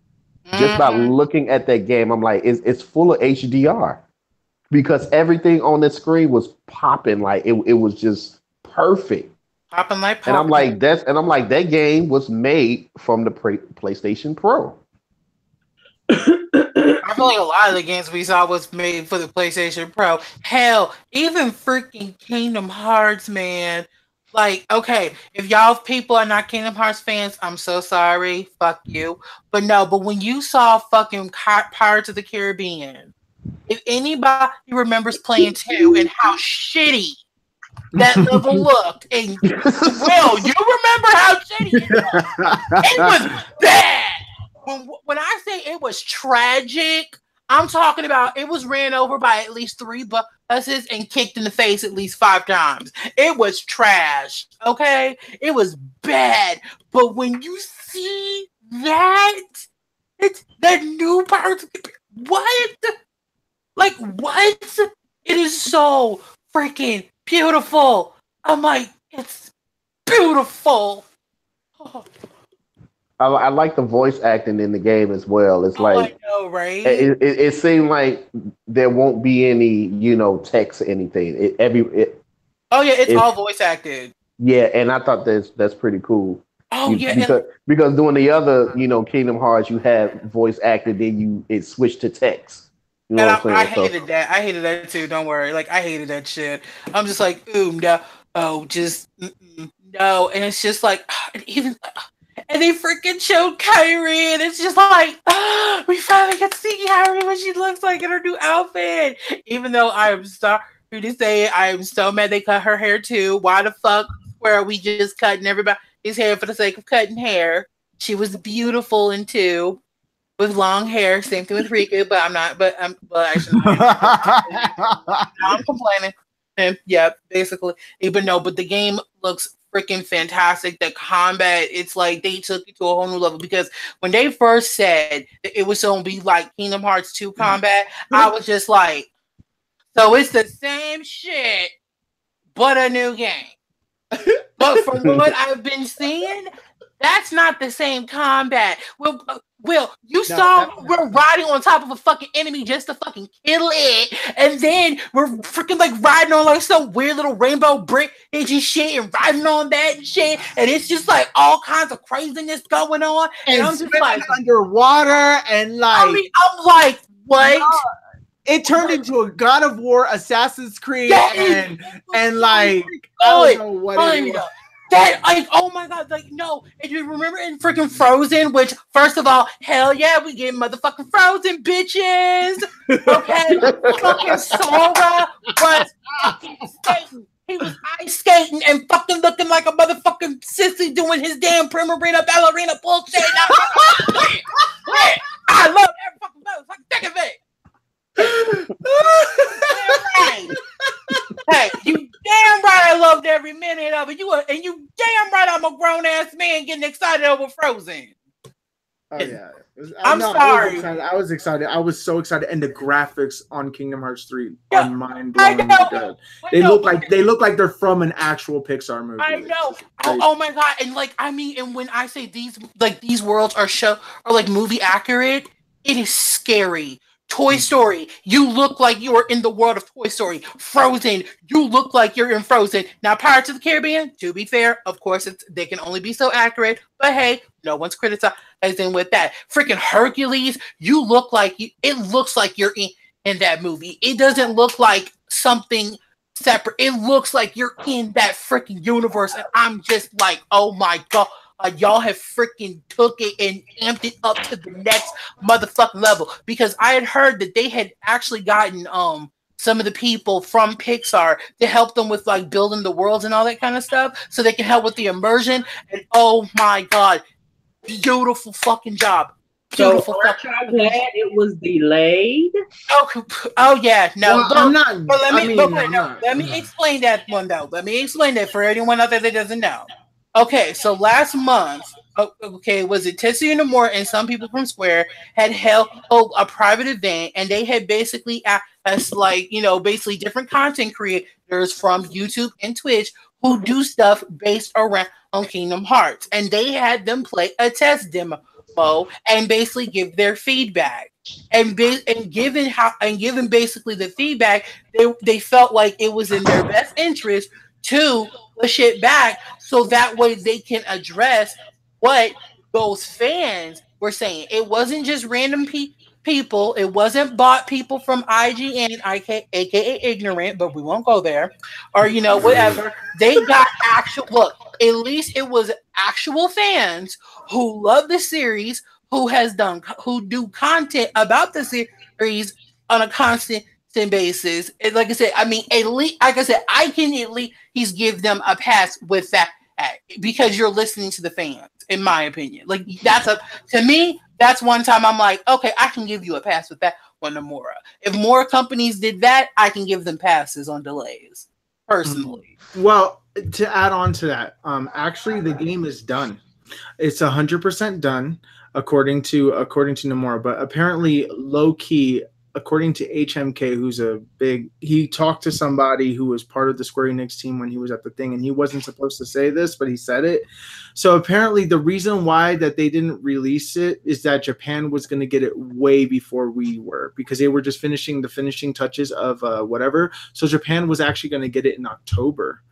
Just by Mm-hmm. looking at that game, I'm like, it's full of HDR because everything on the screen was popping, like it was just perfect. Popping like And I'm popcorn. like, that game was made from the PlayStation Pro. I feel like a lot of the games we saw was made for the PlayStation Pro. Hell, even freaking Kingdom Hearts, man. Like, okay, if y'all people are not Kingdom Hearts fans, I'm so sorry. Fuck you. But no, but when you saw fucking Pirates of the Caribbean, if anybody remembers playing 2 and how shitty that level looked, and Will, you remember how shitty it looked? It was bad. When I say it was tragic, I'm talking about it was ran over by at least 3 buses and kicked in the face at least 5 times. It was trash. Okay, it was bad. But when you see that, it's that new part. What? Like what? It is so freaking beautiful. I'm like, it's beautiful. Oh, I like the voice acting in the game as well. It's I like know, right? it seemed like there won't be any text or anything. Oh yeah, it's It's all voice acted. yeah, and I thought that's pretty cool. Oh You yeah, and because doing the other Kingdom Hearts, you had voice acted, then it switched to text. You know what I'm I saying? So hated that. I hated that too. Don't worry. Like I hated that shit. I'm just like, ooh, no, oh, just no. And it's just like, and even and they freaking showed Kyrie, and it's just like, we finally get to see Kyrie what she looks like in her new outfit. Even though I am sorry to say, I am so mad they cut her hair too. Why the fuck were we just cutting everybody's hair for the sake of cutting hair? She was beautiful in 2 with long hair. Same thing with Riku, but I'm not. But I'm. Well, actually, now I'm complaining. And yeah, basically. But no, but the game looks freaking fantastic. The combat, it's like they took it to a whole new level because when they first said that it was going to be like Kingdom Hearts 2 combat, I was just like, so it's the same shit, but a new game. But from what I've been seeing, That's not the same combat. Will, you saw we're riding on top of a fucking enemy just to fucking kill it, and then we're freaking like riding on like some weird little rainbow bridge and shit, and riding on that and shit, and it's just like all kinds of craziness going on, and I'm just like underwater, and like I'm like, what? No, it turned into a God of War, Assassin's Creed, and like I don't know what it was. That, like, oh my god, like, no. And you remember in freaking Frozen, which, first of all, hell yeah, we get motherfucking Frozen, bitches. Okay, fucking Sora was skating. He was ice skating and fucking looking like a motherfucking sissy doing his damn primarina ballerina bullshit. I love every fucking motherfucking thing of it. Hey, you damn right I loved every minute of it. You damn right I'm a grown ass man getting excited over Frozen. Oh yeah, I'm sorry. I was excited. I was so excited, and the graphics on Kingdom Hearts 3 are mind blowing good. They look like they're from an actual Pixar movie. I know. Oh my god! And like I mean, and when I say these worlds are like movie accurate, it is scary. Toy Story, you look like you are in the world of Toy Story. Frozen, you look like you're in Frozen. Now, Pirates of the Caribbean, to be fair, of course, they can only be so accurate. But hey, no one's criticizing with that. Freaking Hercules, you look like it looks like you're in that movie. It doesn't look like something separate. It looks like you're in that freaking universe. And I'm just like, oh my god. Y'all have freaking took it and amped it up to the next motherfucking level, because I had heard that they had actually gotten some of the people from Pixar to help them with like building the worlds and all that kind of stuff, so they can help with the immersion. And oh my god, beautiful fucking job. Beautiful. So I'm glad it was delayed. Oh yeah, no, well, I'm not. But let me explain that one though. Let me explain that for anyone out there that doesn't know. Okay, so last month, was it Tetsuya Nomura and some people from Square had held a private event, and they had basically asked, like, basically different content creators from YouTube and Twitch who do stuff based around Kingdom Hearts, and they had them play a test demo and basically give their feedback. And given basically the feedback, they felt like it was in their best interest to push it back, so that way they can address what those fans were saying. It wasn't just random people. It wasn't bot people from IGN, aka ignorant, but we won't go there, or whatever. They got actual look. At least it was actual fans who love the series, who do content about the series on a constant basis. And like I said, I mean, at least, like I said, I can at least give them a pass with that, because you're listening to the fans, in my opinion. Like, to me, that's one time I'm like, okay, I can give you a pass with that one, Nomura. If more companies did that, I can give them passes on delays, personally. Well, to add on to that, actually, the game is done. It's 100% done, according to Nomura. But apparently, low key, according to HMK, he talked to somebody who was part of the Square Enix team when he was at the thing, and he wasn't supposed to say this, but he said it. So apparently the reason why that they didn't release it is that Japan was going to get it way before we were, because they were just finishing the finishing touches of whatever. So Japan was actually going to get it in October.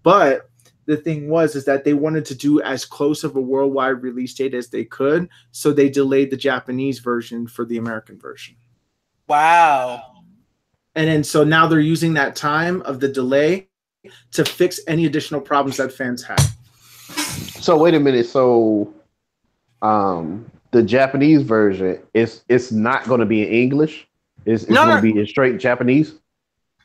But the thing is that they wanted to do as close of a worldwide release date as they could, so they delayed the Japanese version for the American version. Wow. And then so now they're using that time of the delay to fix any additional problems that fans had. So wait a minute. So the Japanese version, it's not going to be in English? It's going to be in straight Japanese?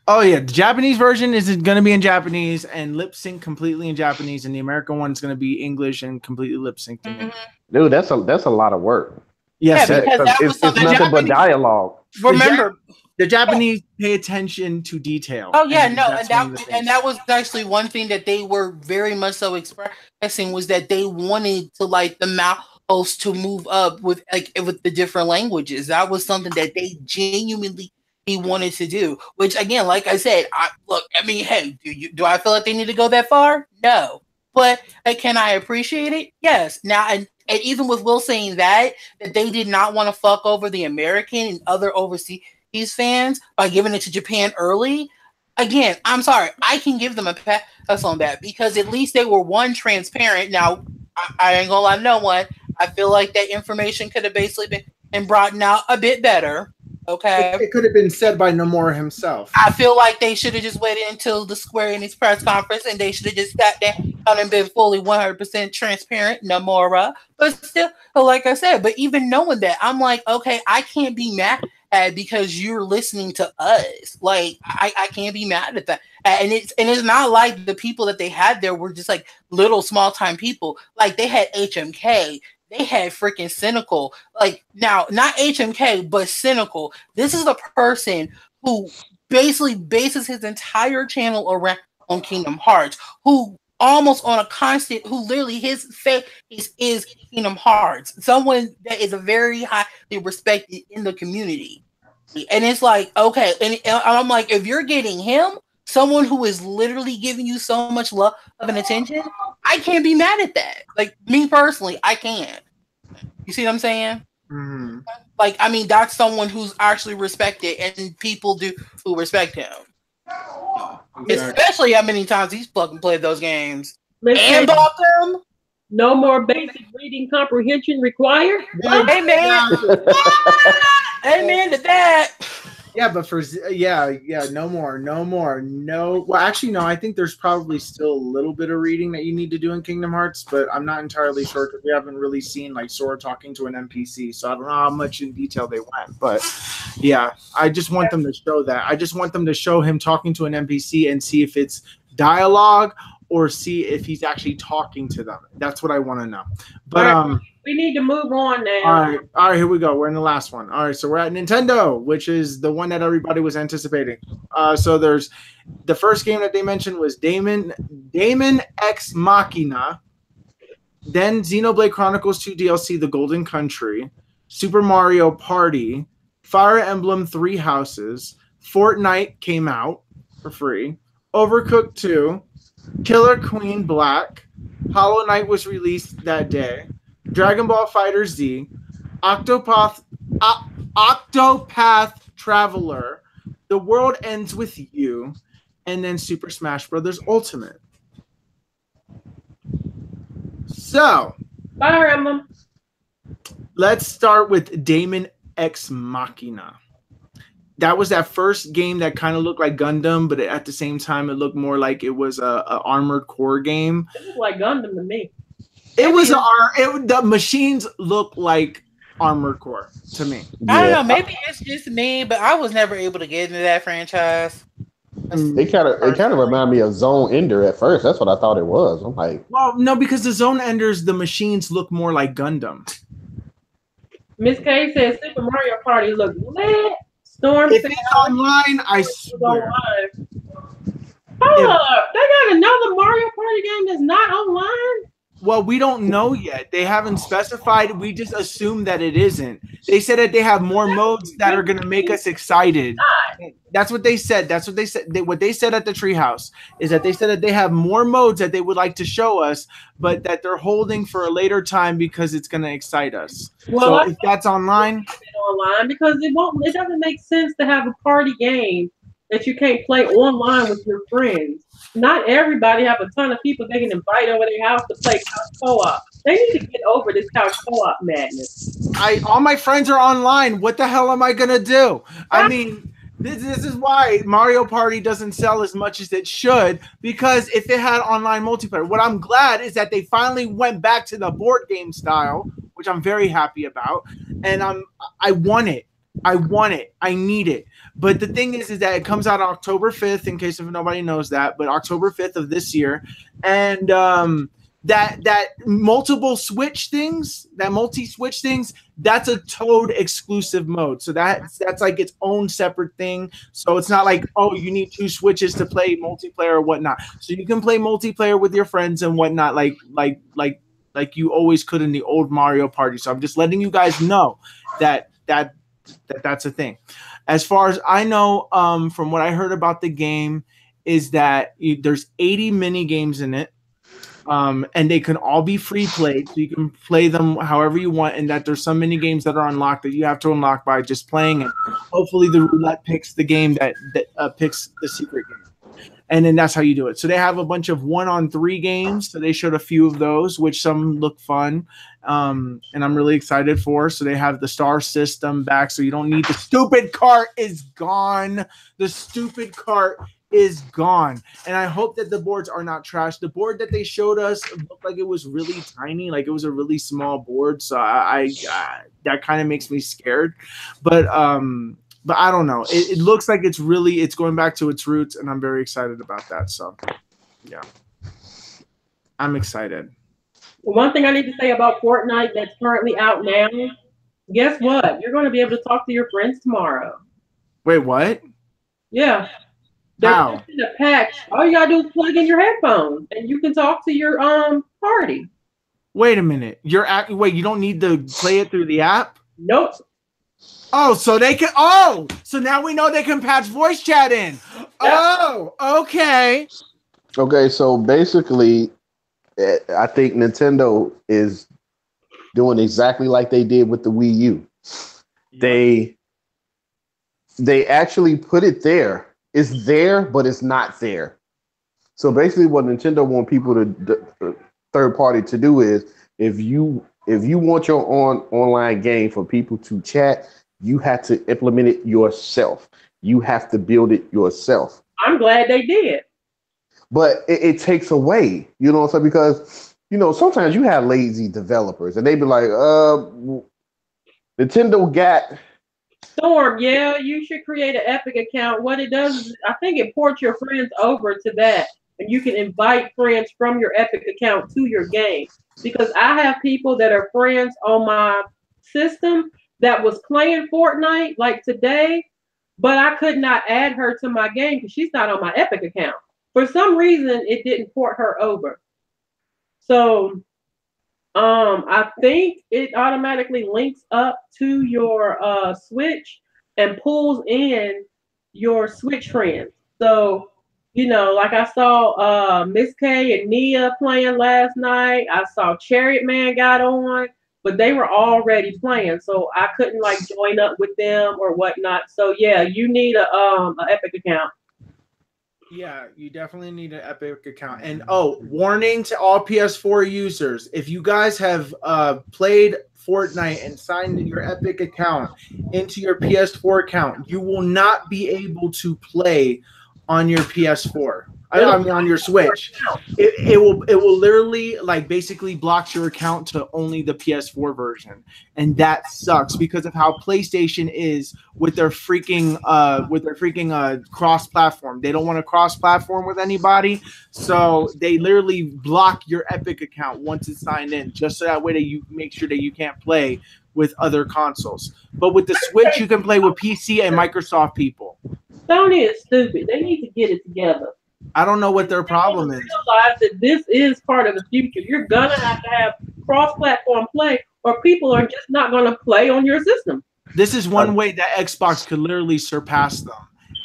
Oh, yeah. The Japanese version is going to be in Japanese and lip sync completely in Japanese, and the American one is going to be English and completely lip synced. Mm-hmm. Dude, that's a lot of work. Yes, it's nothing but dialogue. Remember, the Japanese pay attention to detail. Oh yeah, and that was actually one thing that they were very much so expressing, was that they wanted to like the mouse to move up with the different languages. That was something that they genuinely wanted to do. Which again, like I said, hey, do I feel like they need to go that far? No. But can I appreciate it? Yes. Now, and even with Will saying that they did not want to fuck over the American and other overseas fans by giving it to Japan early. Again, I'm sorry. I can give them a pass on that because at least they were one transparent. Now, I ain't gonna lie to no one. I feel like that information could have basically been brought out a bit better. Okay. It could have been said by Nomura himself. I feel like they should have just waited until the Square Enix press conference and they should have just sat there and been fully 100% transparent, Nomura. But still, like I said, but even knowing that, I'm like, okay, I can't be mad at because you're listening to us. Like, I can't be mad at that. And it's not like the people that they had there were just like little small time people. Like they had HMK. They had freaking Cynical. Like, now, not HMK, but Cynical. This is the person who basically bases his entire channel around on Kingdom Hearts, who almost on a constant, who literally his face is Kingdom Hearts. Someone that is a very highly respected in the community. And it's like, okay, and I'm like, if you're getting him, someone who is literally giving you so much love and attention, I can't be mad at that. Like, me personally, I can't. You see what I'm saying? Mm-hmm. Like, I mean, that's someone who's actually respected, and people do who respect him. Exactly. Especially how many times he's fucking played those games. And bought them. No more basic reading comprehension required. Amen. Amen to that. Yeah, but no more. Well, actually, no. I think there's probably still a little bit of reading that you need to do in Kingdom Hearts, but I'm not entirely sure because we haven't really seen like Sora talking to an NPC, so I don't know how much in detail they went. But yeah, I just want them to show that. I just want them to show him talking to an NPC and see if it's dialogue or see if he's actually talking to them. That's what I want to know. But we need to move on now. All right, here we go. We're in the last one. All right, so we're at Nintendo, which is the one that everybody was anticipating. So there's the first game that they mentioned was Damon X Machina, then Xenoblade Chronicles 2 DLC, The Golden Country, Super Mario Party, Fire Emblem 3 Houses, Fortnite came out for free, Overcooked 2, Killer Queen Black, Hollow Knight was released that day, Dragon Ball Fighter Z, Octopath Traveler, The World Ends With You, and then Super Smash Bros. Ultimate. So, Fire Emblem. Let's start with Damon X Machina. That was that first game that kind of looked like Gundam, but at the same time, it looked more like it was a Armored Core game. It looked like Gundam to me. The machines look like Armored Core to me. Yeah. I don't know. Maybe it's just me, but I was never able to get into that franchise. It kind of reminded me of Zone Ender at first. That's what I thought it was. I'm like, well, no, because the Zone Enders, the machines look more like Gundam. Miss K says Super Mario Party looked lit. Storm. If it's online, I swear. Hold up, they got another Mario Party game that's not online. Well, we don't know yet. They haven't specified. We just assume that it isn't. They said that they have more modes that are going to make us excited. That's what they said. What they said at the Treehouse is that they said that they have more modes that they would like to show us, but that they're holding for a later time because it's going to excite us. Well, so if that's online, because it doesn't make sense to have a party game that you can't play online with your friends. Not everybody have a ton of people they can invite over their house to play couch co-op. They need to get over this couch co-op madness. All my friends are online. What the hell am I gonna do? I mean, this is why Mario Party doesn't sell as much as it should, because if it had online multiplayer. What I'm glad is that they finally went back to the board game style, which I'm very happy about, and I want it. I need it. But the thing is that it comes out October 5th, in case if nobody knows that, but October 5th of this year. And that multi-switch things, that's a Toad exclusive mode. So that's like its own separate thing. So it's not like, oh, you need 2 switches to play multiplayer or whatnot. So you can play multiplayer with your friends and whatnot, like you always could in the old Mario Party. So I'm just letting you guys know that's a thing. As far as I know, from what I heard about the game, is that there's 80 mini games in it. And they can all be free played, so you can play them however you want, and that there's some mini games that are unlocked that you have to unlock by just playing it. Hopefully the roulette picks the game that picks the secret game. And then that's how you do it. So they have a bunch of 1-on-3 games. So they showed a few of those, which some look fun. And I'm really excited for. So they have the star system back. So you don't need the stupid cart is gone. The stupid cart is gone. And I hope that the boards are not trash. The board that they showed us looked like it was really tiny. Like it was a really small board. So I that kind of makes me scared. But I don't know. It looks like it's going back to its roots, and I'm very excited about that. So, yeah, I'm excited. One thing I need to say about Fortnite that's currently out now, guess what? You're going to be able to talk to your friends tomorrow. Wait, what? Yeah. They're pushing a patch. All you gotta do is plug in your headphones, and you can talk to your party. Wait a minute. Wait, you don't need to play it through the app? Nope. Oh, so they can. Oh, so now we know they can patch voice chat in. Yep. Oh, okay. Okay, so basically, I think Nintendo is doing exactly like they did with the Wii U. Yep. They actually put it there. It's there, but it's not there. So basically, what Nintendo want people to third party to do is, if you want your online game for people to chat, you have to implement it yourself. You have to build it yourself. I'm glad they did. But it takes away, you know what I'm saying? Because, sometimes you have lazy developers and they be like, Nintendo got... Storm, yeah, you should create an Epic account. What it does is, I think it ports your friends over to that. And you can invite friends from your Epic account to your game. Because I have people that are friends on my system that was playing Fortnite like today, but I could not add her to my game because she's not on my Epic account. For some reason, it didn't port her over. So I think it automatically links up to your Switch and pulls in your Switch friends. So, like I saw Miss K and Nia playing last night. I saw Chariot Man got on. But they were already playing, so I couldn't join up with them or whatnot. So yeah, you need a Epic account. Yeah, you definitely need an Epic account. And warning to all PS4 users: if you guys have played Fortnite and signed your Epic account into your PS4 account, you will not be able to play on your PS4. I mean, on your Switch, it will literally basically blocks your account to only the PS4 version, and that sucks because of how PlayStation is with their freaking cross-platform. They don't want to cross-platform with anybody, so they literally block your Epic account once it's signed in, just so that way that you make sure that you can't play with other consoles. But with the Switch, you can play with PC and Microsoft people. Sony is stupid. They need to get it together. I don't know what their problem is. Realize that this is part of the future. You're gonna have to have cross-platform play, or people are just not gonna play on your system. This is one way that Xbox could literally surpass them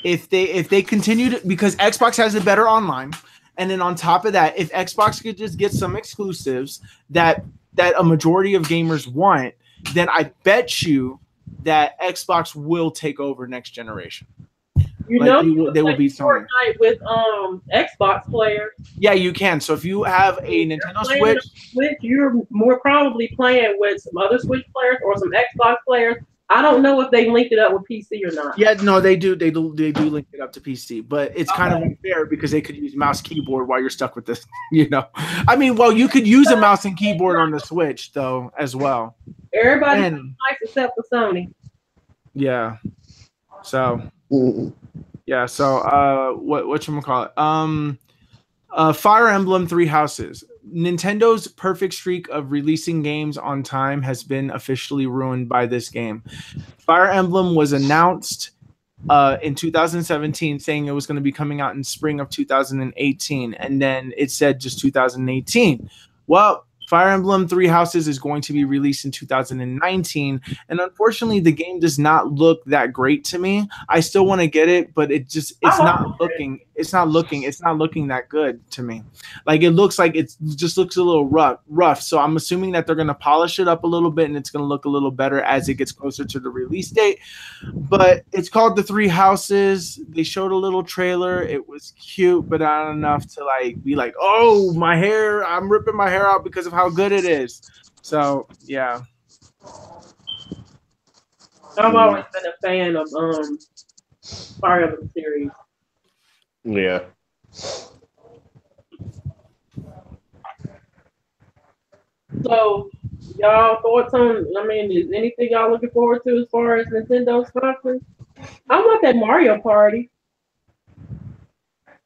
if they continue to, because Xbox has a better online, and then on top of that, if Xbox could just get some exclusives that a majority of gamers want, then I bet you that Xbox will take over next generation. They will beat Sony with Xbox players. Yeah, you can. So if you have a Nintendo Switch, you're more probably playing with some other Switch players or some Xbox players. I don't know if they linked it up with PC or not. Yeah, no, they do. They do link it up to PC, but it's kind of unfair because they could use mouse keyboard while you're stuck with this. I mean, well, you could use a mouse and keyboard on the Switch though as well. Everybody nice except for Sony. Yeah. So. Yeah, so whatchamacallit? Fire Emblem Three Houses. Nintendo's perfect streak of releasing games on time has been officially ruined by this game. Fire Emblem was announced in 2017 saying it was going to be coming out in spring of 2018, and then it said just 2018. Well, Fire Emblem Three Houses is going to be released in 2019, and unfortunately, the game does not look that great to me. I still want to get it, but it's not looking that good to me. Like it looks like it just looks a little rough. So I'm assuming that they're going to polish it up a little bit, and it's going to look a little better as it gets closer to the release date. But it's called The Three Houses. They showed a little trailer. It was cute, but not enough to like be like, oh, my hair, I'm ripping my hair out because of how good it is. So yeah. I've always been a fan of Fire Emblem series. Yeah. So, y'all thoughts on? I mean, is anything y'all looking forward to as far as Nintendo sponsors? I want that Mario Party.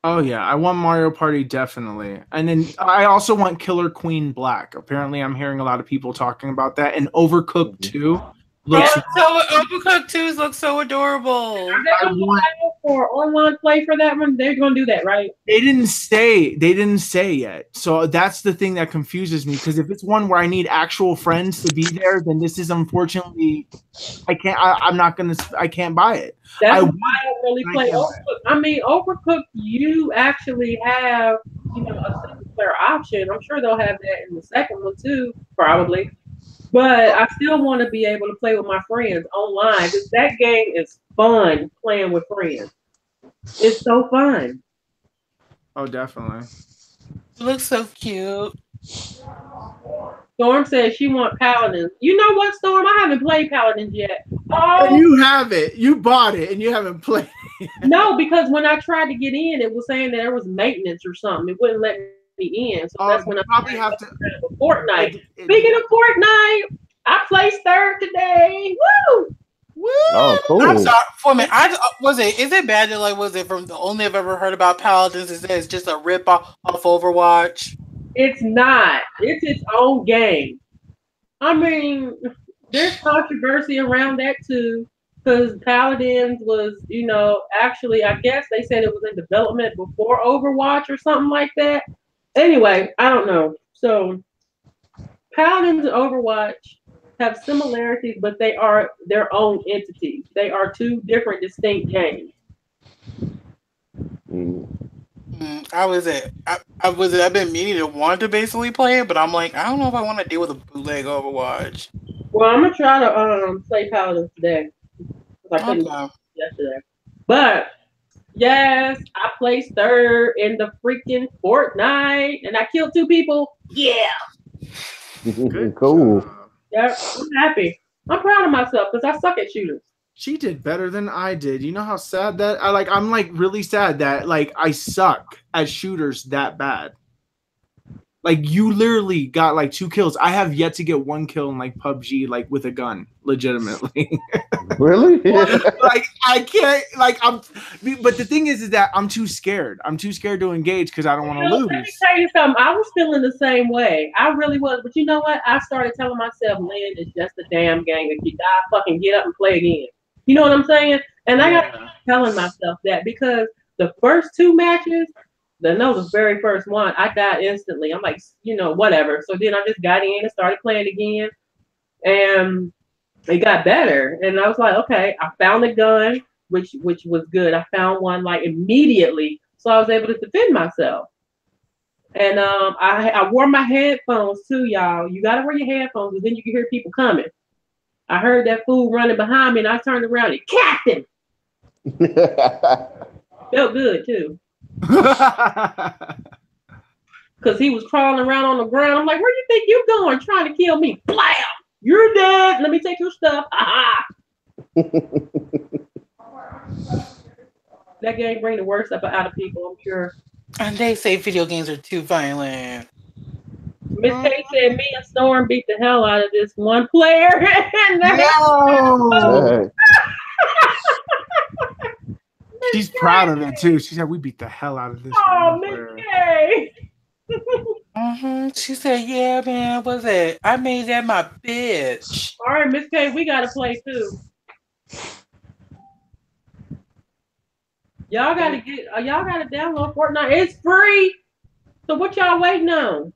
Oh yeah, I want Mario Party definitely, and then I also want Killer Queen Black. Apparently, I'm hearing a lot of people talking about that, and Overcooked 2 looks. So Overcooked 2s look so adorable. Are they going to allow for online play for that one? They're going to do that, right? They didn't say yet. So that's the thing that confuses me, because if it's one where I need actual friends to be there, then this is unfortunately I can't buy it. That's why I don't really play Overcooked. I mean, Overcooked, you actually have, a single player option. I'm sure they'll have that in the second one too, probably. But I still want to be able to play with my friends online, because that game is fun playing with friends. It's so fun. Oh, definitely. It looks so cute. Storm says she wants Paladins. You know what, Storm? I haven't played Paladins yet. Oh, and you have it. You bought it, and you haven't played it. No, because when I tried to get in, it was saying that there was maintenance or something. It wouldn't let me in. So that's when I probably have to. Fortnite. Speaking of Fortnite, I placed third today. Woo! Woo! Oh, cool. I'm sorry for a minute. Is it bad that was it from the only I've ever heard about Paladins is that it's just a rip off Overwatch? It's not. It's its own game. I mean, there's controversy around that too, because Paladins was, actually, I guess they said it was in development before Overwatch or something like that. Anyway, I don't know. So, Paladins and Overwatch have similarities, but they are their own entities. They are two different, distinct games. I've been meaning to want to basically play it, but I'm like, I don't know if I want to deal with a bootleg Overwatch. Well, I'm gonna try to play Paladins today. I couldn't yesterday. But yes, I placed third in the freaking Fortnite, and I killed 2 people. Yeah. Cool. Yeah, I'm happy. I'm proud of myself because I suck at shooters. She did better than I did. You know how sad that I'm really sad that I suck at shooters that bad. Like you literally got 2 kills. I have yet to get 1 kill in PUBG with a gun, legitimately. Really? I can't but the thing is that I'm too scared. I'm too scared to engage because I don't want to lose. Let me tell you something. I was feeling the same way. I really was. But you know what? I started telling myself, land is just a damn game. If you die, fucking get up and play again. You know what I'm saying? And I got to keep telling myself that, because the first 2 matches, the very first one, I died instantly. I'm like, whatever. So then I just got in and started playing again. And it got better. And I was like, okay, I found a gun, which was good. I found one immediately. So I was able to defend myself. And I wore my headphones too, y'all. You got to wear your headphones, because then you can hear people coming. I heard that fool running behind me, and I turned around and capped him. Felt good too. Because he was crawling around on the ground. I'm like, where do you think you're going? Trying to kill me. Blam! You're dead. Let me take your stuff. Aha! That game bring the worst out of people, I'm sure. And they say video games are too violent. Miss K said me and Storm beat the hell out of this one player. No! She's proud of it too. She said we beat the hell out of this. Oh, Miss K. She said, yeah, man, what's that? I made that my bitch. All right, Miss K, we gotta play too. Y'all gotta download Fortnite. It's free. So what y'all waiting on?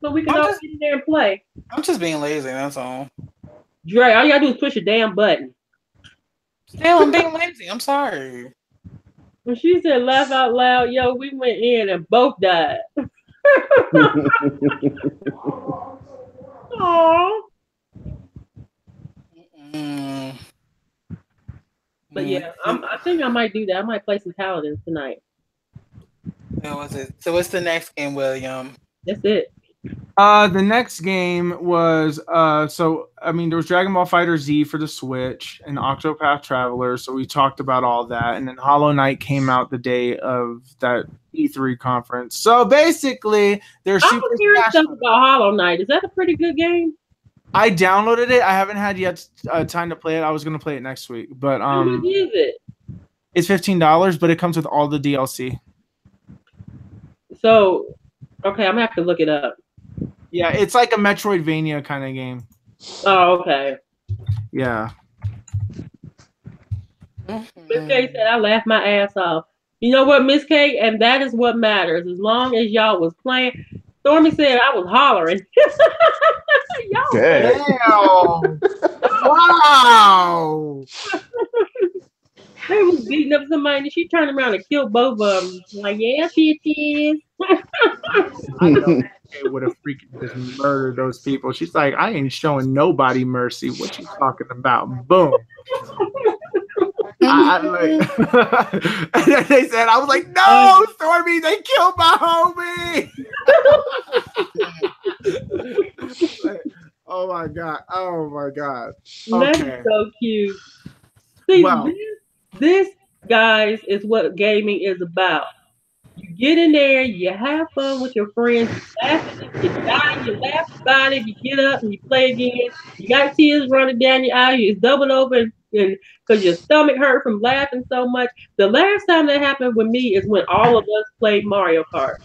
so we can I'm all just- get in there and play. I'm just being lazy. That's all. Dre, all you gotta do is push a damn button. Still, I'm being lazy. I'm sorry. When she said laugh out loud, yo, we went in and both died. Aww. Mm. But yeah, I think I might do that. I might play some Paladins tonight. What was it? So what's the next game, William? That's it. The next game was there was Dragon Ball Fighter Z for the Switch and Octopath Traveler, so we talked about all that, and then Hollow Knight came out the day of that E3 conference. So basically, there's I'm hearing stuff about Hollow Knight. Is that a pretty good game? I downloaded it. I haven't had yet time to play it. I was gonna play it next week, but How much is it? it's $15, but it comes with all the DLC. So, okay, I'm gonna have to look it up. Yeah, it's like a Metroidvania kind of game. Oh, okay. Yeah. Miss K said I laughed my ass off. You know what, Miss K? And that is what matters. As long as y'all was playing. Stormy said I was hollering. Y'all Damn. Wow. They was beating up somebody and she turned around and killed both of them. Like, yeah, bitches. I know they would have freaking just murdered those people. She's like, I ain't showing nobody mercy. What you talking about? Boom. And then they said, I was like, no, Stormy, they killed my homie. Oh my god. Oh my god. That's Okay. so cute. See, Wow. this, guys, is what gaming is about. You get in there, you have fun with your friends, you laugh, you die, you laugh about it, you get up and you play again. You got tears running down your eyes, you doubled over and because your stomach hurt from laughing so much. The last time that happened with me is when all of us played Mario Kart.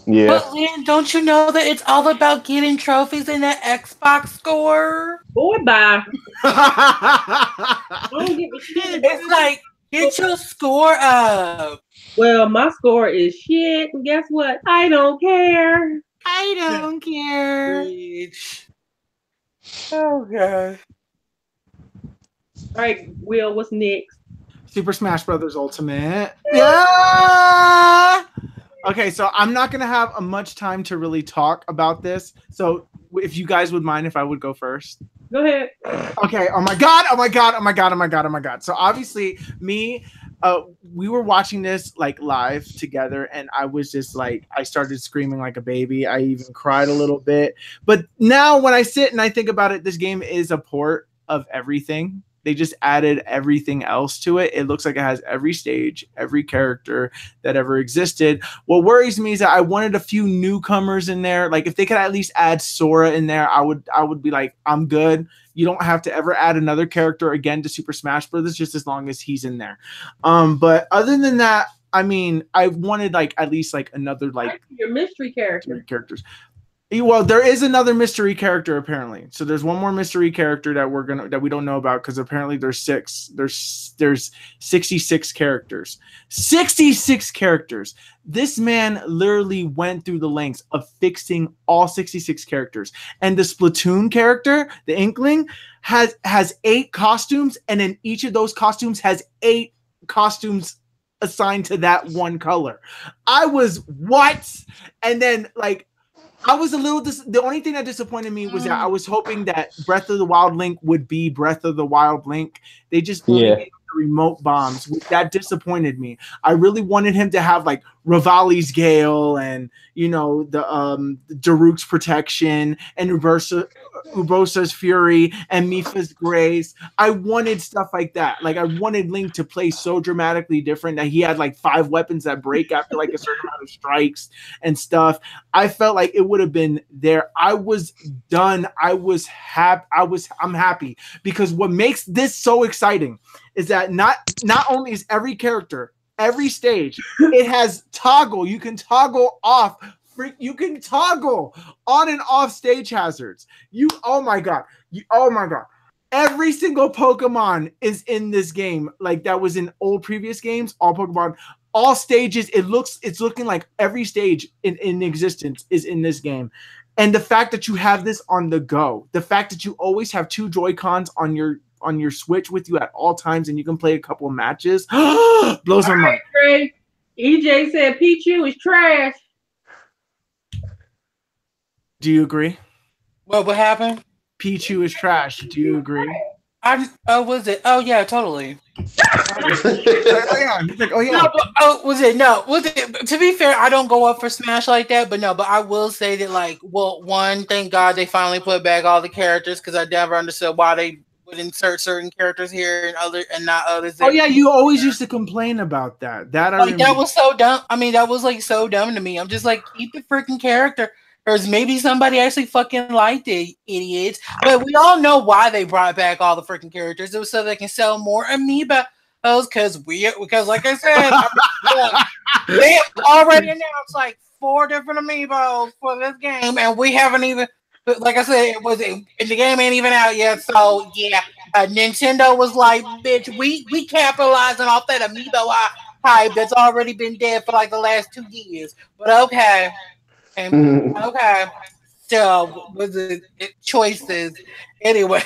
Yeah. But Lynn, don't you know that it's all about getting trophies in the Xbox score? Boy, bye. I don't give a shit. It's like, get your score up. Well, my score is shit, and guess what? I don't care. I don't care. Oh god. All right, Will, what's next? Super Smash Brothers Ultimate. Yeah. Okay, so I'm not gonna have much time to really talk about this. So if you guys would mind if I would go first. Go ahead. Okay. Oh my god. Oh my god. Oh my god. Oh my god. Oh my god. So obviously, we were watching this like live together, and I was just like, I started screaming like a baby. I even cried a little bit. But now when I sit and I think about it, this game is a port of everything. They just added everything else to it. It looks like it has every stage, every character that ever existed. What worries me is that I wanted a few newcomers in there. Like if they could at least add Sora in there, I would be like, I'm good. You don't have to ever add another character again to Super Smash Brothers, just as long as he's in there. But other than that, I mean, I wanted like at least like another like your mystery characters. Well, there is another mystery character apparently. So there's one more mystery character that we don't know about because apparently there's 66 characters. 66 characters. This man literally went through the lengths of fixing all 66 characters. And the Splatoon character, the Inkling, has 8 costumes, and then each of those costumes has 8 costumes assigned to that one color. I was what? And then like I was a little the only thing that disappointed me was that I was hoping that Breath of the Wild Link would be Breath of the Wild Link. They just gave the remote bombs. That disappointed me. I really wanted him to have like Rivali's Gale and the Daruk's Protection and Urbosa's Fury and Mipha's Grace. I wanted stuff like that. Like I wanted Link to play so dramatically different that he had like 5 weapons that break after like a certain amount of strikes and stuff. I felt like it would have been there. I was done. I was happy. I'm happy because what makes this so exciting is that not only is every character, every stage, it has toggle. You can toggle off. You can toggle on and off stage hazards. Oh my god. Every single Pokemon is in this game. Like that was in old previous games. All Pokemon all stages. It's looking like every stage in existence is in this game. And the fact that you have this on the go, the fact that you always have 2 Joy-Cons on your Switch with you at all times, and you can play a couple of matches, blows my mind. Ray. EJ said Pichu is trash. Do you agree? What happened? Pichu is trash. Do you agree? Was it? Oh yeah, totally. Oh yeah. He's like, oh yeah. No, but, was it? No, was it? To be fair, I don't go up for Smash like that, but no. But I will say that, like, well, one, thank God they finally put back all the characters, because I never understood why they would insert certain characters here and not others. Oh yeah, you always used to complain about that. That was so dumb. I mean, that was like so dumb to me. I'm just like, keep the freaking character. Or maybe somebody actually fucking liked it, idiots. But we all know why they brought back all the freaking characters. It was so they can sell more amiibo. Because like I said, they have already announced like 4 different amiibos for this game, and we haven't even. Like I said, the game ain't even out yet. So yeah, Nintendo was like, "Bitch, we capitalizing off that amiibo hype that's already been dead for like the last 2 years." But okay. Okay, so was it choices? Anyway,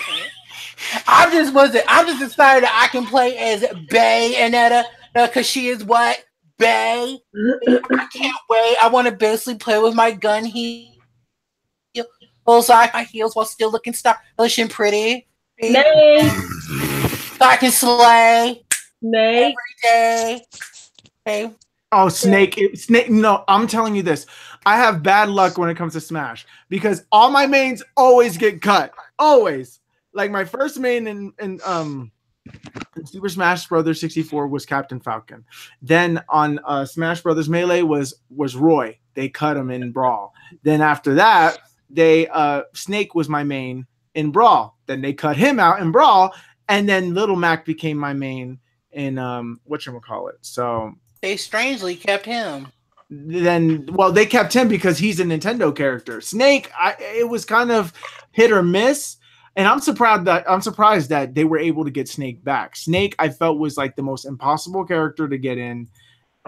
I'm just excited that I can play as Bayonetta because she is what Bay. I can't wait. I want to basically play with my gun heel, so I my heels while still looking stylish and pretty. Nay. So I can slay every day. Okay. Oh, Snake. No, I'm telling you this. I have bad luck when it comes to Smash because all my mains always get cut. Always. Like my first main in Super Smash Brothers 64 was Captain Falcon. Then on Smash Brothers Melee was Roy. They cut him in Brawl. Then after that, Snake was my main in Brawl. Then they cut him out in Brawl, and then Little Mac became my main in whatchamacallit. So they strangely kept him. Then, well, they kept him because he's a Nintendo character. Snake, it was kind of hit or miss, and I'm surprised that they were able to get Snake back. Snake, I felt, was like the most impossible character to get in,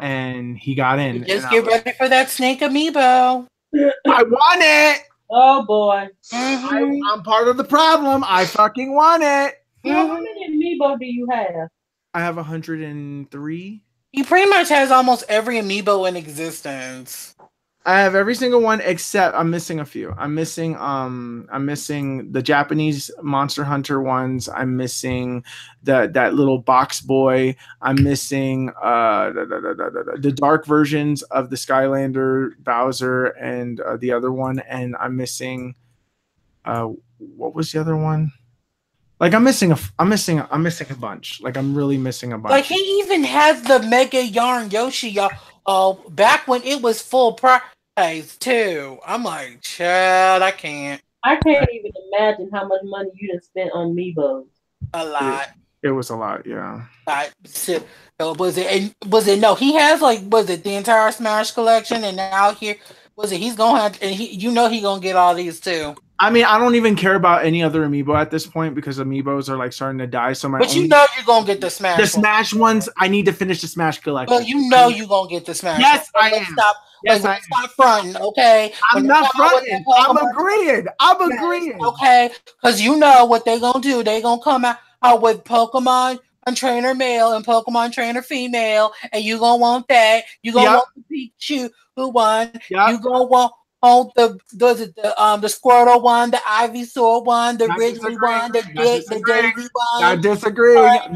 and he got in. Just get ready for that Snake amiibo. I want it. Oh boy, I'm part of the problem. I fucking want it. How many amiibo do you have? I have 103. He pretty much has almost every amiibo in existence. I have every single one except I'm missing a few. I'm missing the Japanese Monster Hunter ones. I'm missing that little box boy. I'm missing the dark versions of the Skylander, Bowser, and the other one. And I'm missing what was the other one? Like I'm missing a bunch. Like I'm really missing a bunch. Like he even has the Mega Yarn Yoshi, y'all. Back when it was full price too. I'm like, child, I can't even imagine how much money you done spent on Amiibos. A lot. It was a lot, yeah. Was it? No, he has was it the entire Smash collection, and now he's gonna have, and he gonna get all these too. I mean, I don't even care about any other amiibo at this point because amiibos are like starting to die. So but you're gonna get the Smash. The Smash ones, I need to finish the Smash collection. Well, you're gonna get the Smash. Yes, I am. Stop fronting, okay? I'm not fronting. I'm agreeing. Okay, because you know what they're gonna do. They're gonna come out with Pokemon Trainer male and Pokemon Trainer female, and you gonna want that. You gonna want the Pikachu one. Yep. You gonna want the Squirtle one, the Ivysaur one, the Ridley one, the Daisy one.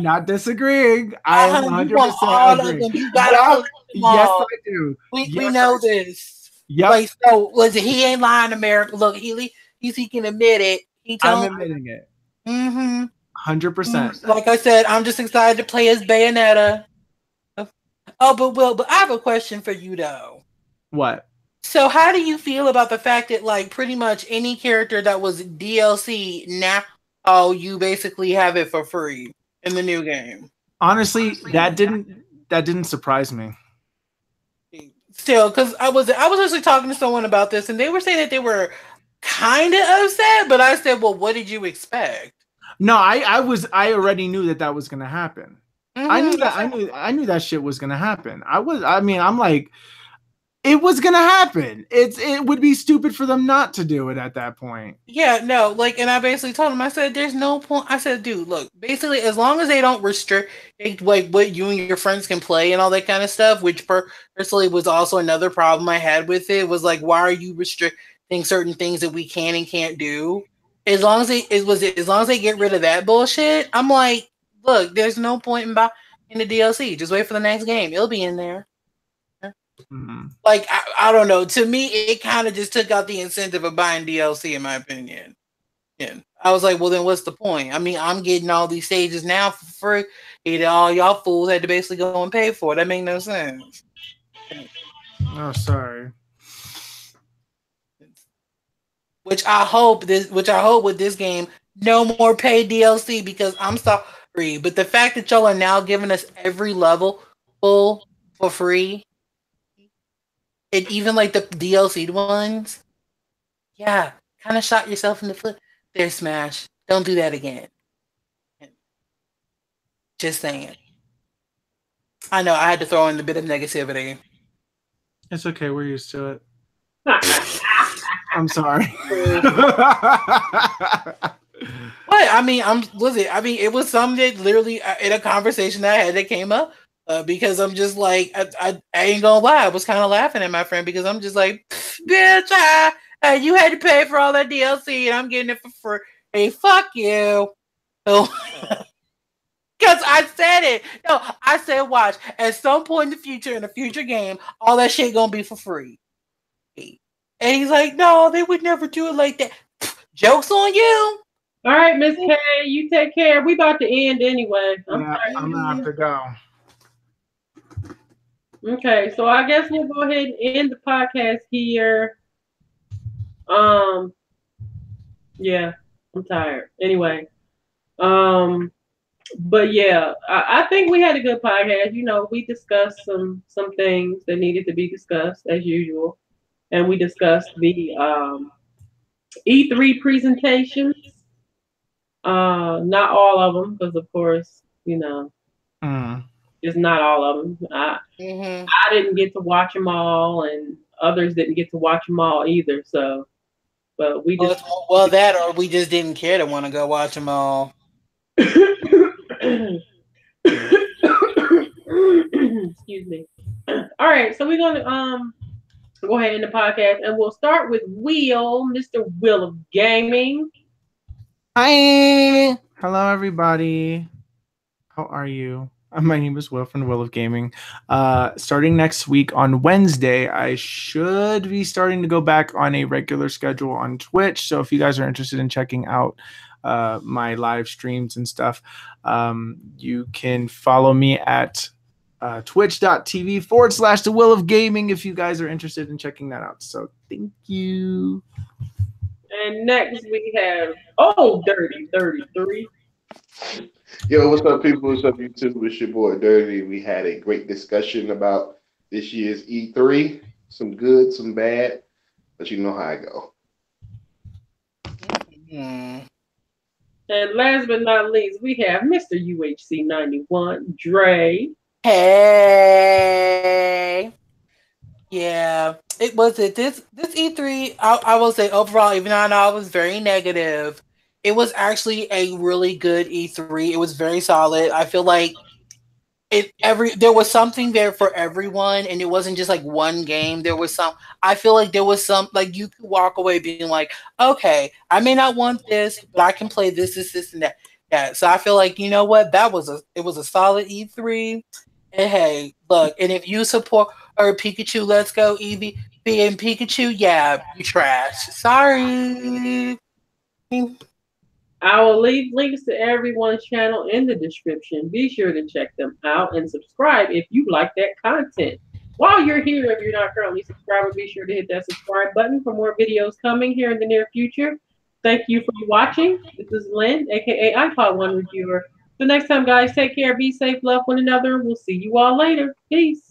Not disagreeing. I am 100% agree. You got yes, I do. We know this. Yep. Like, so was it? He ain't lying, America. Look, he can admit it. I'm admitting it. 100%. Like I said, I'm just excited to play as Bayonetta. Oh, but I have a question for you though. What? So how do you feel about the fact that like pretty much any character that was DLC now you basically have it for free in the new game? Honestly, that didn't surprise me. Still, because I was actually talking to someone about this and they were saying that they were kind of upset, but I said, well, what did you expect? No, I already knew that was going to happen. I knew that. I knew that shit was gonna happen. I'm like, it was gonna happen. It would be stupid for them not to do it at that point. Yeah, no, like, and I basically told him, I said, there's no point. I said, dude, look, basically, as long as they don't restrict like what you and your friends can play and all that kind of stuff, which personally was also another problem I had with it, was like, why are you restricting certain things that we can and can't do? As long as they get rid of that bullshit, I'm like, look, there's no point in buying the DLC. Just wait for the next game; it'll be in there. Mm-hmm. Like, I don't know. To me, it kind of just took out the incentive of buying DLC, in my opinion. Yeah. I was like, well, then what's the point? I mean, I'm getting all these stages now for free. Either all y'all fools had to basically go and pay for it. That made no sense. Oh, sorry. Which I hope with this game, no more paid DLC, because I'm sorry, but the fact that y'all are now giving us every level full for free, and even like the DLC ones, yeah, kind of shot yourself in the foot there, Smash. Don't do that again. Just saying. I know I had to throw in a bit of negativity. It's okay. We're used to it. I'm sorry. What? I mean, it was something that literally in a conversation that I had that came up, because I'm just like, I ain't gonna lie, I was kind of laughing at my friend, because I'm just like, bitch, you had to pay for all that DLC and I'm getting it for free. Hey, fuck you. So, because I said it. No, I said, watch, at some point in the future, in a future game, all that shit gonna be for free. And he's like, no, they would never do it like that. Joke's on you. All right, Miss K, you take care. We about to end anyway. I'm gonna have to go. Okay, so I guess we'll go ahead and end the podcast here. Yeah, I'm tired. Anyway, but yeah, I think we had a good podcast. You know, we discussed some things that needed to be discussed as usual, and we discussed the E3 presentations. Not all of them, because of course, you know, just not all of them. I didn't get to watch them all, and others didn't get to watch them all either. So, but we just that, or we just didn't care to want to go watch them all. Excuse me. All right, so we're gonna go ahead in the podcast, and we'll start with Will, Mr. Will of Gaming. Hi, hello everybody. How are you? My name is Will from the Will of Gaming. Starting next week on Wednesday, I should be starting to go back on a regular schedule on Twitch. So if you guys are interested in checking out my live streams and stuff, you can follow me at twitch.tv/The Will of Gaming if you guys are interested in checking that out. So thank you. And next we have Dirty 33. Yo, what's up, people? What's up, YouTube? It's your boy Dirty. We had a great discussion about this year's E3. Some good, some bad, but you know how I go. And last but not least, we have Mr. UHC 91, Dre. Hey. Yeah, it was this E3. I will say overall, even though I was very negative, it was actually a really good E3. It was very solid. I feel like there was something there for everyone, and it wasn't just like one game. There was some. I feel like there was some, like, you could walk away being like, okay, I may not want this, but I can play this, and that. Yeah, so I feel like, you know what, it was a solid E3. And hey, look, and if you support Pikachu, let's go Eevee and Pikachu, yeah, you trash. Sorry. I will leave links to everyone's channel in the description. Be sure to check them out and subscribe if you like that content. While you're here, if you're not currently subscribed, be sure to hit that subscribe button for more videos coming here in the near future. Thank you for watching. This is Lynn, aka iPod One Reviewer. So next time, guys, take care, be safe, love one another. We'll see you all later. Peace.